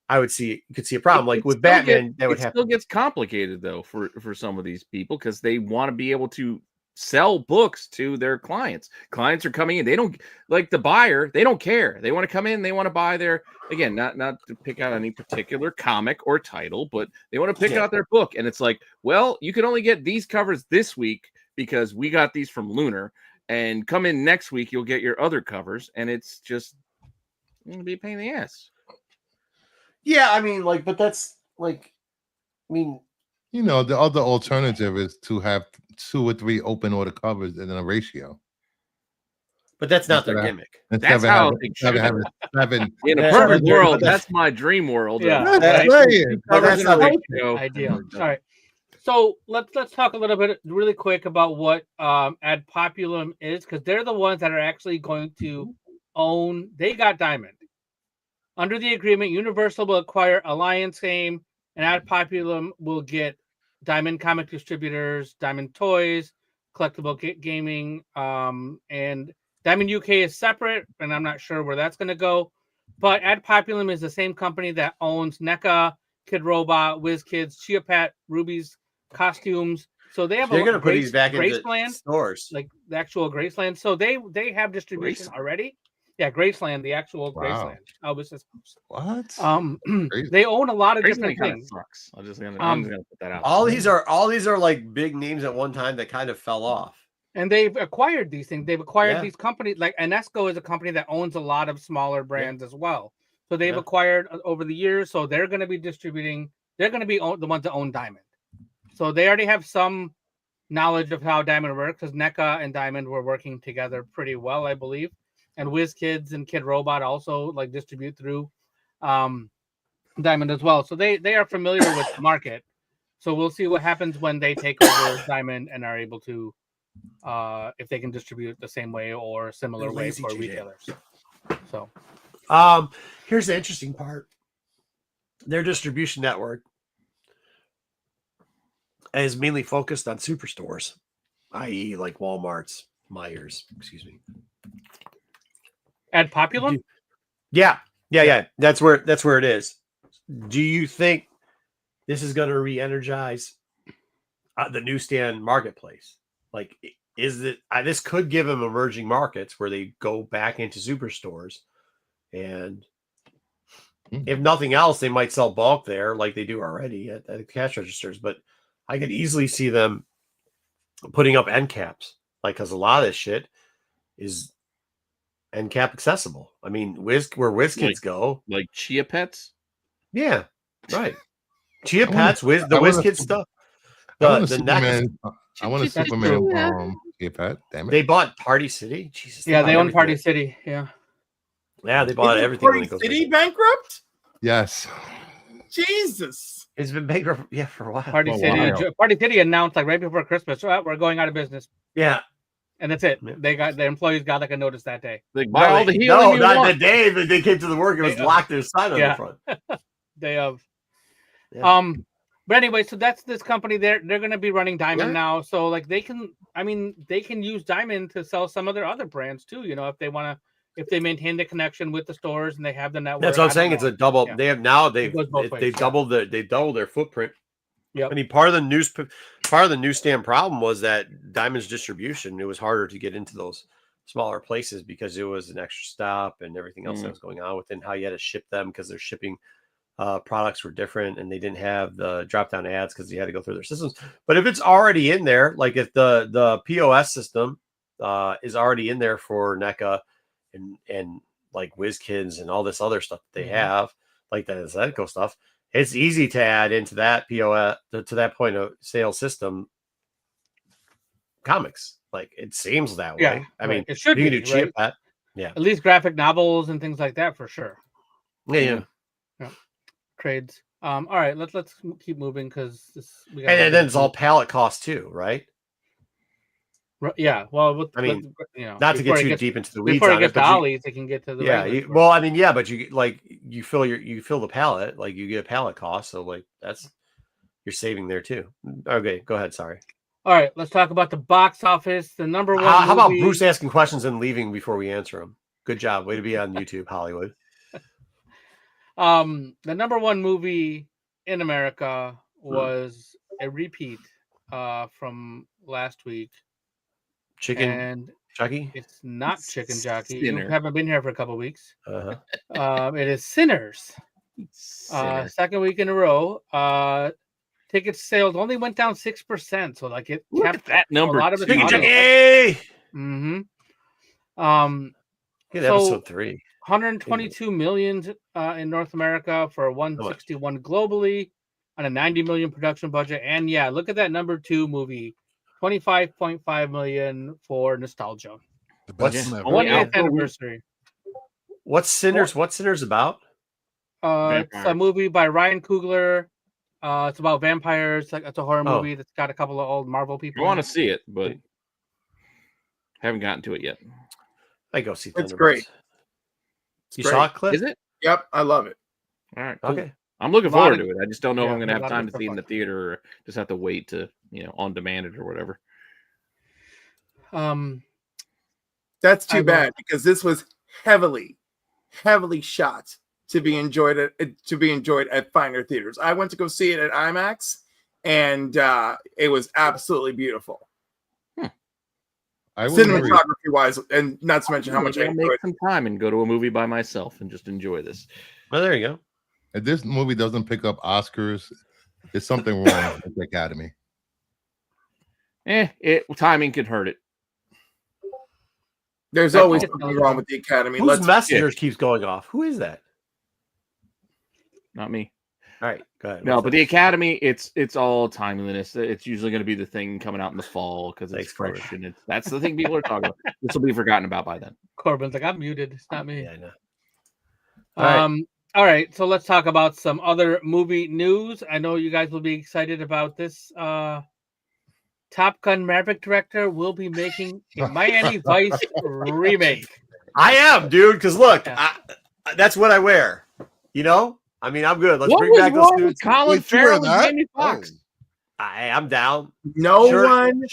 I would see you could see a problem like with Batman. That would happen. It still gets complicated though for some of these people because they want to be able to sell books to their clients. Clients are coming in. They don't like the buyer. They don't care. They want to come in. They want to buy their not to pick out any particular comic or title, but they want to pick out their book. And it's like, well, you can only get these covers this week because we got these from Lunar. And come in next week, you'll get your other covers. And it's just going to be a pain in the ass. Yeah, I mean, but that's the other alternative is to have 2 or 3 open order covers in a ratio. But that's not their gimmick. That's how it should have. In a perfect world, that's my dream world. Yeah, that's ideal. All right. So let's talk a little bit really quick about what Ad Populum is, because they're the ones that are actually going to own. They got Diamond. Under the agreement, Universal will acquire Alliance Game, and Ad Populum will get Diamond Comic Distributors, Diamond Toys, Collectible Gaming, and Diamond UK is separate, and I'm not sure where that's going to go. But Ad Populum is the same company that owns NECA, Kid Robot, WizKids, Chia Pet, Ruby's Costumes. So they have they're going to put these back into stores, like the actual Graceland. So they have distribution already. Yeah, Graceland, the actual Graceland. What? They own a lot of different things. Sucks. I'm just gonna put that out. All these are like big names at one time that kind of fell off. And they've acquired these things. They've acquired these companies. Like Enesco is a company that owns a lot of smaller brands as well. So they've acquired over the years. So they're going to be distributing. They're going to be the ones that own Diamond. So they already have some knowledge of how Diamond works because NECA and Diamond were working together pretty well, I believe. And WizKids and Kid Robot also distribute through Diamond as well. So they are familiar with the market. So we'll see what happens when they take over Diamond and are able to, if they can distribute the same way or similar way for retailers. So here's the interesting part. Their distribution network is mainly focused on superstores, i.e. like Walmart's, Myers, excuse me. Ad Populum? Yeah. That's where it is. Do you think this is going to re-energize the newsstand marketplace? Like, is it? This could give them emerging markets where they go back into superstores, and if nothing else, they might sell bulk there like they do already at the cash registers. But I could easily see them putting up end caps, because a lot of this shit is end cap accessible. I mean, where WizKids go, like Chia Pets. Yeah, right. Chia Pets, the WizKids stuff. I want a Superman Chia Pet. Damn it! They bought Party City. Jesus. Yeah, they own Party City. Yeah. Yeah, they bought everything. Party City bankrupt? Yes. Jesus. It's been bankrupt, for a while. Party City announced right before Christmas, we're going out of business. Yeah. And that's it. They got their employees got a notice that day. They buy all the healing. No, not the day that they came to the work. It was locked their sign on the front. Day of. Yeah. But anyway, so that's this company. They're going to be running Diamond now. So they can use Diamond to sell some of their other brands too. If they want to, if they maintain the connection with the stores and they have the network. That's what I'm saying. It's a double. Yeah. They have now. They've doubled their footprint Yep. I mean, part of the newsstand problem was that Diamond's distribution. It was harder to get into those smaller places because it was an extra stop and everything else that was going on within how you had to ship them because their shipping products were different and they didn't have the drop down ads because you had to go through their systems. But if it's already in there, like if the POS system is already in there for NECA and like WizKids and all this other stuff that they have, like that Zydeco stuff, it's easy to add into that POS to that point of sale system comics. Like it seems that way. I mean, it should you be can do right? that. Yeah, at least graphic novels and things like that for sure. Yeah. Trades. All right, let's keep moving because and then it's all pallet cost too, right? Yeah. Well, I mean, not to get too deep into the weeds before on it gets it, to Ollie's, they can get to the well, I mean, yeah, but you fill the pallet, like you get a pallet cost, so like you're saving there too. Okay, go ahead. Sorry. All right, let's talk about the box office. The number one. How about Bruce asking questions and leaving before we answer them? Good job. Way to be on YouTube, Hollywood. The number one movie in America was a repeat from last week. Chicken Jockey? It's not Chicken Jockey. Sinner. You haven't been here for a couple weeks. It is Sinners. Second week in a row. Ticket sales only went down 6%. So like it kept that number. A lot of it. Chicken Jockey. Mm-hmm. Episode 3. 122 million in North America for 161 globally on a 90 million production budget. And yeah, look at that number 2 movie, 25.5 million for nostalgia. The best 20th anniversary. What's Sinners about? It's a movie by Ryan Coogler. It's about vampires. It's a horror movie that's got a couple of old Marvel people. I want to see it, but haven't gotten to it yet. I go see. It's great. You saw it, Cliff? Is it? Yep, I love it. All right, cool. Okay. I'm looking forward to it. I just don't know if I'm going to have a time lot to see it in the theater, or just have to wait to on demand it or whatever. That's too bad because this was heavily shot to be enjoyed at finer theaters. I went to go see it at IMAX, and it was absolutely beautiful. Cinematography wise, and not to mention how much I make some time and go to a movie by myself and just enjoy this. Well, there you go. If this movie doesn't pick up Oscars, there's something wrong with the Academy. Timing could hurt it. There's always something wrong with the Academy. Whose messengers keeps going off? Who is that? Not me. All right, go ahead. No, but the Academy, it's all timeliness. It's usually going to be the thing coming out in the fall because it's fresh, and that's the thing people are talking about. This will be forgotten about by then. Corbin's like, I'm muted. It's not me. Yeah, I know. All right, so let's talk about some other movie news. I know you guys will be excited about this. Top Gun Maverick director will be making a Miami Vice remake. I am, dude, because look, that's what I wear. I mean, I'm good. Let's bring back those dudes. Colin Farrell and Jamie Foxx. I'm down. No one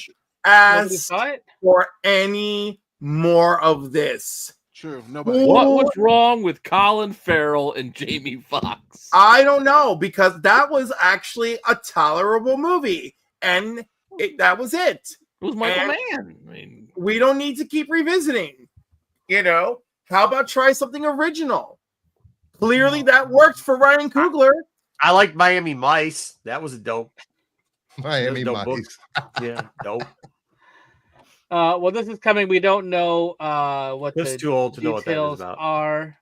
asked for any more of this. True. Nobody. What was wrong with Colin Farrell and Jamie Foxx? I don't know, because that was actually a tolerable movie, and that was it. It was Michael Mann. I mean, we don't need to keep revisiting. How about try something original? Clearly, that worked for Ryan Coogler. I like Miami Mice. That was a dope. Miami Mice. Yeah, dope. Well, this is coming. We don't know what it's the too old to know what that is details about. are.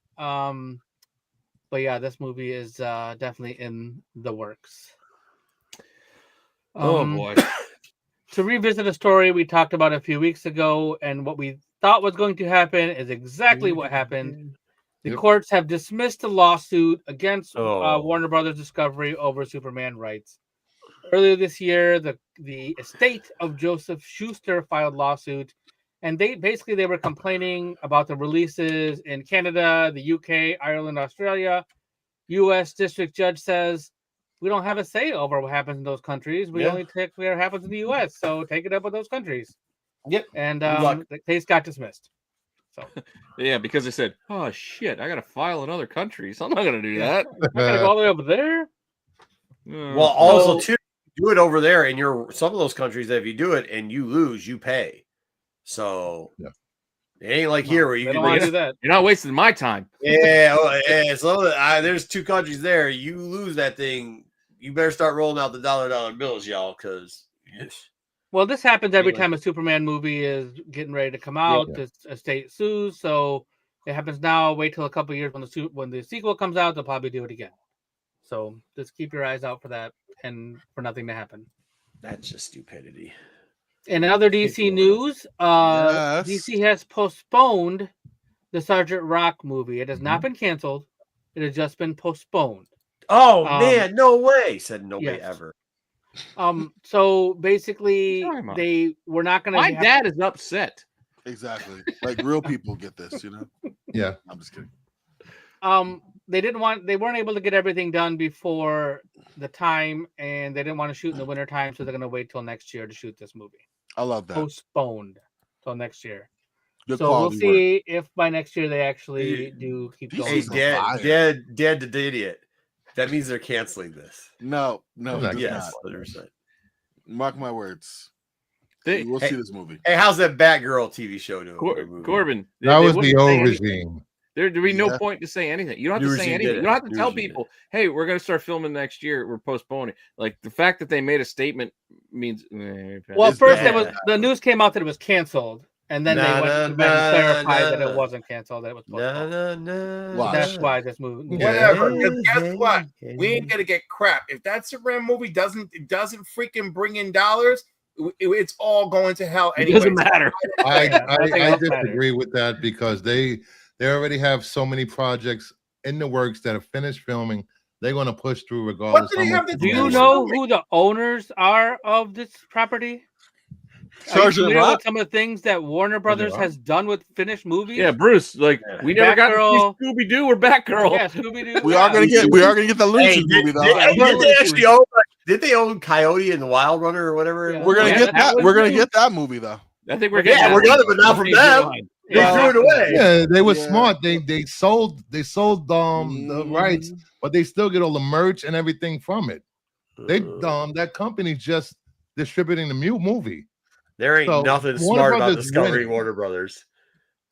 But yeah, this movie is definitely in the works. Oh boy. To revisit a story we talked about a few weeks ago, and what we thought was going to happen is exactly what happened. The courts have dismissed the lawsuit against Warner Brothers Discovery over Superman rights. Earlier this year, the estate of Joseph Schuster filed lawsuit, and they were complaining about the releases in Canada, the UK, Ireland, Australia. U.S. District Judge says, we don't have a say over what happens in those countries. We only take what happens in the U.S., so take it up with those countries. Yep. And the case got dismissed. So yeah, because they said, "Oh shit, I got to file in other countries. I'm not going to do that. I got to go all the way over there." Well, also too, do it over there in some of those countries that if you do it and you lose, you pay. So it ain't like here where you don't want to do that. You're not wasting my time. Yeah, so there's 2 countries there. You lose that thing, you better start rolling out the dollar bills, y'all, because. Well, this happens every time a Superman movie is getting ready to come out. Yeah. The estate sues, so it happens now. Wait till a couple of years when the sequel comes out, they'll probably do it again. So just keep your eyes out for that and for nothing to happen. That's just stupidity. In other DC news, DC has postponed the Sergeant Rock movie. It has not been canceled. It has just been postponed. Oh man, no way! Said nobody ever. So basically, they were not going to. My dad is upset. Exactly. Like real people get this, you know? Yeah. I'm just kidding. They weren't able to get everything done before the time, and they didn't want to shoot in the winter time, so they're going to wait till next year to shoot this movie. I love that. Postponed till next year. Good so we'll see if by next year they actually do keep going. Hey, Dad, the idiot. That means they're canceling this. No, yes, 100%. Mark my words. We'll see this movie. Hey, how's that Batgirl TV show doing? Corbin, that was the old regime. There'd be no point to say anything. You don't have to say anything. You don't have to tell people, hey, we're going to start filming next year. We're postponing. Like the fact that they made a statement means. Well, first the news came out that it was canceled, and then they went back and clarified that it wasn't canceled. That it was postponed. That's why this movie. Whatever. Guess what? We ain't gonna get crap. If that Superman movie doesn't freaking bring in dollars, it's all going to hell anyway. It doesn't matter. I disagree with that because they already have so many projects in the works that are finished filming. They're going to push through regardless. Do you know who the owners are of this property? Sergeant Rock? Some of the things that Warner Brothers has done with finished movies. Yeah, Bruce. Like we never got to see Scooby Doo or Batgirl. Yeah, Scooby Doo. We are gonna get the Lucha movie though. Did they actually own? Did they own Coyote and the Wild Runner or whatever? Yeah. We're gonna get that. We're gonna get that movie though. I think we're getting. Yeah, we're gonna, but not from them. They threw it away. Yeah, they were smart. They sold the rights, but they still get all the merch and everything from it. They that company's just distributing the movie. There ain't nothing smart about discovering Warner Brothers.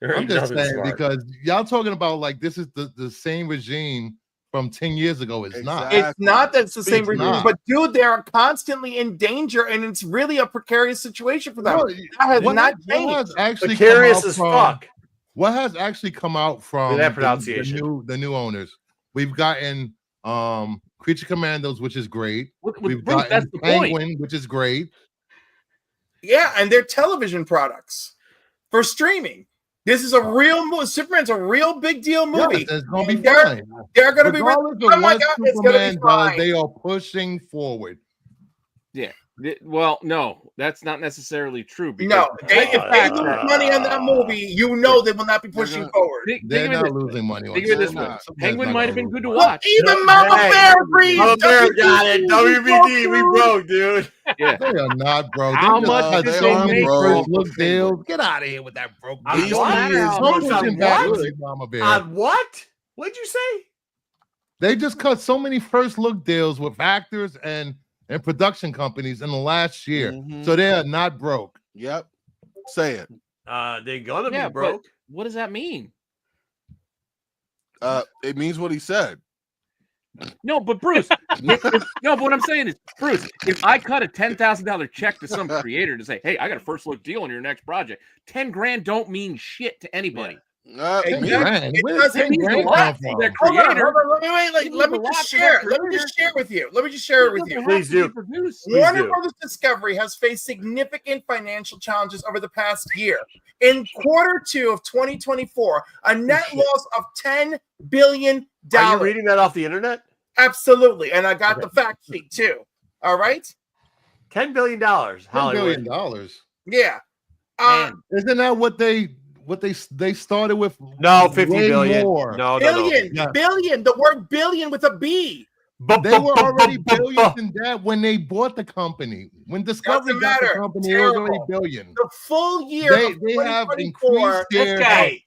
I'm just saying because y'all talking about like this is the same regime from 10 years ago. It's not. It's not that it's the same regime, but dude, they are constantly in danger, and it's really a precarious situation for them. That has not changed. Precarious as fuck. What has actually come out from that pronunciation? The new owners? We've gotten Creature Commandos, which is great. We've gotten Penguin, which is great. Yeah, and they're television products for streaming. This is a real movie. Superman's a real big deal movie. Yes, it's going to be fine. They're going to be. Oh my God, it's going to be fine. They are pushing forward. Yeah. Well, no, that's not necessarily true. No, if they lose money on that movie, you know they will not be pushing forward. They're not losing money. Think of it this way: Penguin might have been good to watch. Even Mama Bear agrees. Mama Bear got it. WBD, we broke, dude. Yeah, they are not broke. How much did they make? Look, deals. Get out of here with that broke. On what? What'd you say? They just cut so many first look deals with actors and production companies in the last year. So they are not broke. Yep. Say it. They're gonna be broke. What does that mean? It means what he said. No, but Bruce, but what I'm saying is, Bruce, if I cut a $10,000 check to some creator to say, hey, I got a first look deal on your next project, 10 grand don't mean shit to anybody. It doesn't mean a lot for that creator. Let me just share it with you. Please do. Warner Brothers Discovery has faced significant financial challenges over the past year. In Q2 of 2024, a net loss of $10 billion. Are you reading that off the internet? Absolutely. And I got the fact sheet too. All right. $10 billion. $10 billion. Yeah. Isn't that what they started with? No, 50 billion. More. No, billion. The word billion with a B. But they were already billions in debt when they bought the company. When Discovery got the company, it was already billion. The full year they have increased their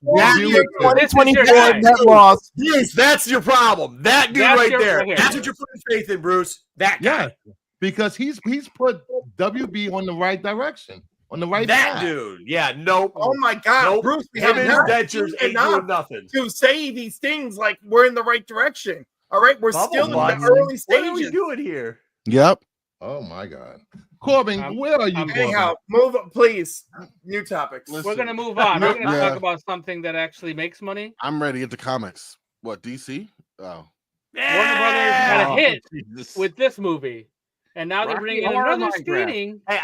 2024 net loss. Yes, that's your problem. That dude right there. That's what you're putting faith in, Bruce. That guy. because he's put WB on the right direction, on the right that path. dude. Yeah, nope. Oh my God, Nope. Bruce, we Him have and his ventures ain't doing nothing to say these things like we're in the right direction. All right, we're Bubble still in butts. the early What are we stages. doing here? Yep. Oh my God, Corbin, where are you? Corbin? Anyhow, move on, please. New topics. We're gonna move on. We're gonna Yeah. talk about something that actually makes money. I'm ready to get the comics. What, DC? Oh. Warner Brothers had a Oh, hit Jesus. with this movie, and now they're Rocky bringing in Horror another Minecraft. screening. Hey,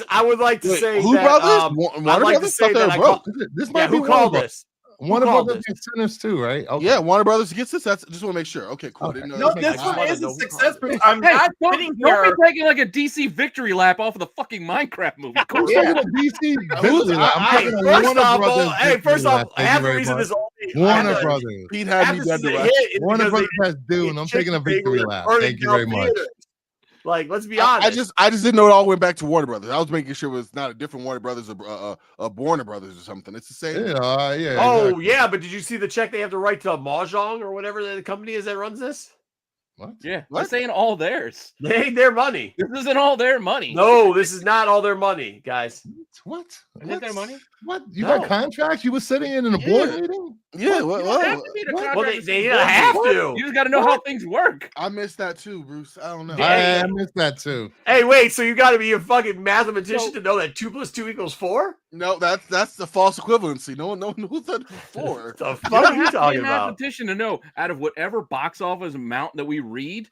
I would like to Wait, say who that, brothers? I'd Warner like to Brothers? say Thought they that were I broke. This might yeah, be who Warner called Brothers. this? Warner called Brothers this? and Sinners too, right? Okay. Yeah, Warner Brothers gets this. That's just want to make sure. Okay, cool. Okay. Didn't know No, that. this I one is wanna a know who success. called it. I'm Hey, not don't sitting be here. taking like a DC victory lap off of the fucking Minecraft movie. Come Who's on. talking about DC? Who's- Victory Lap? I'm Hey, talking about first Warner off, Brothers. hey, Victory first off, Lap. Thank half you the very reason much. this only Warner Brothers. Pete had half me the dead to reason it rights. hit is Warner because Brothers they has due, and I'm taking a chicken victory finger lap. burning Thank you down very much. theaters. Like, let's be honest. I just didn't know it all went back to Warner Brothers. I was making sure it was not a different Warner Brothers or Warner Brothers or something. It's the same. Yeah. Oh exactly. yeah, but did you see the check they have to write to Mahjong or whatever the company is that runs this? What? Yeah, What? this ain't all theirs. They ain't their money. This isn't all their money. No, this is not all their money, guys. What? Is it their money? What? You No. got contracts? You were sitting in a board Yeah. meeting? Yeah, You don't have to be the What? contract Well, to they see don't the have movie. to. You just got to know how things work. I missed that too, Bruce. I don't know. Yeah. I missed that too. Hey, wait, so you got to be a fucking mathematician So- to know that 2 + 2 = 4? No, that's the false equivalency. No one who said 4. The You fuck don't are you have to be talking a about? mathematician to know out of whatever box office amount that we read,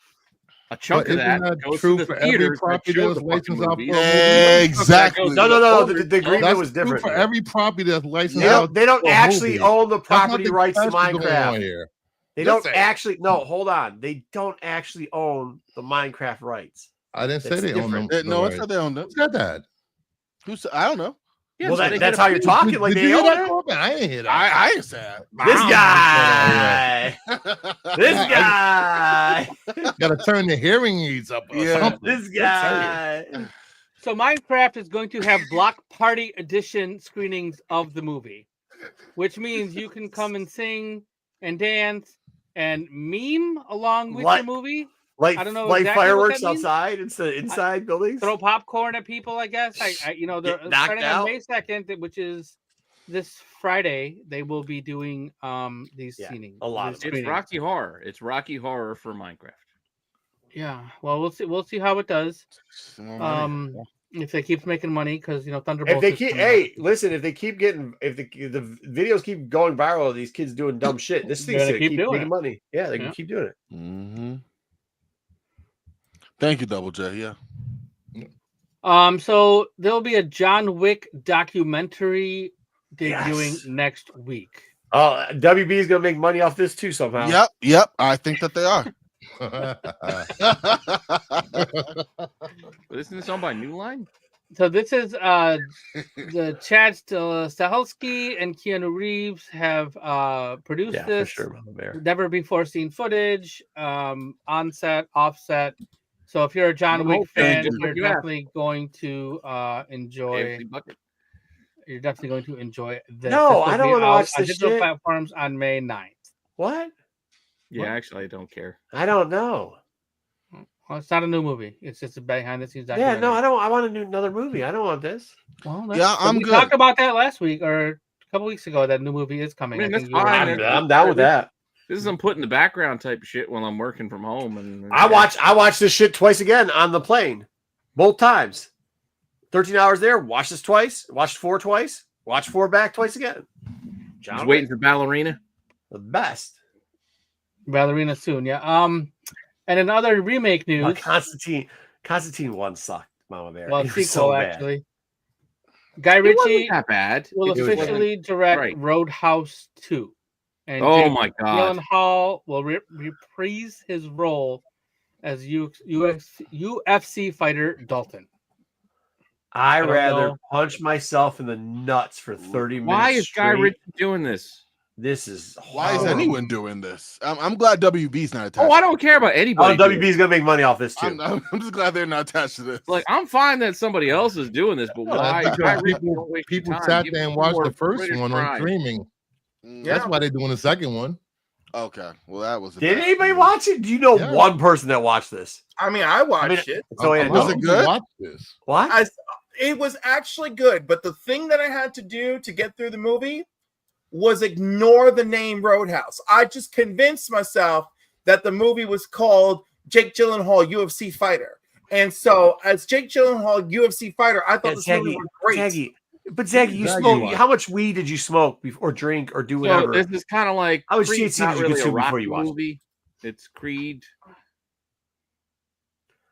a chunk But of isn't that that goes true to the for every theaters that property show that's the licensed fucking out movie. for a movie? Exactly. No. The agreement That's was true different. for here. every property that's licensed They out. don't, they don't for a actually movie. own the That's not property the rights to discussion going on Minecraft. here. They Just don't say- actually. No, hold on. They don't actually own the Minecraft rights. I didn't say That's they own them. different. No, it's not they own them. Who said that? Who said? I don't know. Yeah, Well, so they that's get how a you're fee. talking. Like Did they you hear own that, it. Corbin? I didn't hear that. I ain't sad. This guy. This I- guy. Got to turn the hearing aids up or Yeah. something. This guy. So Minecraft is going to have block party edition screenings of the movie, which means you can come and sing and dance and meme along with What? your movie. Like, I don't know like exactly what fireworks that means. outside instead of inside buildings. Throw popcorn at people, I guess. They're Get knocked starting out. on May 2nd, which is this Friday. They will be doing these Yeah, screenings. a lot these of them. It's screenings. Rocky Horror. It's Rocky Horror for Minecraft. Yeah. Well, we'll see. We'll see how it does. If they keep making money, because Thunderbolts. If they is keep, coming out. hey, listen, if they keep getting, if the videos keep going viral of these kids doing dumb shit, this thing's They're gonna gonna keep keep doing making it. money. Yeah, they Yeah. can keep doing it. Mm-hmm. Thank you, Double J. Yeah. So there'll be a John Wick documentary debuting Yes. next week. Oh, WB is gonna make money off this too somehow. Yep. I think that they are. Isn't this owned by New Line? So this is the Chad Stahelski and Keanu Reeves have produced Yeah, for this. sure, Mama Bear. Never before seen footage, on set, offset. So if you're a John Well, Wick fan, just you're like you have. definitely going to enjoy. AFC Bucket. You're definitely going to enjoy this. No, This will I don't be wanna out watch on this digital shit. platforms on May 9th. What? Yeah, What? actually, I don't care. I don't know. Well, it's not a new movie. It's just a behind the scenes Yeah, documentary. no, I don't. I want to do another movie. I don't want this. Well, Yeah, I'm we good. talked about that last week or a couple weeks ago. That new movie is coming. I mean, think that's you were- fine. I'm down with that. This is some put in the background type of shit while I'm working from home. And I watched this shit twice again on the plane, both times. 13 hours there. Watch this twice. Watched 4 twice. Watch 4 back twice again. Just waiting for Ballerina. The best. Ballerina soon, yeah. And in other remake Oh, news, Constantine 1 sucked, Mama Bear. well, It was sequel so bad. actually. Guy It wasn't Ritchie that bad. will It was officially direct Right. Roadhouse 2. And Oh Jake my god. Gyllenhaal will reprise his role as UFC fighter Dalton. I don't rather know. punch myself in the nuts for 30 minutes. Why is Guy straight. Ritchie doing this? This is Why is horrible. anyone doing this? I'm glad WB's not attached. Oh, I don't care about Oh, anybody. doing WB's gonna make money off this too. I'm just glad they're not attached to this. it. Like, I'm fine that somebody else is doing this, but why? That's Guy because Ritchie, don't waste your people time. sat Give there me and watched more the first British one on pride. streaming. Mm, That's why they're doing the second one. Okay, well that was. Did anybody watch it? Do you know one person that watched this? I mean, I watched it. So was it good? Watch this. What? It was actually good, but the thing that I had to do to get through the movie was ignore the name Roadhouse. I just convinced myself that the movie was called Jake Gyllenhaal, UFC Fighter. And so, as Jake Gyllenhaal, UFC Fighter, I thought this movie was great. Zaggy, you smoke. How much weed did you smoke before, or drink, or do whatever? So this is kind of like I was Creed's not really a rock movie. It's Creed.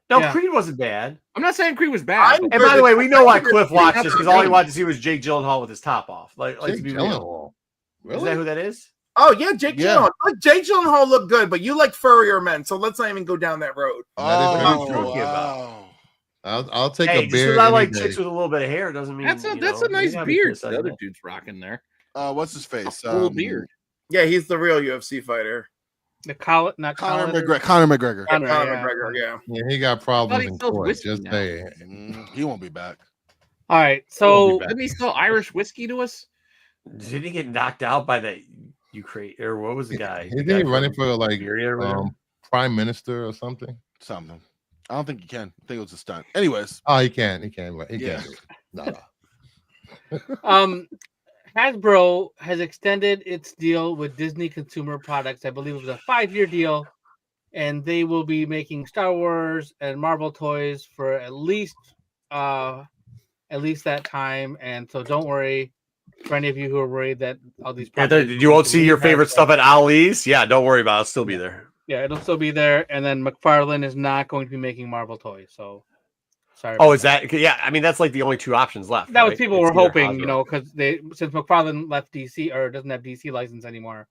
No, Creed wasn't bad. I'm not saying Creed was bad. And by the way, we know why Cliff watched this because all he wanted to see was Jake Gyllenhaal with his top off. Like to be real. Really? Is that who that is? Oh yeah, Jake Gyllenhaal. Look, Jake Gyllenhaal looked good, but you like furrier men, so let's not even go down that road. Wow. I'll take a beard. Just I like chicks with a little bit of hair doesn't mean that's a nice beard. The other dude's rocking there. What's his face? Cool beard. Yeah, he's the real UFC fighter. Conor McGregor. Yeah. Yeah, he got problems in court. Just saying. He won't be back. All right, so didn't he sell Irish whiskey to us? Did he get knocked out by the Ukraine or what was the guy? Isn't he running for like prime minister or something? Something. I don't think he can. I think it was a stunt. Anyways. Oh, he can. He can. No. Hasbro has extended its deal with Disney Consumer Products. I believe it was a 5-year deal, and they will be making Star Wars and Marvel toys for at least that time. And so, don't worry for any of you who are worried that all these. You won't see your favorite stuff at Ollie's. Yeah, don't worry about it. It'll still be there. Yeah, it'll still be there. And then McFarlane is not going to be making Marvel toys. So. Sorry. Oh, is that? Yeah, I mean that's like the only two options left. That was people were hoping, because since McFarlane left DC or doesn't have DC license anymore,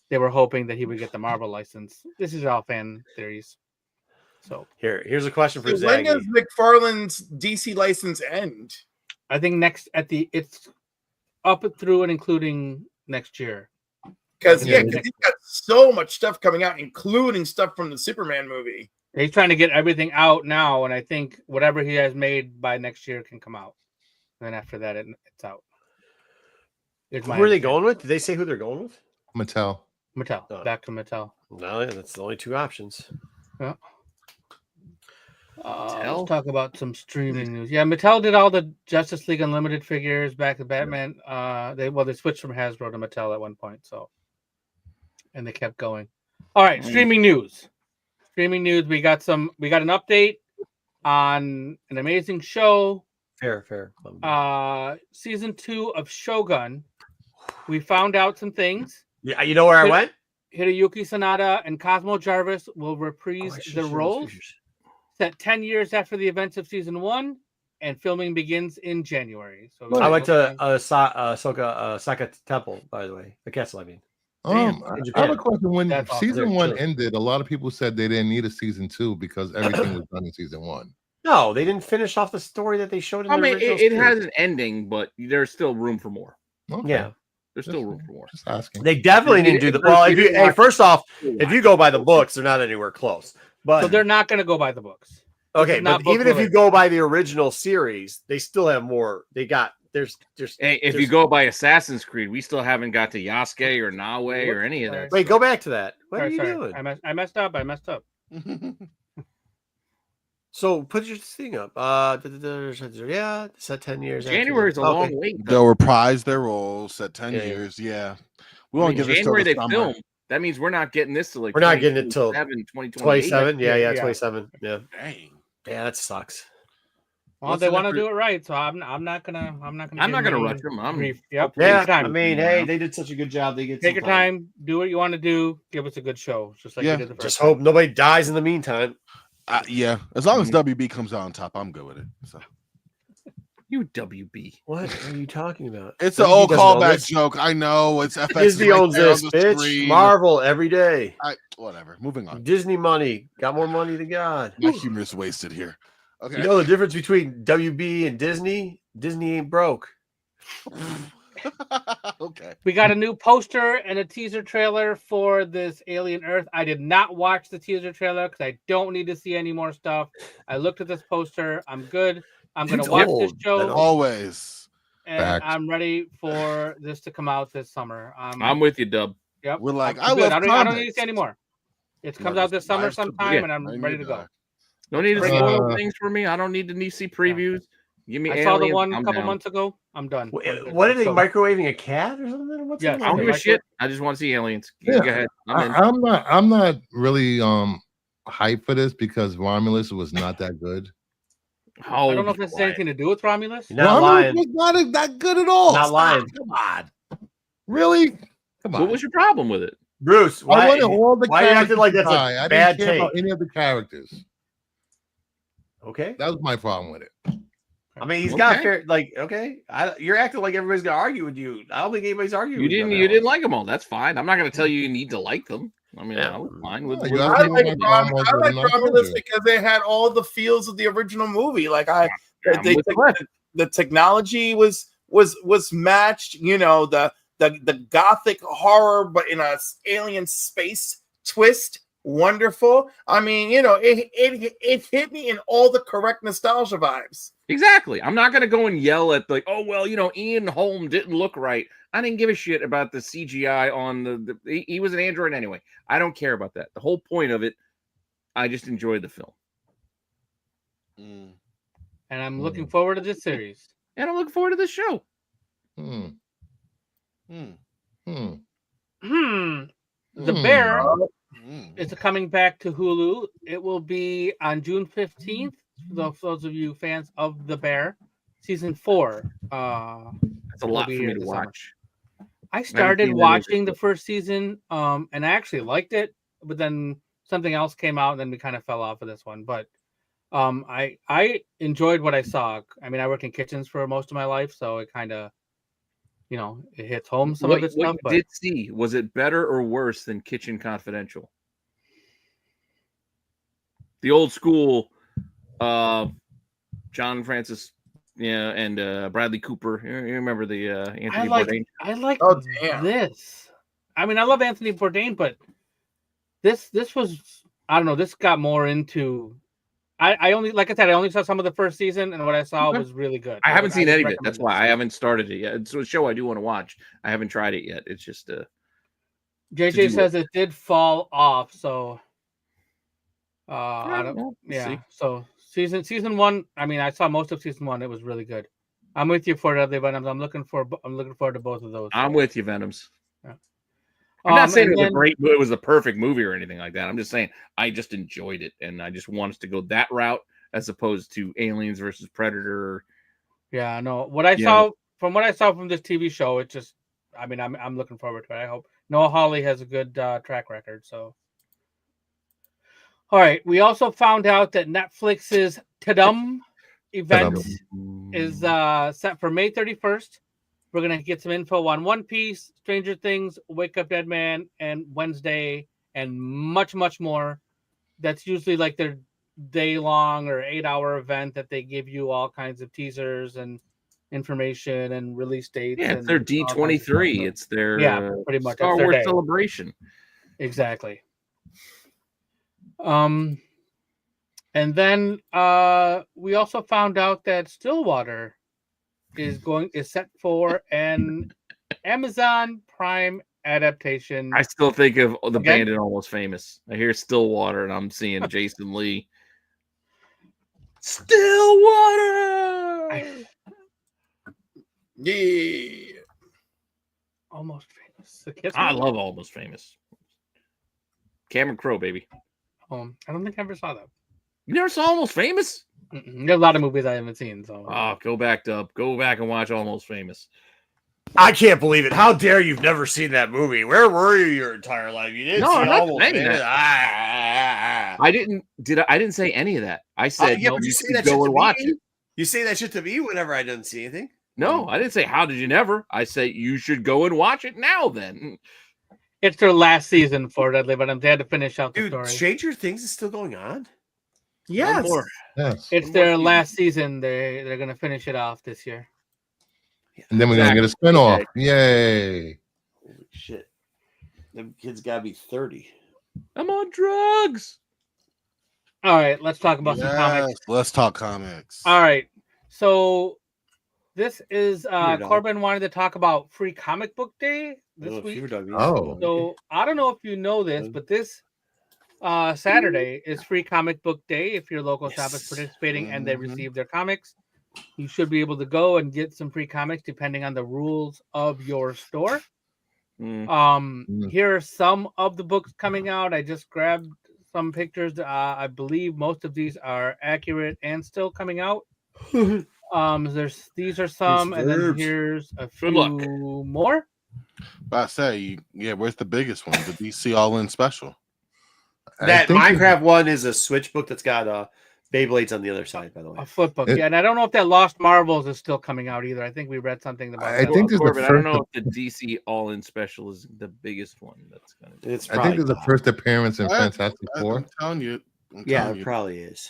they were hoping that he would get the Marvel license. This is all fan theories. So here's a question for Zaggy. When does McFarlane's DC license end? I think it's up through and including next year. Because he's got so much stuff coming out, including stuff from the Superman movie. He's trying to get everything out now, and I think whatever he has made by next year can come out. And then after that, it's out. Who are they going with? Did they say who they're going with? Mattel. Back to Mattel. No, that's the only two options. Yeah. Let's talk about some streaming news. Yeah, Mattel did all the Justice League Unlimited figures back to Batman. They switched from Hasbro to Mattel at one point, and they kept going. All right, streaming news. We got an update on an amazing show. Fair. Season 2 of Shogun. We found out some things. Yeah, you know where I went? Hideyuki Sanada and Cosmo Jarvis will reprise their roles. Set 10 years after the events of season 1, and filming begins in January. So I went to Osaka Temple, by the way, the castle. I mean. I have a question. When season 1 ended, a lot of people said they didn't need a season 2 because everything was done in season 1. No, they didn't finish off the story that they showed in the original it has an ending, but there's still room for more. Okay. Yeah. There's still room for more. Just asking. They definitely didn't do the first off, if you go by the books, they're not anywhere close. But so they're not going to go by the books. Okay, but even if you go by the original series, they still have more. They got there's. Hey, if you go by Assassin's Creed, we still haven't got to Yasuke or Nawe or any of that. Wait, go back to that. What are you doing? I messed up. So put your thing up. Yeah, set 10 years. January is a long wait. They'll reprise their roles. Set 10 years. Yeah, we won't get this January. They film. That means we're not getting this till we're not getting it till 2027. Yeah, 27. Yeah. Dang. Yeah, that sucks. Well, they want to do it right, so I'm not gonna rush them. Yep. Yeah. I mean, hey, they did such a good job. They get take your time, do what you want to do, give us a good show, just like we did the first. Just hope nobody dies in the meantime. Yeah, as long as WB comes out on top, I'm good with it. So. You WB. What are you talking about? It's an old callback joke. I know. It's FX. Disney owns this, bitch. Screen. Marvel every day. Whatever. Moving on. Disney money. Got more money than God. My humor is wasted here. Okay. You know the difference between WB and Disney? Disney ain't broke. Okay. We got a new poster and a teaser trailer for this Alien Earth. I did not watch the teaser trailer because I don't need to see any more stuff. I looked at this poster. I'm good. I'm going to watch this show. Always. And I'm ready for this to come out this summer. I'm with you, Dub. Yep. We're like, I love don't need to see anymore. It comes No, out this summer life's too sometime, big. and I'm ready to go. No need to spoil things for me. I don't need to see previews. Give me I Aliens. saw the one a I'm couple down. months ago. I'm done. What are they microwaving a cat or something? What's Yes, going I don't on? give a shit. I just want to see Aliens. Yeah. Go ahead. I'm not really hyped for this because Romulus was not that good. I don't know if this has anything to do with Romulus. You're not lying. Was not that good at all. Not lying. Come on. Really? Come on. What was your problem with it? Bruce, why I wanted all the are you acting like that's die. a I bad didn't care take? about any of the characters. Okay. That was my problem with it. I mean, he's got fair. Like, okay, you're acting like everybody's gonna argue with you. I don't think anybody's arguing. You didn't like them all. That's fine. I'm not going to tell you need to like them. I mean, I was fine with. I like Romulus because they had all the feels of the original movie. Like the technology was matched. You know, the gothic horror, but in a alien space twist. Wonderful. I mean, you know, it hit me in all the correct nostalgia vibes. Exactly. I'm not going to go and yell at like, oh, well, you know, Ian Holm didn't look right. I didn't give a shit about the CGI on he was an android anyway. I don't care about that. The whole point of it, I just enjoyed the film. And I'm looking forward to this series. And I'm looking forward to this show. The Bear is coming back to Hulu. It will be on June 15th. For those of you fans of The Bear, season 4. That's a lot for me to watch. I started watching the first season, and I actually liked it, but then something else came out, and then we kind of fell off of this one. But I enjoyed what I saw. I mean, I worked in kitchens for most of my life, so it kind of, you know, it hits home some of its stuff. What you did see, was it better or worse than Kitchen Confidential? The old school John Francis, and Bradley Cooper. You remember the Anthony Bourdain? I like this. I mean, I love Anthony Bourdain, but this was, I don't know, this got more into. I only, like I said, I only saw some of the first season, and what I saw was really good. I haven't seen any of it. That's why I haven't started it yet. It's a show I do want to watch. I haven't tried it yet. It's just JJ says it did fall off, so I don't. Yeah. See. So season 1. I mean, I saw most of season 1. It was really good. I'm with you for the Venoms. I'm looking forward to both of those. I'm with you, Venoms. Yeah. I'm not saying it was a perfect movie or anything like that. I'm just saying I just enjoyed it, and I just want us to go that route as opposed to Aliens versus Predator. Yeah, no. What I saw from this TV show, it just, I mean, I'm looking forward to it. I hope Noah Hawley has a good track record. So, all right. We also found out that Netflix's Tadum event is set for May 31st. We're going to get some info on One Piece, Stranger Things, Wake Up Dead Man, and Wednesday, and much, much more. That's usually like their day-long or 8-hour event that they give you all kinds of teasers and information and release dates. Yeah, it's their D23. It's their pretty much Star Wars celebration. Exactly. And then we also found out that Stillwater is set for an Amazon Prime adaptation. I still think of the band in Almost Famous. I hear Stillwater and I'm seeing Jason Lee. Stillwater. Yeah. Almost Famous. I love Almost Famous. Cameron Crowe, baby. I don't think I ever saw that. You never saw Almost Famous? There's a lot of movies I haven't seen. So go back and watch Almost Famous. I can't believe it. How dare you've never seen that movie? Where were you your entire life? You didn't see Almost Famous. I didn't say any of that. I said you say that go and watch it. You say that shit to me whenever I didn't see anything. No, I didn't say how did you never. I say you should go and watch it now then. It's their last season for Deadly Venoms. They had to finish out the story. Stranger Things is still going on? Yes. It's their last season. They're going to finish it off this year. And then we're going to get a spinoff. Yay. Holy shit. Them kids got to be 30. I'm on drugs. All right, let's talk about some comics. Let's talk comics. All right. So this is Corbin wanted to talk about Free Comic Book Day. this week. Oh. So I don't know if you know this, but this Saturday is Free Comic Book Day. If your local shop is participating and they receive their comics, you should be able to go and get some free comics depending on the rules of your store. Here are some of the books coming out. I just grabbed some pictures. I believe most of these are accurate and still coming out. These are some, and then here's a few more. I say, where's the biggest one? The DC All In Special. That Minecraft one is a Switch book that's got Beyblades on the other side, by the way. A flip book, and I don't know if that Lost Marvels is still coming out either. I think we read something about that. I think Corbin, I don't know if the DC All In Special is the biggest one. That's kind of. I think there's the first appearance in Fantastic Four. I'm telling you. It probably is.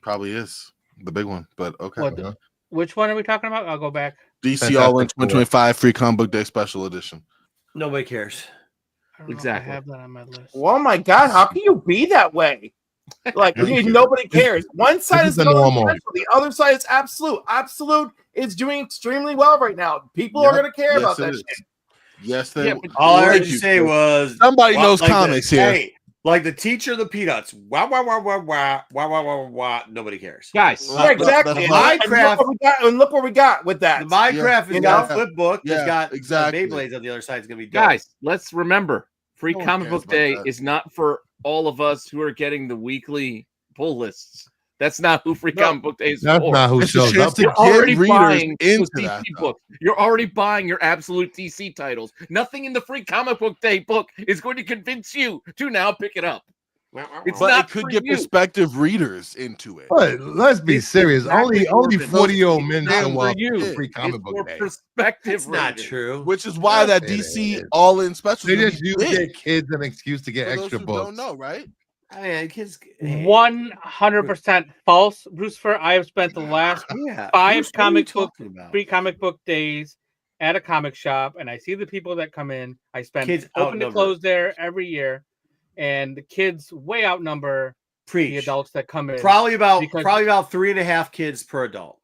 Probably is the big one, but okay. Which one are we talking about? I'll go back. DC All In 2025 Free Comic Book Day Special Edition. Nobody cares. Exactly. I have that on my list. Oh my God! How can you be that way? Like nobody cares. One side is normal. The other side is absolute. Absolute is doing extremely well right now. People are going to care about that shit. Yes, they. All I heard you say was somebody knows comics here. Hey, like the teacher of the Peanuts. Wah wah wah wah wah wah wah wah wah. Nobody cares, guys. Exactly. Minecraft. And look what we got with that. The Minecraft has got a flip book. It's got exactly. Beyblades on the other side. It's gonna be dope. Guys. Let's remember, Free Comic Book Day is not for all of us who are getting the weekly pull lists. That's not who Free Comic Book Day is That's for. not who shows up. You're already buying those DC books. You're already buying your absolute DC titles. Nothing in the Free Comic Book Day book is going to convince you to now pick it up. But it could get prospective readers into it. But let's be serious. Only 40-year-old men can watch Free Comic Book Day. It's not true. Which is why that DC All In Special. They just use their kids an excuse to get extra books. Don't know, right? I mean, kids. 100% false, Brucifer. I have spent the last 5 free comic book days at a comic shop, and I see the people that come in. I spend kids open to close there every year. And the kids way outnumber the adults that come in. Probably about 3.5 kids per adult.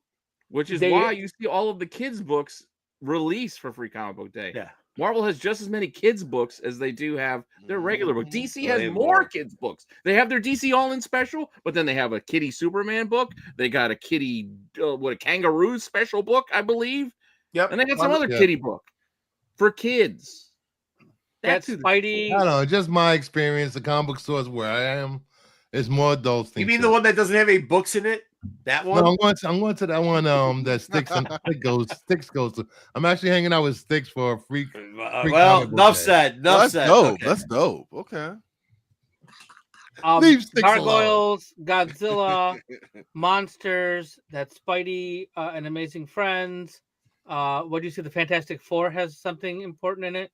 Which is why you see all of the kids' books released for Free Comic Book Day. Yeah. Marvel has just as many kids' books as they do have their regular book. DC has more kids' books. They have their DC All In Special, but then they have a Kitty Superman book. They got a Kitty, a Kangaroo special book, I believe. Yep. And they got some other kitty book for kids. That's Spidey. I don't know, just my experience. The comic book stores where I am, it's more adults. You mean the one that doesn't have any books in it? That one? No, I'm going to that one. That Sticks goes to. I'm actually hanging out with Sticks for a free well, enough said. Enough said. That's dope. Okay. Gargoyles, Godzilla, Monsters. That's Spidey and Amazing Friends. What do you see? The Fantastic Four has something important in it.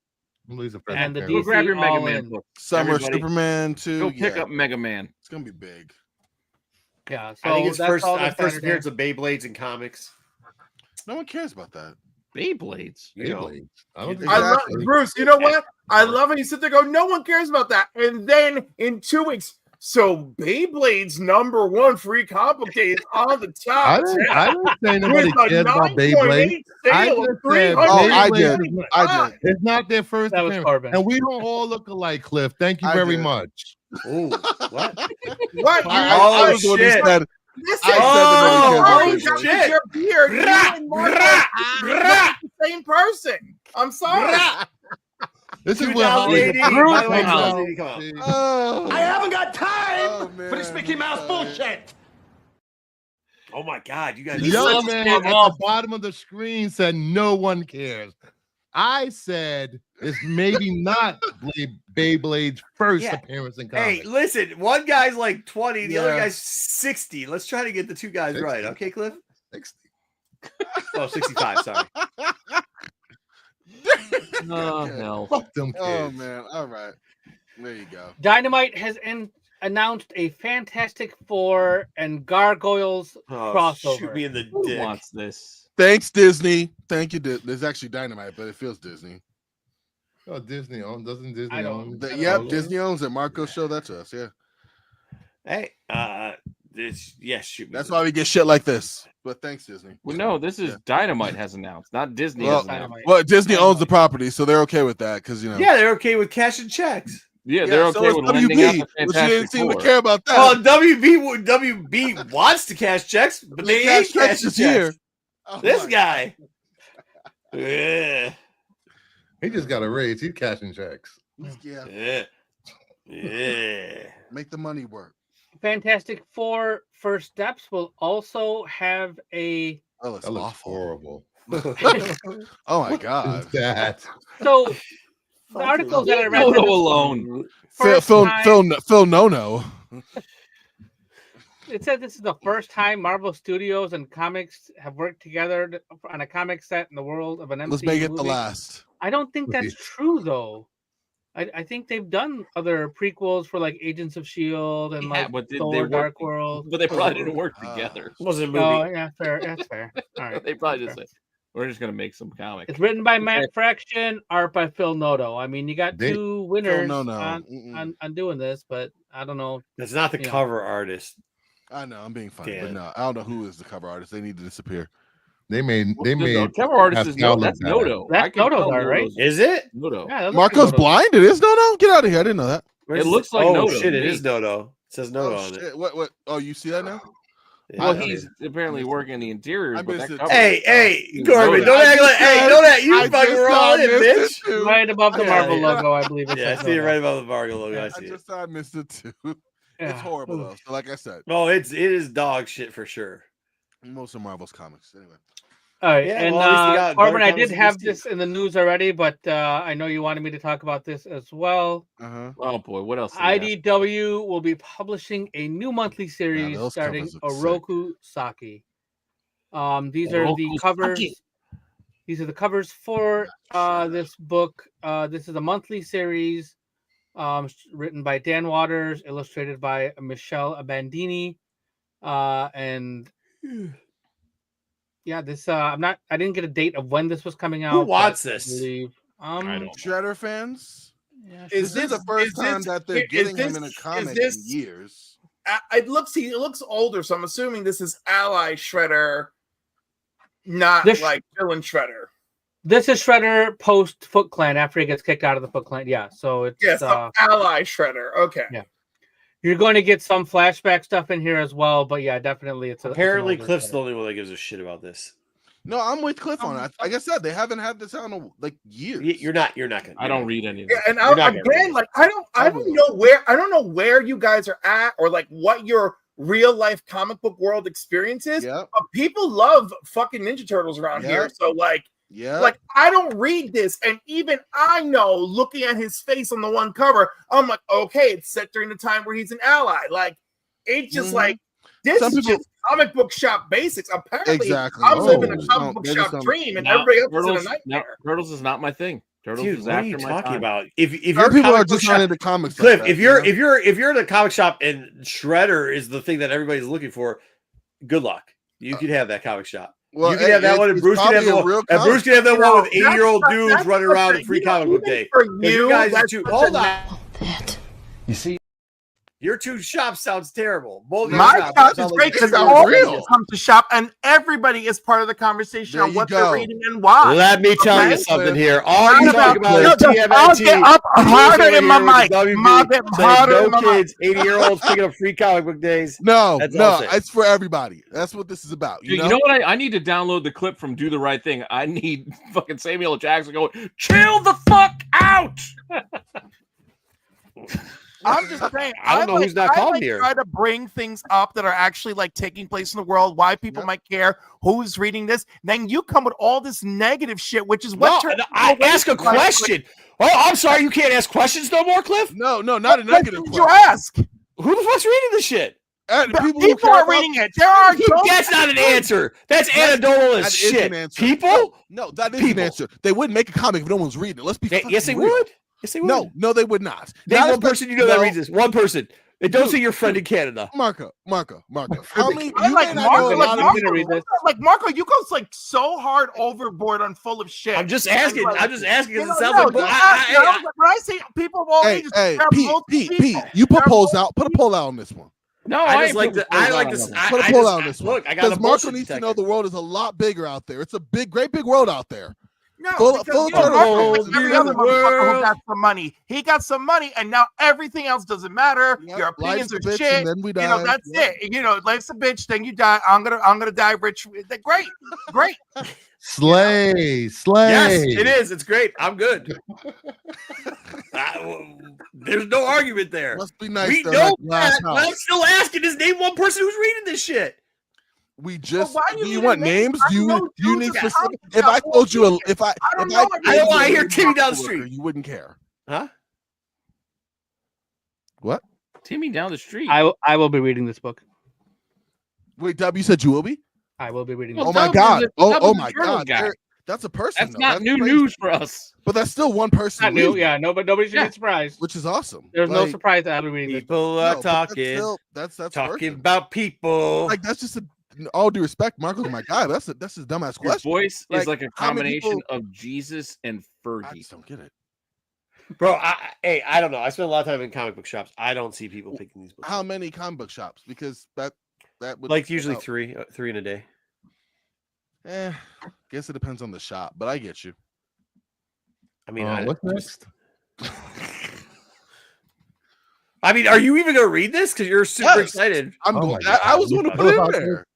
And the DC grab your Mega Man book. Summer Superman 2. Go pick up Mega Man. It's gonna be big. Yeah, so I think it's first appearance of Beyblades in comics. No one cares about that. Beyblades. I don't think I love Bruce. You know what? I love when you sit there and go, no one cares about that. And then in 2 weeks, so Beyblade's #1 Free Comic Book Day is on the top. I didn't say nobody cares about Beyblade. I did. It's not their first appearance. And we don't all look alike, Cliff. Thank you very much. Oh, what? What? I was the one who said. Shit! Your beard. You and Mark are the same person. I'm sorry. This is what I haven't got time for this Mickey Mouse bullshit. Oh my God, you guys! Young man at the bottom of the screen said no one cares. I said it's maybe not Beyblade's first appearance in comics. Hey, listen, one guy's like 20, the other guy's 60. Let's try to get the two guys 60. Right, okay, Cliff? 60. Oh, 65. Sorry. Oh hell! Fuck them kids. Oh man! All right, there you go. Dynamite has announced a Fantastic Four and Gargoyles crossover. Shoot me in the dick. Who wants this? Thanks, Disney. Thank you. There's actually Dynamite, but it feels Disney. Oh, Disney owns. Doesn't Disney own? Yep, Disney owns it. Marco showed that to us. Yeah. Hey, That's why we get shit like this. But thanks, Disney. Well, no, this is Dynamite has announced, not Disney. Well, has announced. well, Disney owns the property, so they're okay with that because Yeah, they're okay with cashing checks. Yeah, they're okay so with lending out the WB, which you Fantastic didn't seem to Four. care about that. Well, WB wants to cash checks, but they ain't cash checks cashing this checks. year. This guy. Yeah. He just got a raise. He's cashing checks. Yeah. Make the money work. Fantastic Four First Steps will also have a. Oh, that's That looks awful. horrible. Oh my god. That. So the articles that I read. Nono alone. Phil no. It said this is the first time Marvel Studios and comics have worked together on a comic set in the world of an MCU Let's make it movie. the last. I don't think that's true though. I think they've done other prequels for like Agents of S.H.I.E.L.D. and like but Thor: Dark World. But they probably didn't work together. It wasn't a movie. Oh yeah, fair. That's fair. All right. They probably just said, we're just gonna make some comics. It's written by Matt Fraction, art by Phil Noto. I mean, you got two winners on doing this, but I don't know. That's not the cover artist. I know, I'm being funny, but no, I don't know who is the cover artist. They need to disappear. They made cover artist is that's Noto. That's Noto's art, right? Is it? Noto. Yeah, Marco's blind. It is Noto. Get out of here! I didn't know that. It looks like Noto. Shit, it is Noto. It says Noto on it. What? Oh, you see that now? Well, he's apparently working in the interiors. But that cover hey, Corbin, don't act like, don't act. You fucking were all in, bitch. Right above the Marvel logo, I believe. Yeah, I see it right above the Marvel logo. I see it. I missed it too. It's horrible though. So like I said. Oh, it is dog shit for sure. Most of Marvel's comics, anyway. All right, Yeah, and well, Corbin, I did have this in the news already, but I know you wanted me to talk about this as well. Oh boy, what else? IDW will be publishing a new monthly series starting Oroku Saki. These are the covers. These are the covers for this book. This is a monthly series written by Dan Waters, illustrated by Michelle Abandini, and yeah, this I didn't get a date of when this was coming out. Who wants this? I don't Shredder fans? Yeah, is this the first time that they're getting him in a comic in years? It looks older, so I'm assuming this is Ally Shredder, not like villain Shredder. This is Shredder post Foot Clan after he gets kicked out of the Foot Clan. Yeah, so it's Ally Shredder. Okay. Yeah. You're going to get some flashback stuff in here as well, but yeah, definitely it's apparently Cliff's the only one that gives a shit about this. No, I'm with Cliff on it. Like I said, they haven't had this out in like years. You're not gonna. I don't read any of it. Yeah, and again, like I don't know where you guys are at or like what your real life comic book world experience is. Yep. But people love fucking Ninja Turtles around here, so like. Yeah, like I don't read this, and even I know, looking at his face on the one cover, I'm like, okay, it's set during the time where he's an ally. Like, it's just like this is just comic book shop basics. Apparently, I'm living a comic book shop dream, and everybody else is in a nightmare. Turtles is not my thing. Turtles Dude, is what are after you my talking time. about? If people are just not into comics, Cliff, like if you're in a comic shop and Shredder is the thing that everybody's looking for, good luck. You could have that comic shop. Well, you can have that one, and Bruce can have the one. And Bruce can have that one with 80-year-old dudes running around in free comic book day. For you guys are too. Hold on. You see, your two shops sounds terrible. Both my shop is great because all people come to shop, and everybody is part of the conversation on what they're reading and why. Let me tell you something here. All you talk about is TMNT. I'll get up harder in my mic. No kids, 80-year-olds picking up free comic book days. No, it's for everybody. That's what this is about. You know what? I need to download the clip from Do the Right Thing. I need fucking Samuel Jackson going, chill the fuck out. I'm just saying. I don't know who's not called here. Try to bring things up that are actually like taking place in the world. Why people might care. Who's reading this? Then you come with all this negative shit, which is what. I ask a question. Oh, I'm sorry. You can't ask questions no more, Cliff. No, not a negative question. You ask. Who the fuck's reading this shit? People are reading it. There are. That's not an answer. That's anecdotal as shit. People? No, that is an answer. They wouldn't make a comic if no one's reading it. Let's be. Yes, they would. Yes, they would. No, they would not. Name one person you know that reads this. One person. And don't say your friend in Canada. Marco. How many? Like Marco, you go like so hard overboard on full of shit. I'm just asking. I'm just asking because it sounds like. When I say people of all ages, Pete, you put polls out. Put a poll out on this one. No, I just like the. I like this. Put a pull out on this one. Look, I got because Marco needs to know the world is a lot bigger out there. It's a great big world out there. No, full of every other motherfucker who got some money. He got some money, and now everything else doesn't matter. Yep, your opinions life's are a bitch, shit. and then we die. You know, that's it. You know, life's a bitch, then you die. I'm gonna die rich. Great. Slay. Yes, it is. It's great. I'm good. There's no argument there. Must be nice. We though, know like that. I'm still asking. Just name one person who's reading this shit. We just. Well, do you want names? Do you need specific? If I bullshit. told you, if I don't want to hear Timmy down the street. You wouldn't care, huh? What? Timmy down the street. I will be reading this book. Wait, Dub, you said you will be? I will be reading. Well, Oh my Dub god! is Oh a my journal god! guy. That's a person. That's not new crazy. news for us. But that's still one person. Not new, reading, yeah. Nobody should be surprised. which is awesome. There's no Like, surprise that I'll be reading this. People no, are but talking. That's Talking person. about people. Like that's just all due respect, Marco's my guy. That's his dumbass Your question. voice is Like, like a how many combination people- of Jesus and I Fergie. just don't get it. Bro, I don't know. I spend a lot of time in comic book shops. I don't see people picking these books. How many comic book shops? Because that would Like usually help. three in a day. Guess it depends on the shop, but I get you. I mean, What's next? I mean, are you even gonna read this? Because you're super Yes. excited. I'm Oh going. my God. I was going to put it What in about there.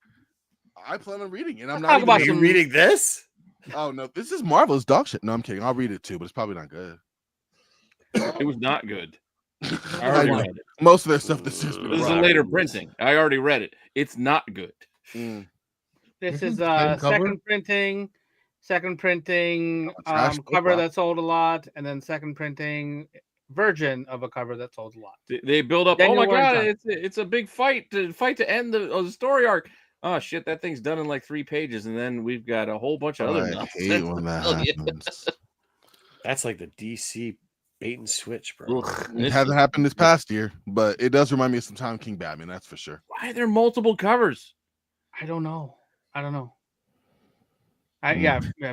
I plan on reading it. I'm Let's not talk even about Are gonna- you reading this? Oh no, this is Marvel's dog shit. No, I'm kidding. I'll read it too, but it's probably not good. It was not good. I I already know. read it. Most of their stuff this is. This is a later printing. I already read it. It's not good. This is Same cover? second printing trash book, cover wow. that sold a lot, and then second printing version of a cover that sold a lot. They build up. Daniel Oh my god! Warren's It's a big fight to end the story arc. Oh shit! That thing's done in like 3 pages, and then we've got a whole bunch of other I nonsense. hate when that Oh, yeah. happens. That's like the DC bait and switch, bro. Ugh, It this- hasn't happened this past year, but it does remind me of some Tom King Batman. That's for sure. Why are there multiple covers? I don't know. Mm.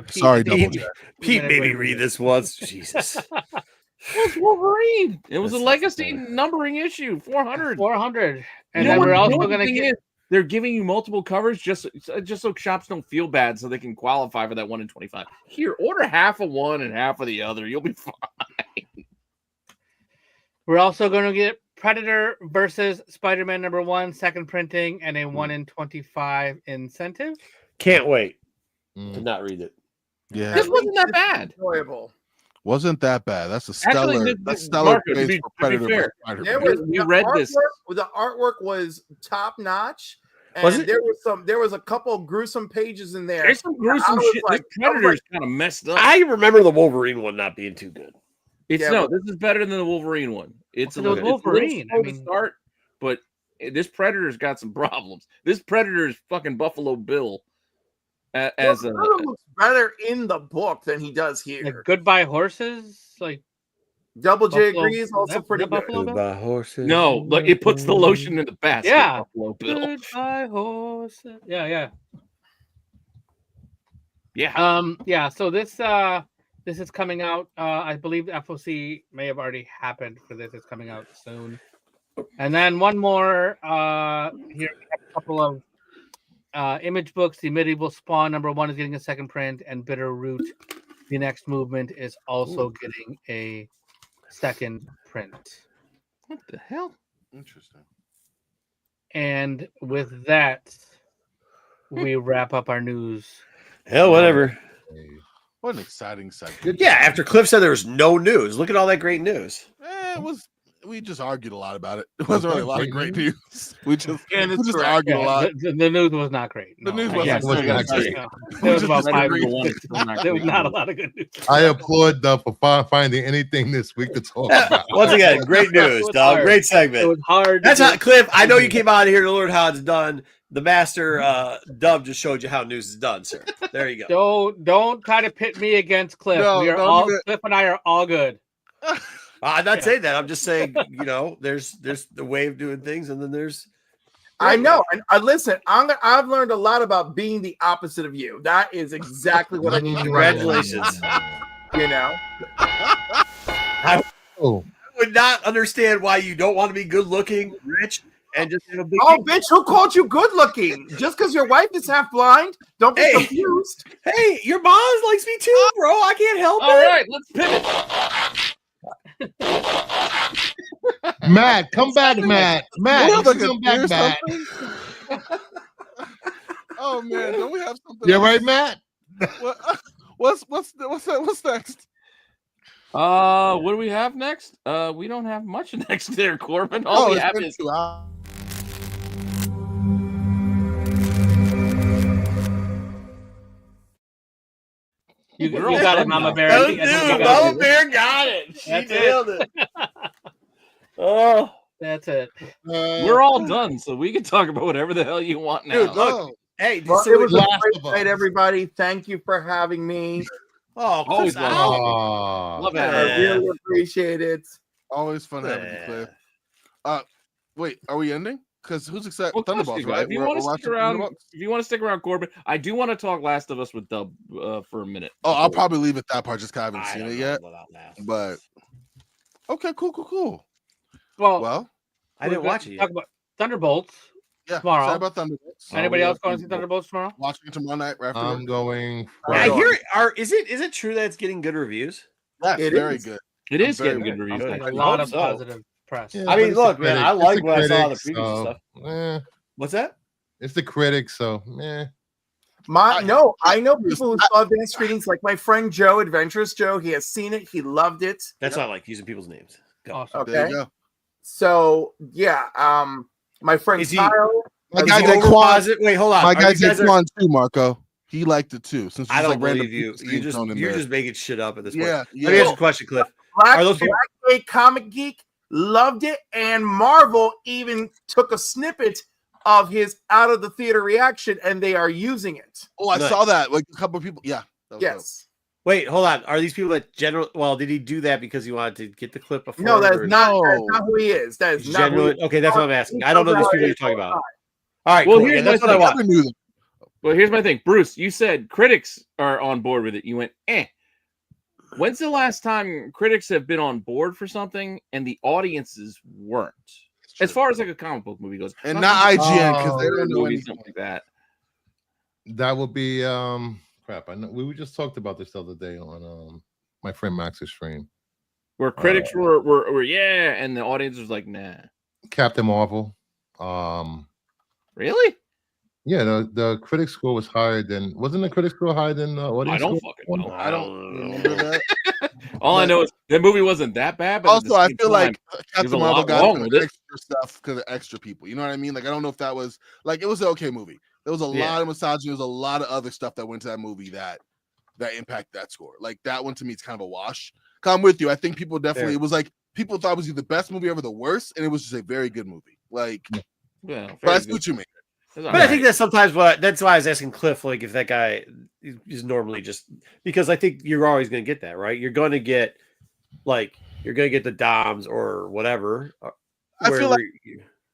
Pete, Sorry, Pete- Double Pete, Jack. Pete made me read this once. Jesus. It's Wolverine. It was That's a legacy numbering issue, 400. 400, and You know then what- we're you know also what the going to thing get. is? They're giving you multiple covers just so shops don't feel bad, so they can qualify for that 1 in 25. Here, order half of one and half of the other. You'll be fine. We're also going to get Predator versus Spider-Man #1 second printing and a 1 in 25 incentive. Can't wait to Mm. not read it. Yeah, This wasn't that bad. Enjoyable. wasn't that bad. That's a stellar. Actually, that's stellar Marco, to praise be- for to be Predator. fair, versus Spider-Man. There was We the read this. The artwork was top notch, and Was it? there was a couple of gruesome pages in there. There's some gruesome I was shit. like- This Predator's kind of messed up. I remember the Wolverine one not being too good. It's Yeah, no, but- this is better than the Wolverine one. It's Well, a it was little, it's a little Wolverine, slow I to mean- start, but this Predator's got some problems. This Predator is fucking Buffalo Bill as a. Predator looks better in the book than he does Like here. Goodbye Horses, like Double J Buffalo- agrees, also that- pretty that good. Buffalo Bill? Goodbye, horses. No, like it puts the lotion in the basket. Yeah. Buffalo Bill. Goodbye Horses. Yeah. Yeah. So this is coming out. I believe FOC may have already happened for this. It's coming out soon. And then one more. Here we have a couple of image books. The Medieval Spawn #1 is getting a second print, and Bitter Root, the next movement, is also getting a second print. What the hell? Interesting. And with that, we wrap up our news. Hell, whatever. What an exciting segment. Yeah, after Cliff said there was no news. Look at all that great news. It was. We just argued a lot lot about it. It wasn't really a lot of great news. We just And it's correct. argued a Yeah, lot. the news was not great. The news I wasn't guess. great. No, There was about Just 5 agreed. news. There was not a lot of good news. I applaud Duff for finding anything this week to talk about. Once again, great news, It was dog. hard. Great It segment. was hard. That's to how, do. Cliff. I know you came out of here to learn how it's done. The master Dub just showed you how news is done, sir. There you go. Don't try to pit me against Cliff. No, we are don't all even- Cliff and I are all good. I'm not saying that. I'm just saying, there's the way of doing things, and then there's. I know, and listen. I've learned a lot about being the opposite of you. That is exactly what I need to do. Congratulations. You know, Oh, I would not understand why you don't want to be good looking, rich, and just have a big. Oh, bitch! Who called you good looking? Just because your wife is half blind, don't be confused. Hey, your mom likes me too, bro. I can't help it. All right, let's pivot. Matt, come back, Matt. Matt, Don't we have, come back, Matt. Oh man, don't we have something? You're right, Matt. What's next? What do we have next? We don't have much next there, Corbin. All we have is You got it, Mama Bear. Mama Bear got it. She nailed it. Oh, that's it. We're all done, so we can talk about whatever the hell you want now. Dude, look. Hey, Well, so it was a Last great of Us. night, everybody. Thank you for having me. Oh, Always Cliff's love out. Love I it. really appreciate it. Always fun having you, Cliff. Wait, are we ending? Because who's excited? Well, Thunderbolts, right? right? If you want to stick around, Corbin, I do want to talk Last of Us with Dub for a minute. Oh, I'll probably leave at that part just because I haven't seen it yet. But okay, cool. Well, I didn't watch it yet. Talk about Thunderbolts. Yeah, tomorrow. excited about Thunderbolts. Anybody else going to see Thunderbolts tomorrow? Watching it tomorrow night. Right after I'm work. going. I hear. Is it true that it's getting good reviews? Yes, It very is. good. It is very getting good reviews. good. thank A you. lot of so. positive press. Yeah, I mean, but it's the look, man, I critics. like It's the what I saw on the critics, previews and so, stuff. What's that? it's the critics, so I know people who saw advanced screenings, like my friend Joe, Adventurous Joe. He has seen it. He loved it. That's why I like using people's names. Go. Awesome. Okay. There you go. So yeah, my friend Is he- Kyle. My Is guy he did over Quan. posit- Wait, hold on. My Are guy you did guys are- Quan too, Marco. He liked it too. Since I don't random believe you. people thrown in You're there. just making shit up at this point. Yeah, Let me ask you a question, Cliff. Are those people- Black Gate Comic Geek loved it, and Marvel even took a snippet of his out of the theater reaction, and they are using it. Oh, I Nice. saw that. Like a couple of people. Yeah. that was Yes. Wait, hold on. Are these people that general? Well, did he do that because he wanted to get the clip before? No, that or is not who he is. That is he's not who he genuine. is. Okay, that's what I'm asking. I don't know these people you're talking about. All right, Well, cool. here's Yeah, that's my what I thing. I want. never knew that. Well, here's my thing, Bruce. You said critics are on board with it. You went, eh. When's the last time critics have been on board for something and the audiences weren't? As far as like a comic book movie goes, And not IGN because they a don't know movie, anything. something like that. that would be crap. I know we just talked about this the other day on my friend Max's stream. Where critics were yeah, and the audience was like, nah. Captain Marvel. Really? Yeah, the critic score was higher than wasn't the critic score higher than the audience? I don't score? fucking know. I don't remember that. All I know is the movie wasn't that bad. But at the Also, I same feel time, like there's Captain a Marvel lot got wrong with it. extra stuff because of extra people. You know what I mean? Like, I don't know if that was like it was an okay movie. There was a lot of misogyny. There was a lot of other stuff that went to that movie that impacted that score. Like that one to me, it's kind of a wash. I'm with you. I think people definitely it was like people thought it was either the best movie ever, the worst, and it was just a very good movie. Like, Yeah, but I see what you mean. But I think that's sometimes that's why I was asking Cliff, like, if that guy is normally just because I think you're always going to get that, right? You're going to get the Doms or whatever. I feel like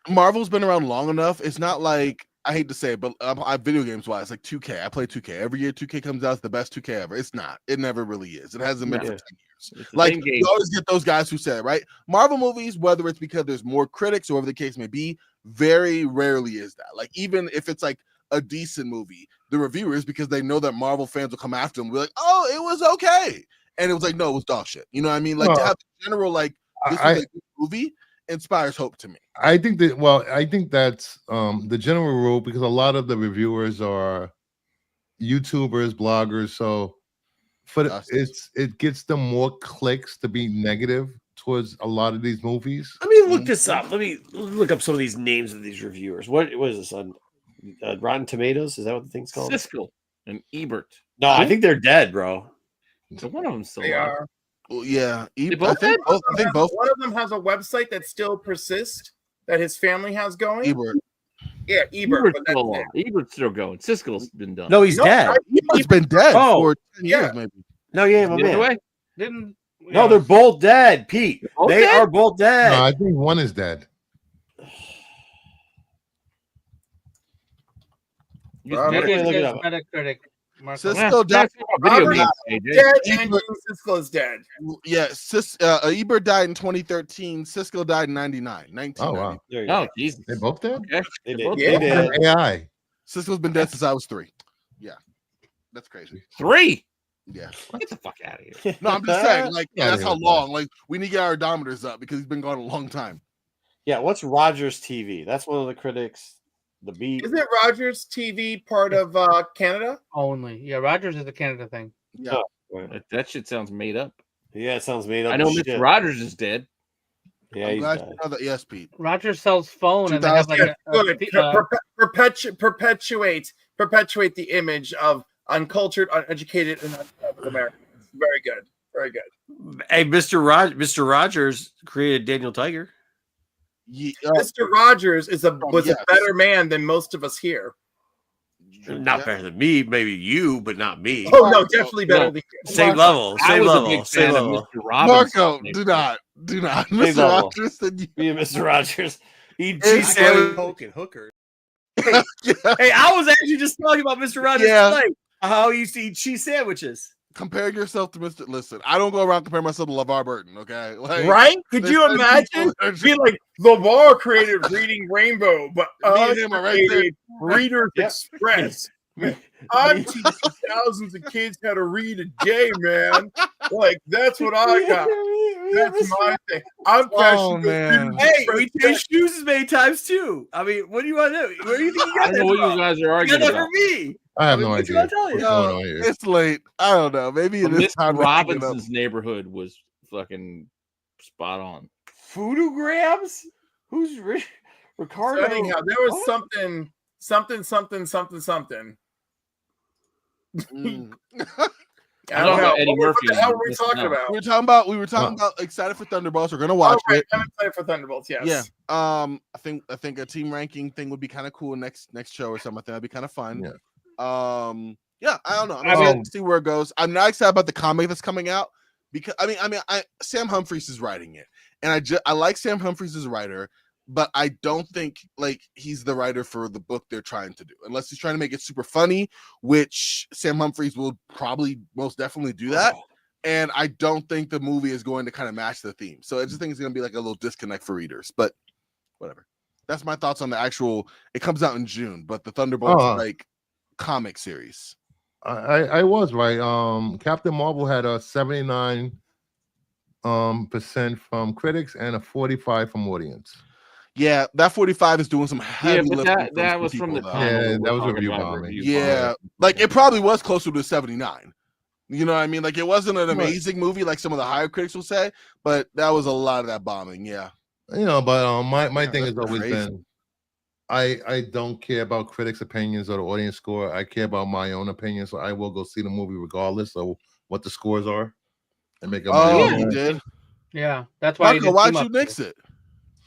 Marvel's been around long enough. It's not like I hate to say it, but I video games wise, like 2K. I play 2K every year. 2K comes out, it's the best 2K ever. It's not. It never really is. It hasn't been for 10 years. Like you always get those guys who say it, right? Marvel movies, whether it's because there's more critics or whatever the case may be, very rarely is that. Like even if it's like a decent movie, the reviewers, because they know that Marvel fans will come after them, be like, "Oh, it was okay," and it was like, "No, it was dog shit." You know what I mean? Like to have a general like this was a good movie inspires hope to me. I think that's the general rule because a lot of the reviewers are YouTubers, bloggers, so it gets them more clicks to be negative towards a lot of these movies. Let me look this up. Let me look up some of these names of these reviewers. What is this on Rotten Tomatoes? Is that what the thing's called? Siskel and Ebert. No, I think they're dead, bro. So one of them still They alive. are. Well, yeah, both I think both. One of them has a website that still persists that his family has going. Ebert. Yeah, Ebert. Ebert's still alive. Ebert's still going. Siskel's been done. No, he's dead. Ebert's been dead for 10 years, maybe. No, yeah, my man. Away? No, they're both dead, Pete. They are both dead. No, I think one is dead. Metacritic. Cisco died. Dead, and Cisco's dead. Yeah, Ebert died in 2013. Cisco died in 1999. Oh wow! Oh Jesus, they both dead. Okay. They both did. dead. AI. Cisco's been dead since I was 3. Yeah, that's crazy. 3. Yeah, get the fuck out of here. No, I'm just saying, like that's how here. long. Like we need to get our odometers up because he's been gone a long time. Yeah, what's Rogers TV? That's one of the critics. The Beat. Isn't Rogers TV part of Canada? Only. Yeah, Rogers is a Canada thing. Yeah, That shit sounds made up. Yeah, it sounds made up. I know as Mr. shit. Rogers is dead. Yeah, I'm he's glad dead. you know that. Yes, Pete. Rogers sells phone and they have like perpetuate the image of uncultured, uneducated, and untraveled Americans. Very good. Very good. Hey, Mr. Rogers created Daniel Tiger. Yeah, Mr. Rogers was a better man than most of us here. Not better than me, maybe you, but not me. Oh no, definitely better than you. Same level. I Same was level. a big Same fan of level. Mr. Robinson. Marco, do not. Same Mr. level. Rogers and you. Me and Mr. Rogers. He It's said, Poking hookers. hey, I was actually just talking about Mr. Rogers Yeah. tonight. How he used to eat cheese sandwiches. Compare yourself to Mr. Listen, I don't go around comparing myself to LeVar Burton, okay? Like, Right? Could there's you some imagine? people that are just- Be like, LeVar created Reading Rainbow, but Me us and him are right there. created Reader's Yep. Express. I'm teaching thousands of kids how to read a day, man. Like, that's what I got. That's my thing. I'm Oh, passionate. man. Hey, we changed shoes as many times too. I mean, what do you want to do? Where do you think you I got don't know that what from? you guys are You arguing got that about. from me. I have no What idea. should I tell you? What's going on here? It's late. I don't know. Maybe it is time Mr. to hang it up. Robinson's neighborhood was fucking spot on. Foodograms? Who's Ricardo? So anyhow, there was something. Mm. I don't know. Eddie Murphy. What the hell were we Just talking now. about? We were talking about excited for Thunderbolts. We're gonna watch Oh, right, it. I'm excited for Thunderbolts. Yes. Yeah. I think a team ranking thing would be kind of cool next show or something. That'd be kind of fun. Yeah. Yeah, I don't know. I'm excited to see where it goes. I'm not excited about the comic that's coming out because Sam Humphries is writing it, and I like Sam Humphries as a writer, but I don't think like he's the writer for the book they're trying to do, unless he's trying to make it super funny, which Sam Humphries will probably most definitely do that. And I don't think the movie is going to kind of match the theme. So I just think it's going to be like a little disconnect for readers, but whatever. That's my thoughts on the actual, it comes out in June, but the Thunderbolts like comic series. I was right. Captain Marvel had a 79% from critics and a 45 from audience. Yeah, that 45 is doing some heavy but lifting. that was from the Yeah, that was a review bombing. Yeah, like it probably was closer to 79. You know what I mean? Like it wasn't an amazing movie like some of the higher critics will say, but that was a lot of that bombing. Yeah. You know, but my thing has always crazy. been I don't care about critics' opinions or the audience score. I care about my own opinion, so I will go see the movie regardless of what the scores are and make up my Oh, own. you did? Yeah, that's why. Marco, why'd you nix it?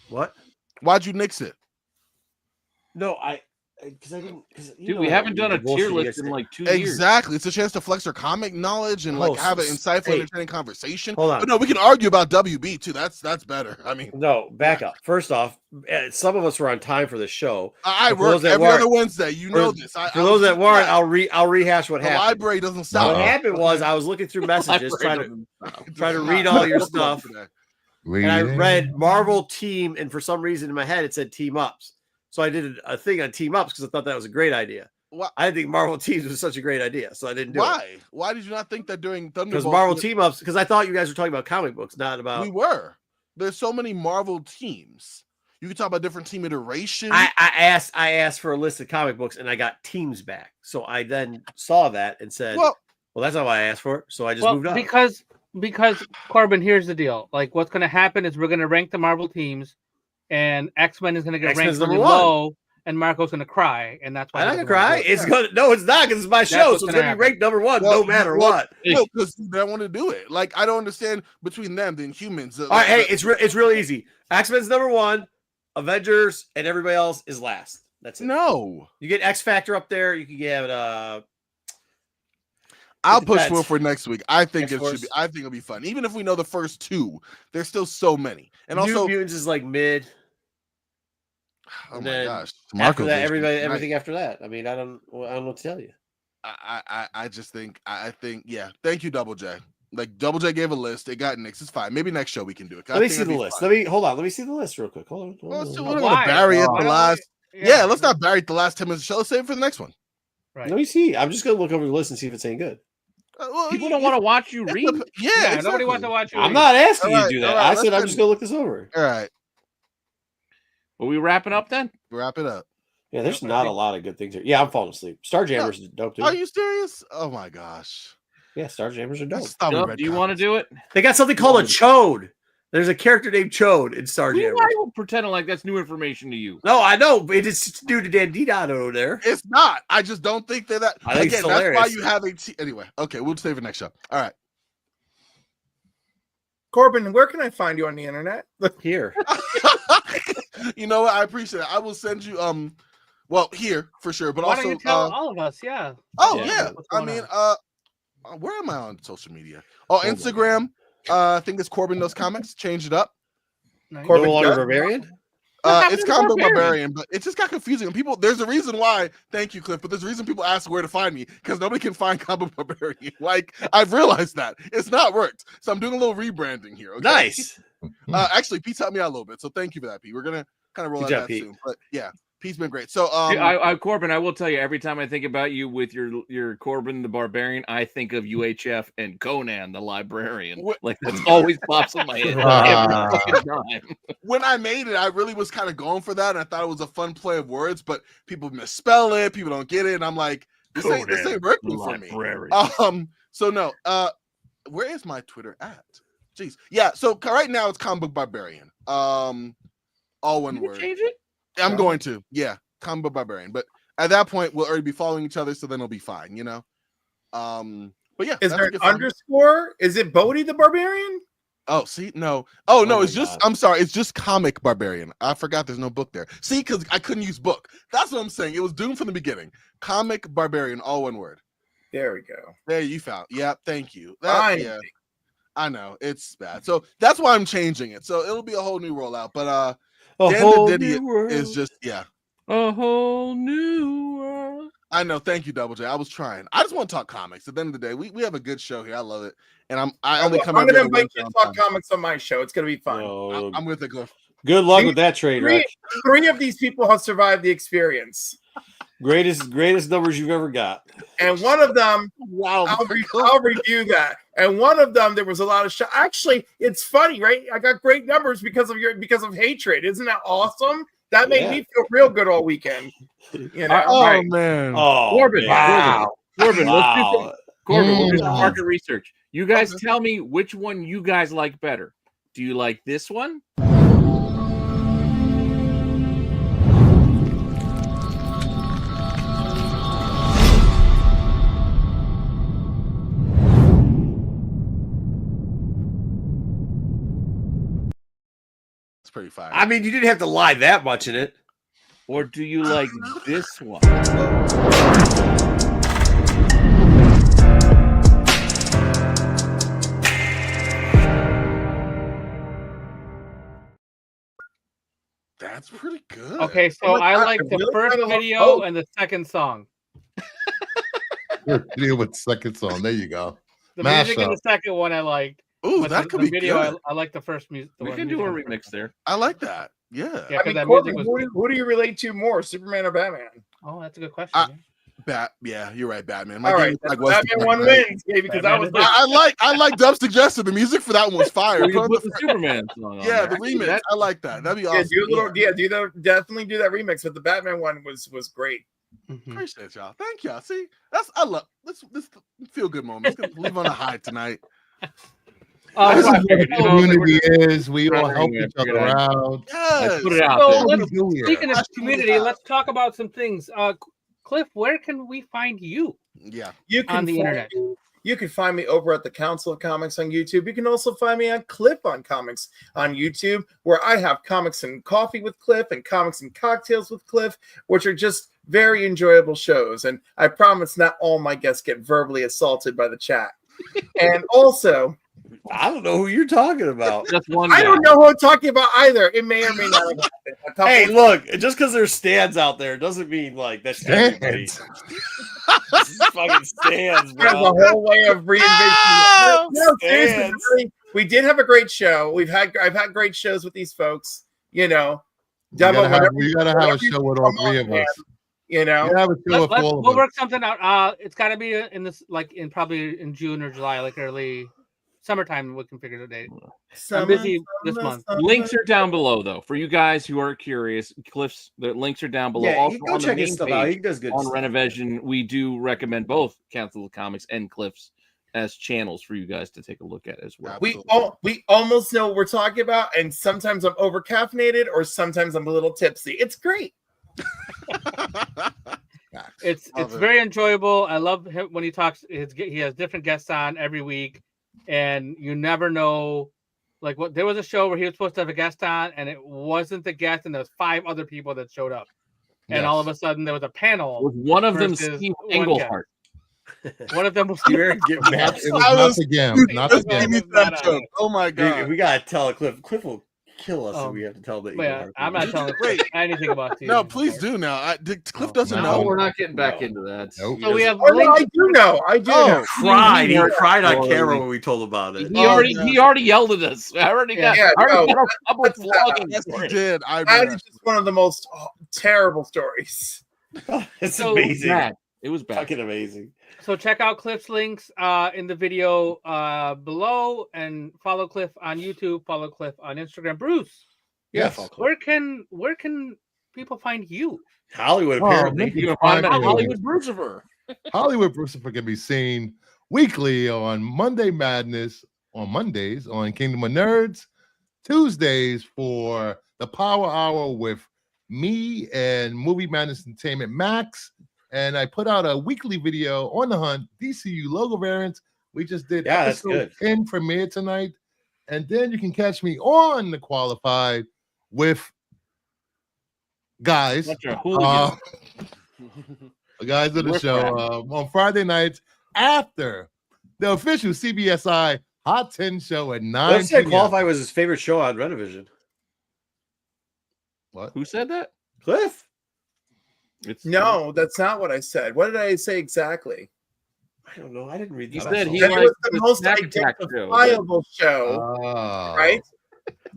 What? Why'd you nix it? No, because I didn't. Dude, we haven't done a tier list in like 2 years. Exactly. It's a chance to flex our comic knowledge and like have an insightful, entertaining conversation. Hold on. But no, we can argue about WB too. That's better. I mean, no, back up. First off, some of us were on time for the show. I work every other Wednesday. You know this. For those that weren't, I'll rehash what the happened. library doesn't stop. What happened was I was looking through messages trying to read all your stuff, and I read Marvel Team, and for some reason in my head it said Team Ups. So I did a thing on Team Ups because I thought that was a great idea. I didn't think Marvel Teams was such a great idea, so I didn't do it. Why? Why did you not think that during Thunderbolts? Because Marvel Team Ups, because I thought you guys were talking about comic books, not about. We were. There's so many Marvel teams. You can talk about different team iterations. I asked for a list of comic books, and I got teams back. So I then saw that and said, "Well, that's not why I asked for it." So I just moved on. Because Corbin, here's the deal. Like, what's going to happen is we're going to rank the Marvel teams, and X-Men is going to get ranked really low, and Marco's going to cry, and that's why I'm not going to cry. It's going to no, it's not because it's my show, so it's going to be ranked number one no matter what. No, because they don't want to do it. Like I don't understand between them the Inhumans. All right, hey, it's real easy. X-Men's number one, Avengers, and everybody else is last. That's it. No, you get X Factor up there. You can get. I'll push for next week. I think it should be. I think it'll be fun. Even if we know the first two, there's still so many. And New also, Mutants is like mid. Oh my gosh! After that, everything after that. I mean, I don't know what to tell you. I just think yeah. Thank you, Double J. Like Double J gave a list. It got nixed. It's fine. Maybe next show we can do it. Let me see the list. Let me see the list real quick. Hold on. Let's do. We don't want to bury it the last. Yeah, let's not bury it the last 10 minutes of the show. Let's save it for the next one. Right. Let me see. I'm just gonna look over the list and see if it's any good. People don't want to watch you read. Yeah, nobody wants to watch you. I'm not asking you to do that. I said I'm just gonna look this over. All right. Are we wrapping up then? Wrap it up. Yeah, there's not a lot of good things here. Yeah, I'm falling asleep. Starjammers is dope too. Are you serious? Oh my gosh. Yeah, Starjammers are dope. Do you want to do it? They got something called a Chode. There's a character named Chode in Starjammers. Why are you pretending like that's new information to you? No, I know, but it's new to Dandito over there. It's not. I just don't think they're that. I think Again, that's why you have a anyway. Okay, we'll save it next show. All right. Corbin, where can I find you on the internet? Here. You know what? I appreciate it. I will send you well, here for sure, but why also don't you tell all of us? Yeah. Oh yeah. I mean, where am I on social media? Oh, Instagram. I think it's Corbin Knows Comics. Change it up. Corbin Water Barbarian. It's Comic Book Barbarian, but it just got confusing. And people, there's a reason why. Thank you, Cliff. But there's a reason people ask where to find me because nobody can find Comic Book Barbarian. Like I've realized that it's not worked. So I'm doing a little rebranding here. Okay? Nice. Actually, Pete's helped me out a little bit, so thank you for that, Pete. We're gonna kind of roll out that soon. But yeah. Pete's been great. So, Corbin, I will tell you, every time I think about you with your Corbin the Barbarian, I think of UHF and Conan the Librarian. Like that's always pops in my head every fucking time. When I made it, I really was kind of going for that, and I thought it was a fun play of words. But people misspell it, people don't get it, and I'm like, this ain't working for me. So no, where is my Twitter at? Jeez, yeah. So right now it's Comic Book Barbarian. All one word. Change it. I'm going to, yeah, Comic Book Barbarian. But at that point, we'll already be following each other, so then it'll be fine, you know. But yeah, is there an underscore? Is it Bodhi the Barbarian? Oh, see, no. Oh no, it's just. God. I'm sorry, it's just Comic Barbarian. I forgot there's no book there. See, because I couldn't use book. That's what I'm saying. It was doomed from the beginning. Comic Barbarian, all one word. There we go. There you found. Yeah, thank you. Yeah, I know it's bad. So that's why I'm changing it. So it'll be a whole new rollout. But Dan the Idiot is just a whole new world. I know. Thank you, Double J. I was trying. I just want to talk comics. At the end of the day, we have a good show here. I love it, and I'm going to invite you to talk comics on my show. It's going to be fun. I'm with it, Cliff. Good luck with that trade, Rick. Three of these people have survived the experience. Greatest numbers you've ever got. And one of them, wow, I'll review that. And one of them, there was a lot of Actually, it's funny, right? I got great numbers because of hatred. Isn't that awesome? That made me feel real good all weekend. You know? Man. Oh, Corbin. Wow. Corbin, we'll do some market research. You guys tell me which one you guys like better. Do you like this one? Pretty fire. I mean, you didn't have to lie that much in it. Or do you like this one? That's pretty good. Okay, so I like the first video and the second song. Video with second song. There you go. The music in the second one I liked. Ooh, that could be video. good. I like the first music. We can do a remix there. I like that. Yeah. I mean, Corbin, who do you relate to more, Superman or Batman? Oh, that's a good question. Yeah, you're right, Batman. All right, Batman one wins, baby, because I was. I like Dub's suggestion. The music for that one was fire. We can put the Superman song on the remix. I like that. That'd be awesome. Definitely do that remix. But the Batman one was great. Appreciate y'all. Thank y'all. See, I love this feel good moment. Let's leave on a high tonight. That's what the community is. We all help each other out. Yes. Put it out there. Speaking of community, let's talk about some things. Cliff, where can we find you? Yeah, you can on the internet. You can find me over at the Council of Comics on YouTube. You can also find me on Cliff on Comics on YouTube, where I have Comics and Coffee with Cliff and Comics and Cocktails with Cliff, which are just very enjoyable shows. And I promise not all my guests get verbally assaulted by the chat. And also, I don't know who you're talking about. That's one guy. I don't know who I'm talking about either. It may or may not have happened. Hey, look, just because there's stands out there doesn't mean like that's everybody. Fucking stands, bro. There's a whole way of reinventing. No, seriously, we did have a great show. I've had great shows with these folks. You know, we gotta have a show with all three of us. You know, we'll work something out. It's got to be in this, like probably in June or July, like early summertime. We can figure the date. I'm busy this month. Links are down below, though, for you guys who are curious. Cliff's the links are down below. Yeah, also go on check the his main stuff page out. He does good on stuff. Rennavision. We do recommend both Council of Comics and Cliff's as channels for you guys to take a look at as well. We almost know what we're talking about, and sometimes I'm over caffeinated, or sometimes I'm a little tipsy. It's great. It's very enjoyable. I love him when he talks. He has different guests on every week, and you never know. Like there was a show where he was supposed to have a guest on, and it wasn't the guest, and there was 5 other people that showed up, and all of a sudden there was a panel. With one of them, Steve Englehart. One of them was not again. Oh my god! Dude, we gotta tell Cliff. Cliff will kill us if we have to tell the. Yeah, I'm not telling Cliff anything about Steve. No, please do now. Cliff doesn't know. We're not getting back into that. So we have. I do know. I do know. He cried on camera when we told about it. He already yelled at us. I already got our public vlogging. Yes, he did. That is just one of the most terrible stories. It's amazing. It was bad. Fucking amazing. So check out Cliff's links in the video below, and follow Cliff on YouTube. Follow Cliff on Instagram. Bruce, yes. Where can people find you? Hollywood, apparently. You can find him at Hollywood Brucifer. Hollywood Brucifer can be seen weekly on Monday Madness on Mondays on Kingdom of Nerds, Tuesdays for the Power Hour with me and Movie Madness Entertainment Max. And I put out a weekly video on the Hunt, DCU logo variants. We just did episode 10 premiere tonight. And then you can catch me on The Qualified with guys. The guys of the show on Friday nights after the official CBSI Hot 10 show at 9 Let's say Qualified was his favorite show on Rennavision. What? Who said that? Cliff. No, that's not what I said. What did I say exactly? I don't know. I didn't read. He said he liked was the most identifiable show, right?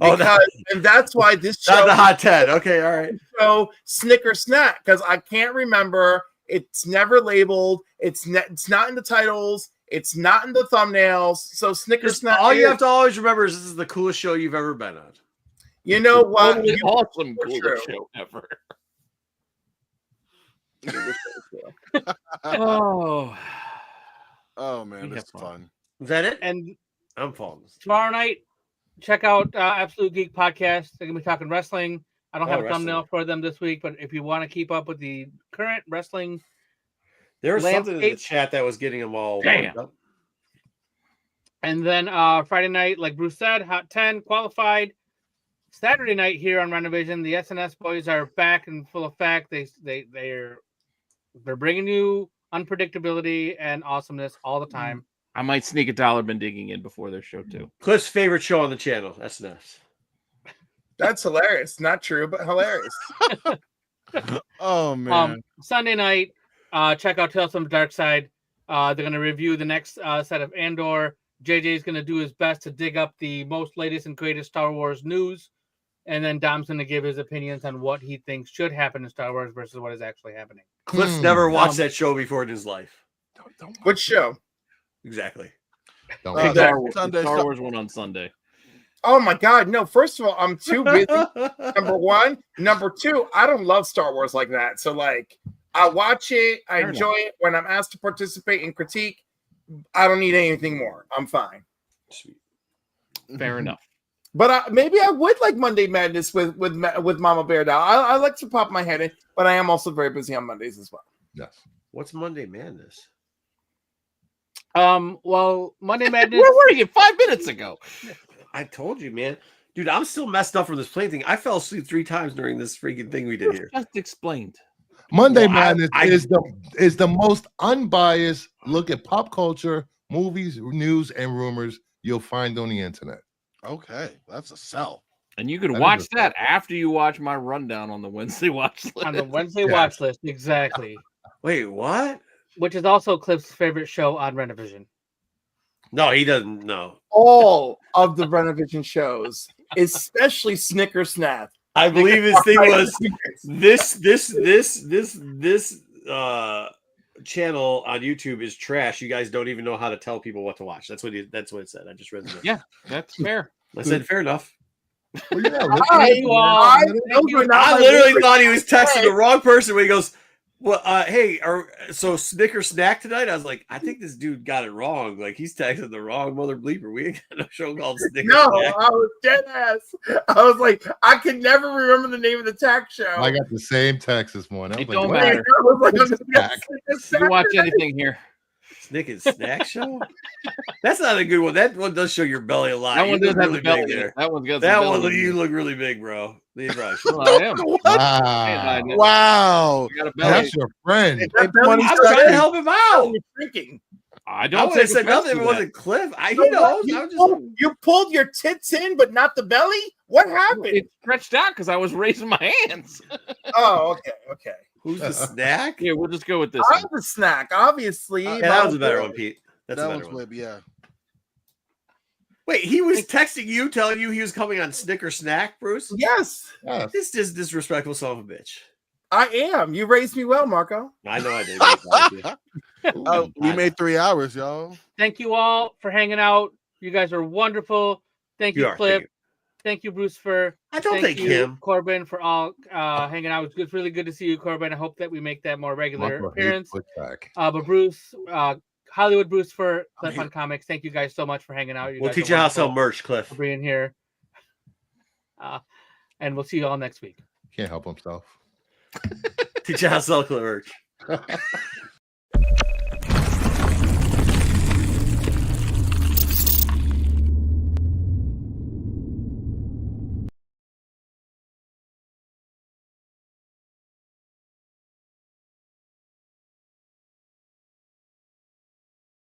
And that's why this show. Not the Hot 10. Okay, all right. So Snicker Snack, because I can't remember. It's never labeled. It's not in the titles. It's not in the thumbnails. So Snicker Snack. All you have to always remember is this is the coolest show you've ever been on. You know what? Totally awesome, coolest show ever. Oh man, this is fun. Is that it? And I'm falling. Tomorrow night, check out Absolute Geek Podcast. They're gonna be talking wrestling. I don't have a thumbnail for them this week, but if you want to keep up with the current wrestling, there was something in the chat that was getting them all. Damn. And then Friday night, like Bruce said, Hot 10 qualified. Saturday night here on Rennavision, the SNS boys are back in full effect. They're bringing you unpredictability and awesomeness all the time. I might sneak a dollar bin digging in before their show too. Cliff's favorite show on the channel, SNS. That's hilarious. Not true, but hilarious. Oh man. Sunday night, check out Tales from the Dark Side. They're going to review the next set of Andor. JJ is going to do his best to dig up the most latest and greatest Star Wars news. And then Dom's going to give his opinions on what he thinks should happen in Star Wars versus what is actually happening. Cliff's never watched that show before in his life. Which show? Exactly. Star Wars one on Sunday. Oh my God, no. First of all, I'm too busy. Number one. Number two, I don't love Star Wars like that. So like I watch it, I enjoy it. When I'm asked to participate in critique, I don't need anything more. I'm fine. Sweet. Fair enough. But maybe I would like Monday Madness with Mama Bear now. I like to pop my head in, but I am also very busy on Mondays as well. Yes. What's Monday Madness? Well, Monday Madness. Where were you 5 minutes ago? I told you, man. Dude, I'm still messed up from this plane thing. I fell asleep 3 times during this freaking thing we did here. Just explained. Monday Madness is the most unbiased look at pop culture, movies, news, and rumors you'll find on the internet. Okay, that's a sell. And you can watch that after you watch my rundown on the Wednesday watch list. On the Wednesday watch list, exactly. Wait, what? Which is also Cliff's favorite show on Rennavision. No, he doesn't know. All of the Rennavision shows, especially Snicker Snap. I believe his thing was this channel on YouTube is trash. You guys don't even know how to tell people what to watch. That's what it said. I just read it. Yeah, that's fair. I said fair enough. Well, yeah, I literally thought he was texting the wrong person when he goes, "Well, hey, so Snicker Snack tonight?" I was like, I think this dude got it wrong. Like he's texting the wrong mother bleeper. We ain't got no show called Snicker Snack. I was dead ass. I was like, I can never remember the name of the tech show. I got the same text this morning. It don't matter. You watch anything here. Snicker Snack show? That's not a good one. That one does show your belly a lot. That one does have really a belly big there. That one's got that one. You look really big, bro. Well, I am. Wow. That's your friend. I'm trying to help him out. I would have said nothing if it wasn't Cliff. He knows. You pulled your tits in, but not the belly? What happened? It stretched out because I was raising my hands. Oh, okay. Who's the snack? Yeah, we'll just go with this. I'm the snack, obviously. Yeah, that was a better one, Pete. That's that a better one's yeah. Wait, he was texting you, telling you he was coming on Snicker Snack, Bruce? Yes. This is disrespectful son of a bitch. I am. You raised me well, Marco. I know I did. We made 3 hours, y'all. Thank you all for hanging out. You guys are wonderful. Thank you, Cliff. Thank you, Bruce, for thank him. Corbin, for all hanging out. It's really good to see you, Corbin. I hope that we make that more regular appearance. But Bruce, Hollywood Bruce for Cliff on Comics. Thank you guys so much for hanging out. We'll teach you how to sell merch, Cliff. For being here. And we'll see you all next week. Can't help himself. Teach you how to sell merch.